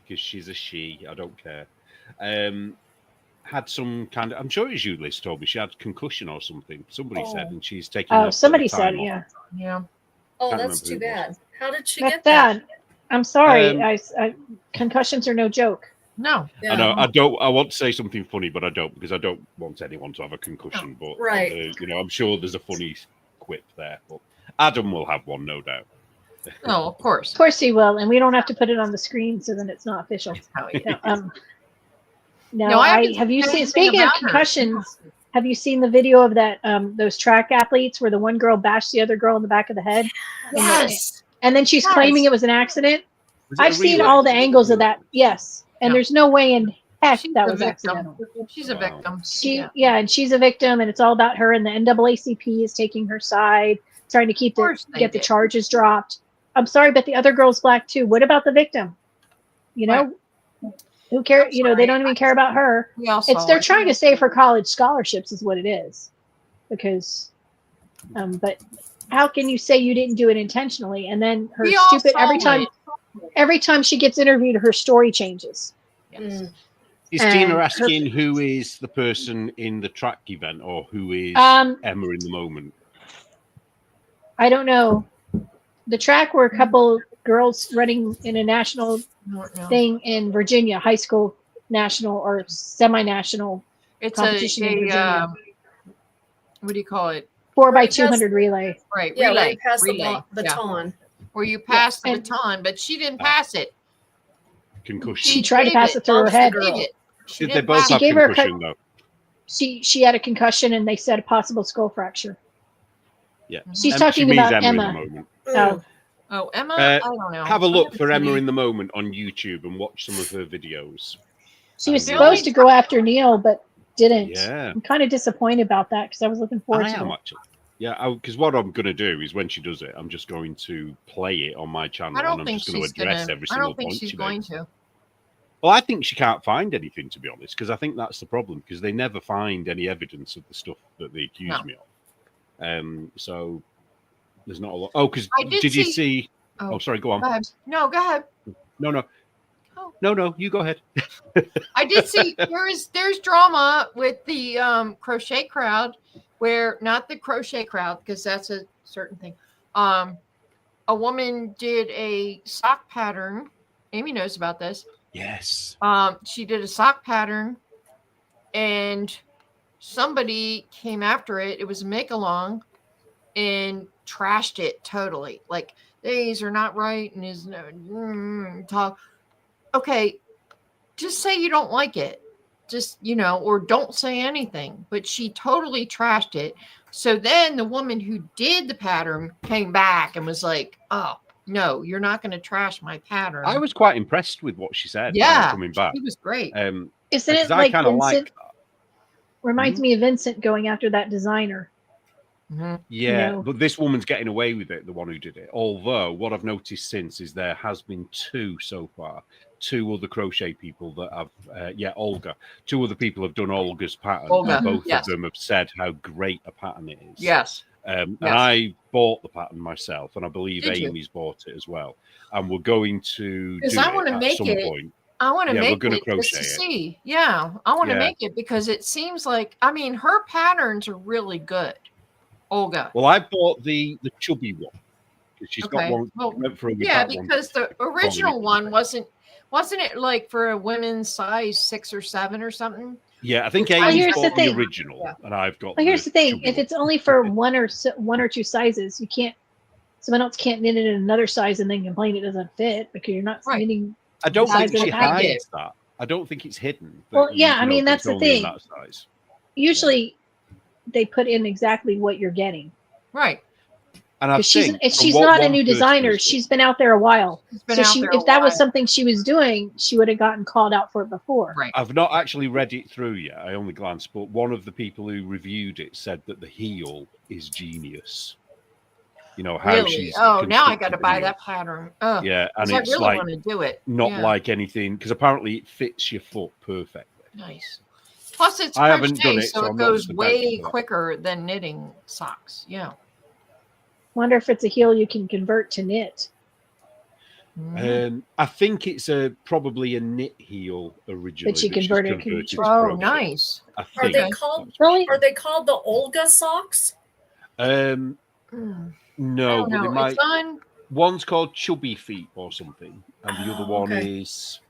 because she's a she, I don't care, had some kind of, I'm sure it's you, Liz, told me she had concussion or something. Somebody said, and she's taking. Oh, somebody said, yeah. yeah. Oh, Can't that's too remember who it bad. How did she That's get that? bad. I'm sorry. Um, Concussions are no joke. No. Yeah. I know. I don't. I want to say something funny, but I don't because I don't want anyone to have a concussion. But Right. I'm sure there's a funny quip there. But Adam will have one, no doubt. No, of course. Of course he will, and we don't have to put it on the screen, so then it's not official. That's how he is. No, No, I haven't have you seen seen? anything Speaking of about her. concussions, have you seen the video of that? Those track athletes where the one girl bashed the other girl in the back of the head, Yes. and then she's Yes. claiming it was an accident. Was it a I've seen relay? all the angles of that. Yes, and Yeah. there's no way in heck She's that a was victim. accidental. She's a Wow. victim. And she's a victim, and it's all about her. And the NAACP is taking her side, trying to course they get the did. charges dropped. I'm sorry, but the other girl's black too. What about the victim? You know, who cares? You know, they don't even care about her. We all saw They're it. trying to save her college scholarships, is what it is. But how can you say you didn't do it intentionally? And then her We all stupid saw every time she gets interviewed, her story changes. Yes. Mm. Is And Tina her- asking who is the person in the track event or who is Um, Emma in the moment? I don't know. The track were a couple girls running in a national No. thing in Virginia, high school national or semi-national It's competition in Virginia. what do you call it? 4x200 relay. Right. Yeah, relay. where you pass relay. the baton. Where you pass the and- baton, but she didn't pass it. Concussion. She tried to gave pass it through her She head. gave it. She Did they didn't both pass have gave her a concussion though? She had a concussion, and they said a possible skull fracture. Yeah. She's She talking means about Emma in Emma. the moment. Oh, Oh, Emma? Uh, I don't know. Have a I look haven't for seen Emma it. in the moment on YouTube and watch some of her videos. she was Really? supposed to go after Neil, but didn't. Yeah. I'm kind of disappointed about that because I was looking forward I to am it. actually. Yeah, because what I'm going to do is when she does it, I'm just going to play it on my channel I and don't I'm think just going to she's address gonna. every I single don't think point she's she going makes. to. Well, I think she can't find anything, to be honest, because I think that's the problem, because they never find any evidence of the stuff that they accuse No. me of. So there's not a lot. Oh, because I did did you see- see? Oh, Oh, sorry, go on. Go ahead. No, go ahead. No, Oh. no, you go ahead. I did see there's drama with the crochet crowd, where not the crochet crowd because that's a certain thing. A woman did a sock pattern. Amy knows about this. Yes. She did a sock pattern, and somebody came after it. It was a make-along and trashed it totally. Like, these are not right, and is no talk. Okay, just say you don't like it. Just, or don't say anything. But she totally trashed it. So then the woman who did the pattern came back and was like, oh, no, you're not going to trash my pattern. I was quite impressed with what she said. Yeah, coming back. It was great. Isn't it I like kind of like Vincent? that. Reminds me of Vincent going after that designer. Mm-hmm. Yeah, No. but this woman's getting away with it, the one who did it. Although what I've noticed since is there has been two so far, two other crochet people that have, Olga. Two other people have done Olga's pattern. Olga, And both yes. of them have said how great a pattern it is. Yes. And I bought the pattern myself, and I believe Did you? Amy's bought it as well. And we're going to do Because I it want to at make some it. point. I want to Yeah, we're make gonna it just crochet to it. see. Yeah, I want to Yeah. make it because it seems like, I mean, her patterns are really good. Olga. Well, I bought the chubby one. She's Okay. got one. Well, went for yeah, because the original one wasn't it like for a women's size 6 or 7 or something? Yeah, I think Well, Amy's here's the bought the thing. original, Yeah. and I've got. Well, here's the thing: chubby if one. it's only for one or two sizes, you can't. Someone else can't knit it in another size and then complain it doesn't fit because you're not Right. knitting. I don't size think of she the pattern. hides that. I don't think it's hidden. that Well, yeah, I you mean, that that's it's the only in thing. that size. Usually, they put in exactly what you're getting. Right. And I Because she's think if from she's what not a one new person designer, has done- she's been out there a while. It's been So out she, there if a that was while. something she was doing, she would have gotten called out for it before. Right. I've not actually read it through yet. I only glanced, but one of the people who reviewed it said that the heel is genius. You know how Really? she's. Oh, now I constructed got to the buy heel. that pattern. Oh, Yeah, and I it's really like want to do it. not Yeah. like anything because apparently it fits your foot perfectly. Nice. Plus, it's I haven't crochet, done it, so so it I'm not goes just about way to that. quicker than knitting socks. Yeah. Wonder if it's a heel you can convert to knit. Mhm. I think it's probably a knit heel originally. But you that she's converted it converted to- to Oh, crochet. nice. I Are think. they called? Really? Are they called the Olga socks? Mm. No, Oh, but they no, might. it's on. One's called Chubby Feet or something, and the other Oh, one okay. is.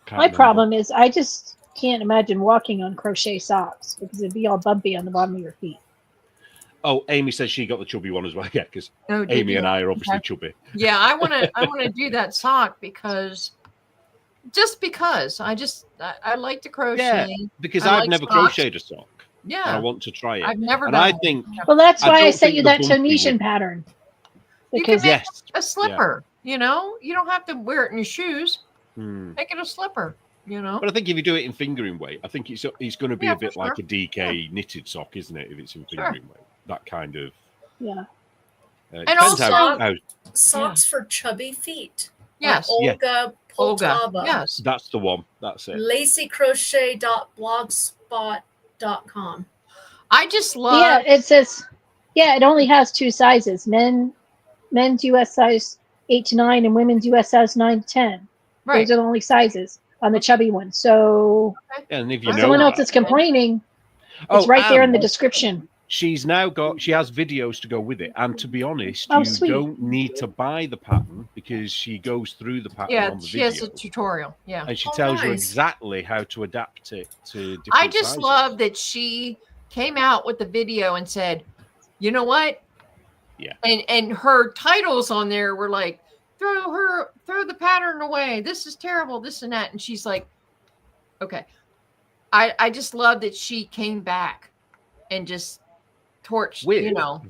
Can't My remember. problem is I just can't imagine walking on crochet socks because it'd be all bumpy on the bottom of your feet. Oh, Amy says she got the chubby one as well. Yeah, because Oh, did Amy you? and I are obviously Okay. chubby. Yeah, I want to do that sock because I like to crochet. Because I I've like never socks. crocheted a sock, and I Yeah. want to try it. I've never And done I it. think Well, that's I why I don't sent think you the that bumpy Tunisian would- pattern. You can Because make yes, a slipper, you don't have to wear it in your shoes. Hmm. Make it a slipper, But I think if you do it in fingering weight, I think it's going to be Yeah, a bit for like sure. a DK knitted sock, isn't it? If it's in Sure. fingering weight, that kind of. yeah, And depends also- how Socks for chubby feet. Yes. By Olga Olga. Poltava. Yes. that's the one. That's it. lacycrochet.blogspot.com. I just love. yeah. It says, yeah, it only has two sizes: men's US size 8 to 9 and women's US size 9 to 10. Right. Those are the only sizes on the chubby one. So And if you Well, know someone else that- is complaining. Oh, It's right there in and the description. She's now got. She has videos to go with it, and to be honest, Oh, you sweet. don't need to buy the pattern because she goes through the pattern Yeah, on the she video, has a tutorial. Yeah. and she Oh, tells you nice. exactly how to adapt it to different I just sizes. love that she came out with the video and said, you know what? Yeah. And her titles on there were like, throw the pattern away. This is terrible, this and that. And she's like, okay. I just love that she came back and just torched, with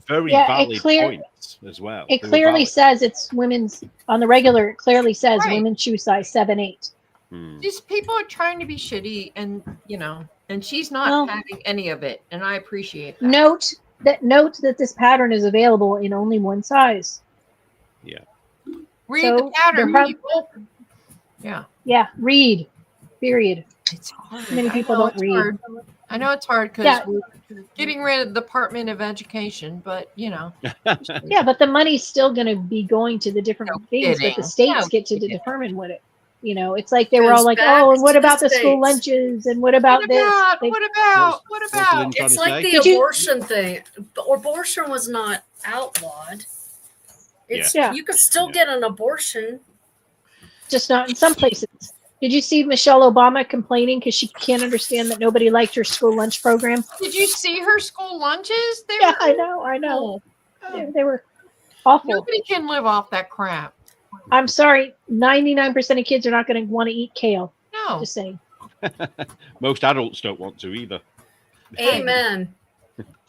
very Yeah, it valid clear- points as well. It They were clearly valid. says it's women's on the regular. It clearly says Right. women's shoe size 7-8. Hmm. these people are trying to be shitty and and she's not Well- having any of it. And I appreciate that. Note that this pattern is available in only one size. Read So, the pattern, the prob- people. Yeah. Yeah, read. Period. It's hard. Many I people know don't it's read. hard. I know it's hard because Yeah. we're getting rid of the Department of Education, but Yeah, but the money's still going to be going to the different No things, kidding. but the states No get to kidding. determine what it. It's like they were all Goes like, back oh, and what to the about the school states. lunches and what about this? They- what about What's Lynn trying It's to like say? the Did you- abortion thing. The abortion was not outlawed. It's Yeah. you could still Yeah. get an abortion. just not in some places. Did you see Michelle Obama complaining because she can't understand that nobody liked her school lunch program? Did you see her school lunches? They Yeah, were I know. Oh, They were awful. nobody can live off that crap. I'm sorry, 99% of kids are not going to want to eat kale. No. Just saying. Most adults don't want to either. Amen.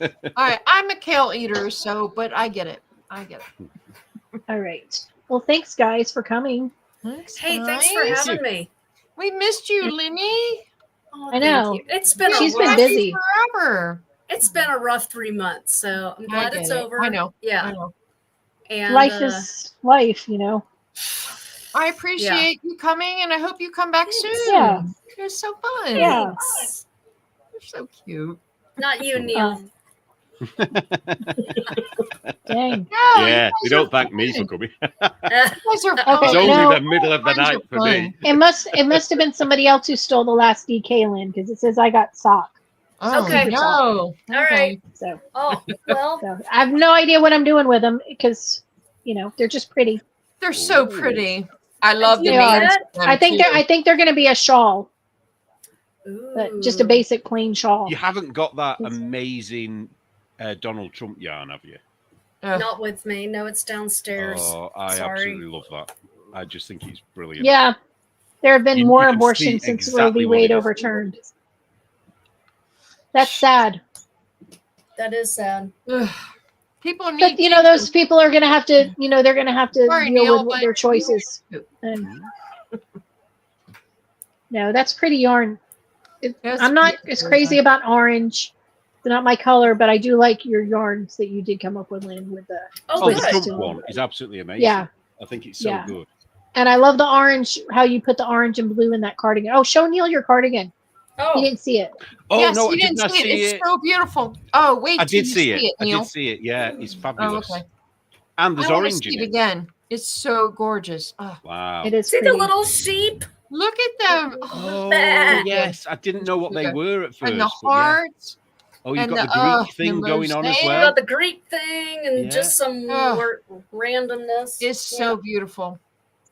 All right, I'm a kale eater, but I get it. All right. Well, thanks, guys, for coming. Hey, thanks for having me. We missed you, Lenny. Oh, I know. thank you. It's been She's a been rough, busy. Forever. It's been a rough 3 months, so I'm glad it's over. I know. Yeah. I know. And Life is life, you know. I appreciate you coming, and I hope you come back soon. Yeah. It was so fun. Yeah. thanks. You're so cute. Not you, Neil. Dang. No, Yeah, you they guys don't are thank me for fun. coming. You guys are Okay, fun. It's only no. the middle of the You guys night are for fun. me. It must have been somebody else who stole the last DK, Lynn, because it says I got sock. Oh, Okay. no. All right. So, Oh, well, I have no idea what I'm doing with them because, they're just pretty. They're so Ooh. pretty. I love the They are. names. of them, I think too. they're going to be a shawl, but just a ooh. basic plain shawl. You haven't got that amazing Donald Trump yarn, have you? Not with me. No, it's downstairs. Oh, I Sorry. absolutely love that. I just think it's brilliant. Yeah, there have been You more can see abortions since Roe exactly v. what Wade it is. overturned. That's sad. That is sad. Ugh. People need. But those people are going to have to, they're going to have to Sorry, deal Neil, with but- their choices. And no, that's pretty yarn. That's I'm not beautiful. as crazy about orange. They're not my color, but I do like your yarns that you did come up with, Lynn, with the. Oh, Oh, the twists good. Trump to them. one is absolutely amazing. Yeah, I think it's so Yeah. good. and I love the orange. How you put the orange and blue in that cardigan. Oh, show Neil your cardigan. Oh, He didn't see it. Oh yes, no, you I didn't did not see it. see It's it. so beautiful. Oh, wait. I till did you see it. I Neil. did see it. Yeah, it's Oh, fabulous. okay. And there's I want to orange see in it it. again. It's so gorgeous. Oh, Wow. It is see pretty. the little sheep? look at them. Oh Bah. yes, I didn't know what they were at first. And the but yeah. hearts. Oh, you've and got the, the Greek thing the going on as mosaic. We well. got the Greek thing and Yeah. just some Oh. randomness. It's so beautiful.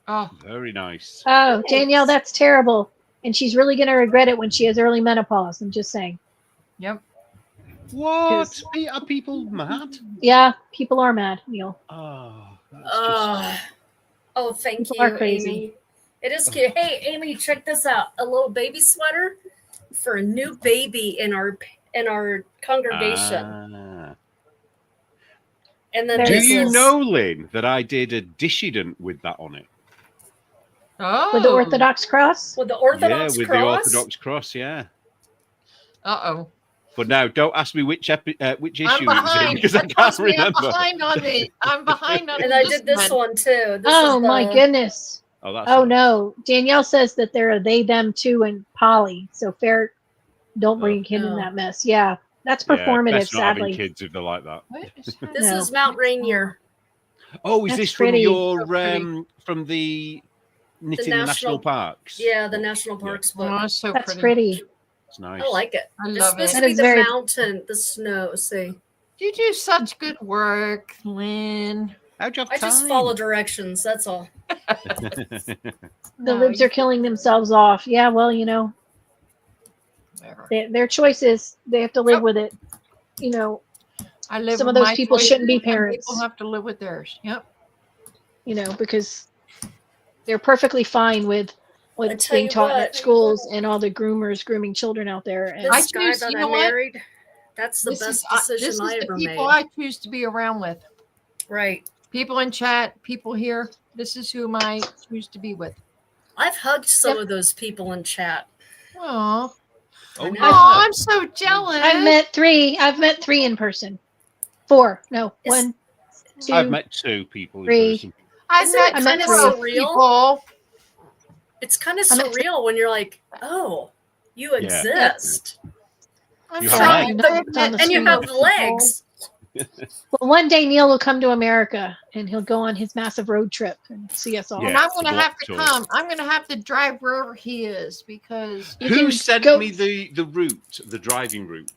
Oh, Very nice. Oh, Thanks. Danielle, that's terrible. And she's really going to regret it when she has early menopause. I'm just saying. yep. What? Are people mad? Yeah, people are mad, Neil. Oh, that's just... Oh, thank People you, are crazy. Amy. It is cute. Hey, Amy, check this out. A little baby sweater for a new baby in our congregation. Ah. And then Very Do this you little- know, Lynn, that I did a dissident with that on it? Oh. With the Orthodox cross? with the Orthodox yeah, with cross? the Orthodox cross, yeah. Uh-oh. But now, don't ask me which issue I'm it was in behind. because I can't Trust me, remember. I'm behind on And I did this one too. This Oh, is my the- goodness. Oh, that's Oh, nice. no. Danielle says that there are they, them, too, and poly. So fair. Don't bring a kid in Oh. that mess. Yeah. That's Yeah, performative, best not having sadly. kids if they're like that. This No. is Mount Rainier. Oh, is That's this from pretty. your So pretty. from the knitting the national- national parks? Yeah, the National Parks book. Oh, it's so That's pretty. pretty. It's nice. I like it. I It's love supposed it. to That be is the very- mountain, the snow. See, You do such good work, Lynn. How'd you have I just time? follow directions. That's all. The libs are killing themselves off. Yeah, well, their choices. They have to live Yep. with it. I live Some with of those my people shouldn't be choices, and parents. People have to live with theirs. Yep. Because they're perfectly fine with I what's tell being you taught what. at schools and all the groomers grooming children out there. And I This guy choose- that you I know what? married, that's the best decision this is I the ever people made. I choose to be around with. Right. People in chat, people here. This is whom I choose to be with. I've hugged some Yep. of those people in chat. Oh, Oh, know. yeah. I'm so jealous. I've met three in person. 4. No, Is- 1, 2. I've met 2 people in 3. person. I've Isn't met it kind of 12 surreal? people. It's kind of I'm at- surreal when you're like, oh, you exist. I'm You sorry. have legs. I've met And And you 2 have people. legs. Well, one day Neil will come to America and he'll go on his massive road trip and see us all. And Yeah, I'm going to block have to tour. come. I'm going to have to drive wherever he is because You Who can sent go- me the route, the driving route?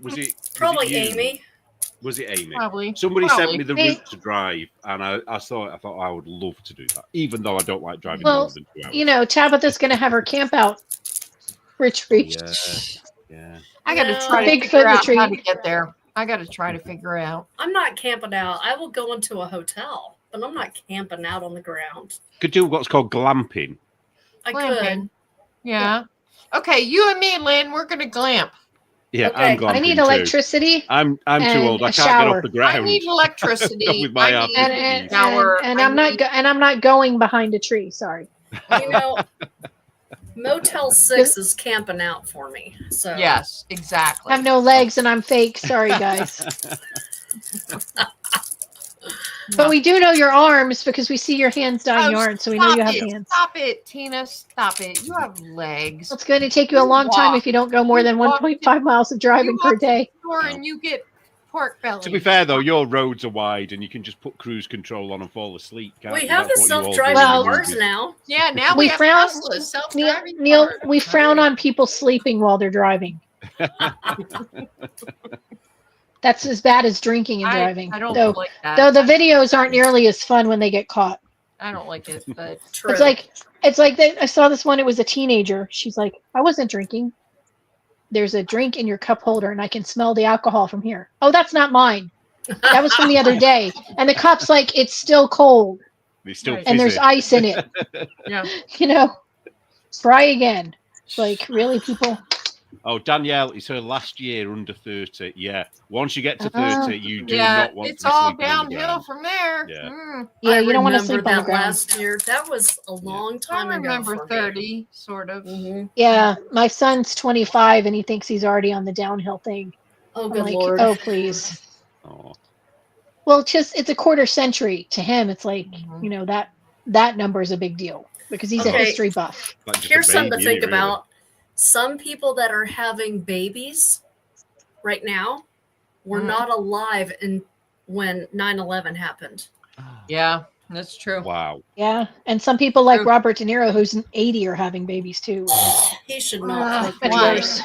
Was it Probably you? Amy. Was it Amy? Probably. Somebody sent me the Hey. route to drive, and I thought I would love to do that, even though I don't like driving Well, more than 2 hours. You know, Tabitha's going to have her camp out retreat. Yeah. I got to No. try to Bigfoot figure out how to retreat. get there. I got to try to figure out. I'm not camping out. I will go into a hotel, but I'm not camping out on the ground. Could do what's called glamping. I Glamping. could. Yeah. Okay, you and me, Lynn, we're going to glamp. Yeah, Okay. I'm glamping I need too. electricity. I'm too and old. I a can't get shower. off the ground. I need electricity. With my I ass. need And shower. and I I'm not need- and I'm not going behind a tree. Sorry. You know, Motel 6 is camping out for me. So Yes, exactly. I have no legs and I'm fake. Sorry, guys. But we do know your arms because we see your hands dyeing yarn, so we know you have hands. Stop it, Tina. Stop it. You have legs. It's going to take you a long time if you don't go more than 1.5 miles of driving You per walk day. And you get pork belly. To be fair, though, your roads are wide, and you can just put cruise control on and fall asleep. Can't we you? have the That's what you all do in self-driving Well- cars movies. now. Yeah, now We we have frown- Teslas, self-driving Neil, cars. we frown on people sleeping while they're driving. That's as bad as drinking and driving. I don't though, like that. though the videos aren't nearly as fun when they get caught. I don't like it, but True. It's like I saw this one. It was a teenager. She's like, I wasn't drinking. There's a drink in your cup holder, and I can smell the alcohol from here. Oh, that's not mine. That was from the other day. And the cop's like, it's still cold, They still Right. and there's fizzy. ice in it. yeah. You know, try again. It's like, really, people? Oh, Danielle, it's her last year under 30. Yeah. Once you get to Ah. 30, you do Yeah, not want it's to be all sleeping on the downhill ground. from there. Yeah. Yeah, you don't want to remember sleep on the that ground. last year. That was a long I time ago. remember for 30, sort of. Me. Mhm. Yeah, my son's 25, and he thinks he's already on the downhill thing. Oh, I'm good like, lord. oh, please. Oh. Well, it's a quarter century to him. It's like, Mhm. you know, that number is a big deal because he's a Okay. history buff. Like just a Here's something to baby, think isn't it, really? about. Some people that are having babies right now were Mhm. not alive when 9/11 happened. Yeah, that's true. Wow. Yeah, and some people like True. Robert De Niro, who's 80, are having babies too. He should Ah, not. Much why? worse.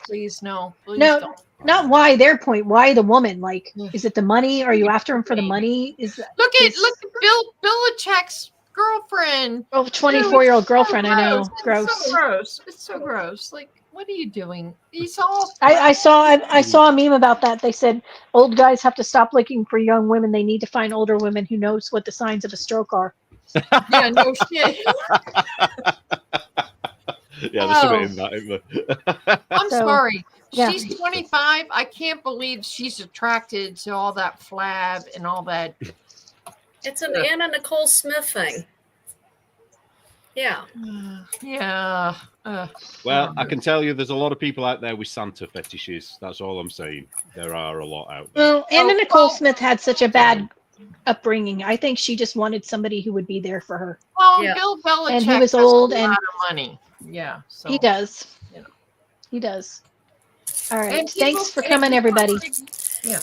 Please, no. Please No. don't. Not why their point. Why the woman? Like, Yeah. is it the money? Are you after him for the money? Is that Look at His- Bill Belichick's girlfriend. 24-year-old It's girlfriend? I know. gross. Gross. It's so gross. It's so gross. Like, what are you doing? He's all. I saw a meme about that. They said old guys have to stop looking for young women. They need to find older women who knows what the signs of a stroke are. Yeah, no shit. Yeah, there's something in that, isn't there? I'm So, sorry. yeah. She's 25. I can't believe she's attracted to all that flab and all that. It's an Anna Nicole Smith thing. Yeah. Yeah. Well, I can tell you there's a lot of people out there with Santa fetishes. That's all I'm saying. There are a lot out there. Well, Anna Nicole well- Smith had such a bad upbringing. I think she just wanted somebody who would be there for her. Well, Yeah. Bill Belichick And he was has old a and- lot of money. Yeah. So. He does. you know. He does. All right. And people Thanks for say- coming, everybody.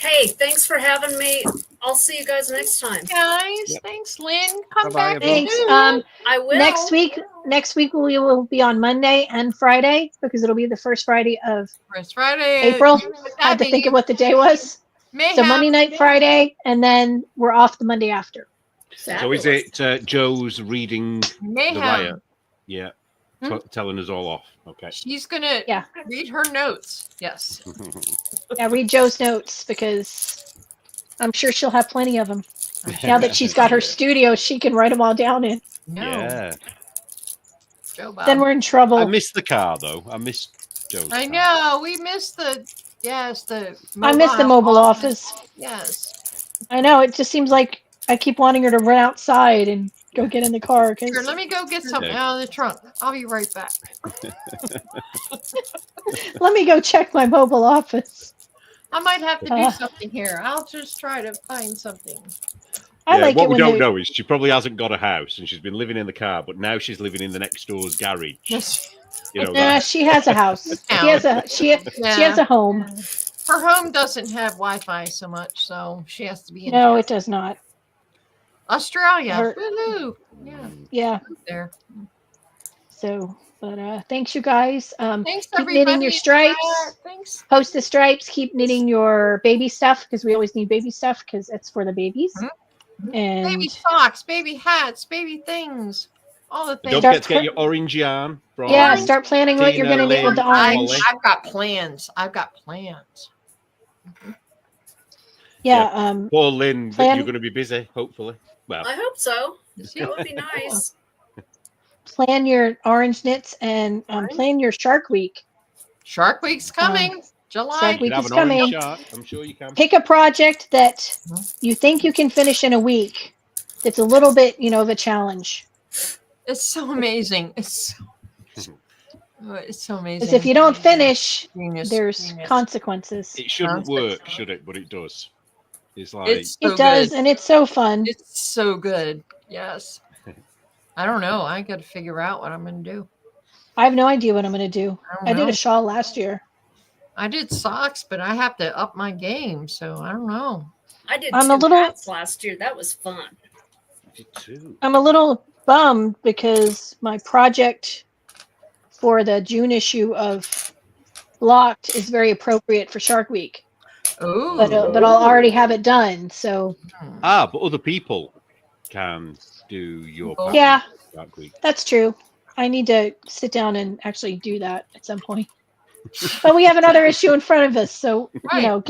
Hey, thanks for having me. I'll see you guys next time. Guys, Yep. thanks, Lynn. Come Bye-bye, back. everyone. Thanks. soon. I will. Next week we will be on Monday and Friday because it'll be the first Friday of First Friday. April. I had to think of what the day was. So Monday night, Friday, and then we're off the Monday after. So is it Joe's reading the Mayhem. riot? Yeah. Hmm? Telling us all off. Okay. She's gonna Yeah. read her notes. Yes. Yeah, read Joe's notes because I'm sure she'll have plenty of them. Now that she's got her studio, she can write them all down in. No. Yeah. Joe Bob. Then we're in trouble. I missed the car though. I missed Joe's I car. know. We missed the I miss the mobile office. Yes. I know. It just seems like I keep wanting her to run outside and go get in the car. Here, Because let me go get something Yeah. out of the trunk. I'll be right back. let me go check my mobile office. I might have to do Uh. something here. I'll just try to find something. I like what it we when don't they, know is she probably hasn't got a house and she's been living in the car, but now she's living in the next door's garage. Yes. You know, Nah, that, she has a house. She has a home. Her home doesn't have Wi-Fi so much, so she has to be in No, it does not. Australia. Her- Woohoo! Yeah, Yeah. there. So But thanks, you guys. Thanks, keep everybody. knitting your stripes. Thanks. Post the stripes. Keep knitting your baby stuff because we always need baby stuff because it's for the babies. And Baby socks, baby hats, baby things, all the things. Don't forget to get your orange yarn. From yeah, start planning what you're Tina, going to knit with the Lynn, orange. Holly. I've got plans. I've got plans. Yeah. Poor Lynn, plan- you're going to be busy, hopefully. Well, I hope so. That would be nice. Plan your orange knits and plan your Shark Week. Shark Week's coming. July. Shark you Week can have is an orange coming. shark. I'm sure you can. Pick a project that you think you can finish in a week. It's a little bit, of a challenge. It's so amazing. It's so amazing. Because if you don't finish, Genius. there's consequences. It shouldn't work, should it? But it does. It's like It's so It does, good. and it's so fun. It's so good. Yes. I don't know. I got to figure out what I'm going to do. I have no idea what I'm going to do. I I did know. a shawl last year. I did socks, but I have to up my game. So I don't know. I did I'm 2 a little- hats last year. That was fun. I'm a little bummed because my project for the June issue of Blocked is very appropriate for Shark Week, Oh. but I'll already have it done. So but other people can do your pattern Yeah. that week. that's true. I need to sit down and actually do that at some point. But we have another issue in front of us, so Right.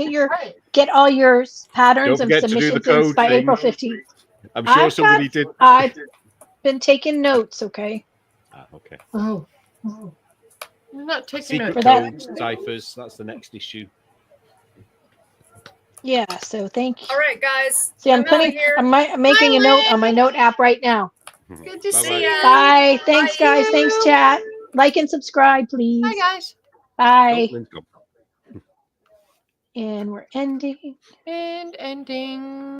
get all your patterns Don't and forget to do the submissions code in by thing. April 15th. I'm sure I've somebody did. I've been taking notes. Okay. Okay. Oh. I'm not taking Secret it. For that- codes, ciphers. That's the next issue. Yeah. So thank you. All right, guys. See, I'm outta here. making a Bye, note Lynn. on my note app right now. Good to Bye-bye. see you. Bye. Thanks, Bye. guys. Thanks, chat. Like and subscribe, please. Bye, guys. Bye. Oh, Lynn's gone. And we're ending. And ending.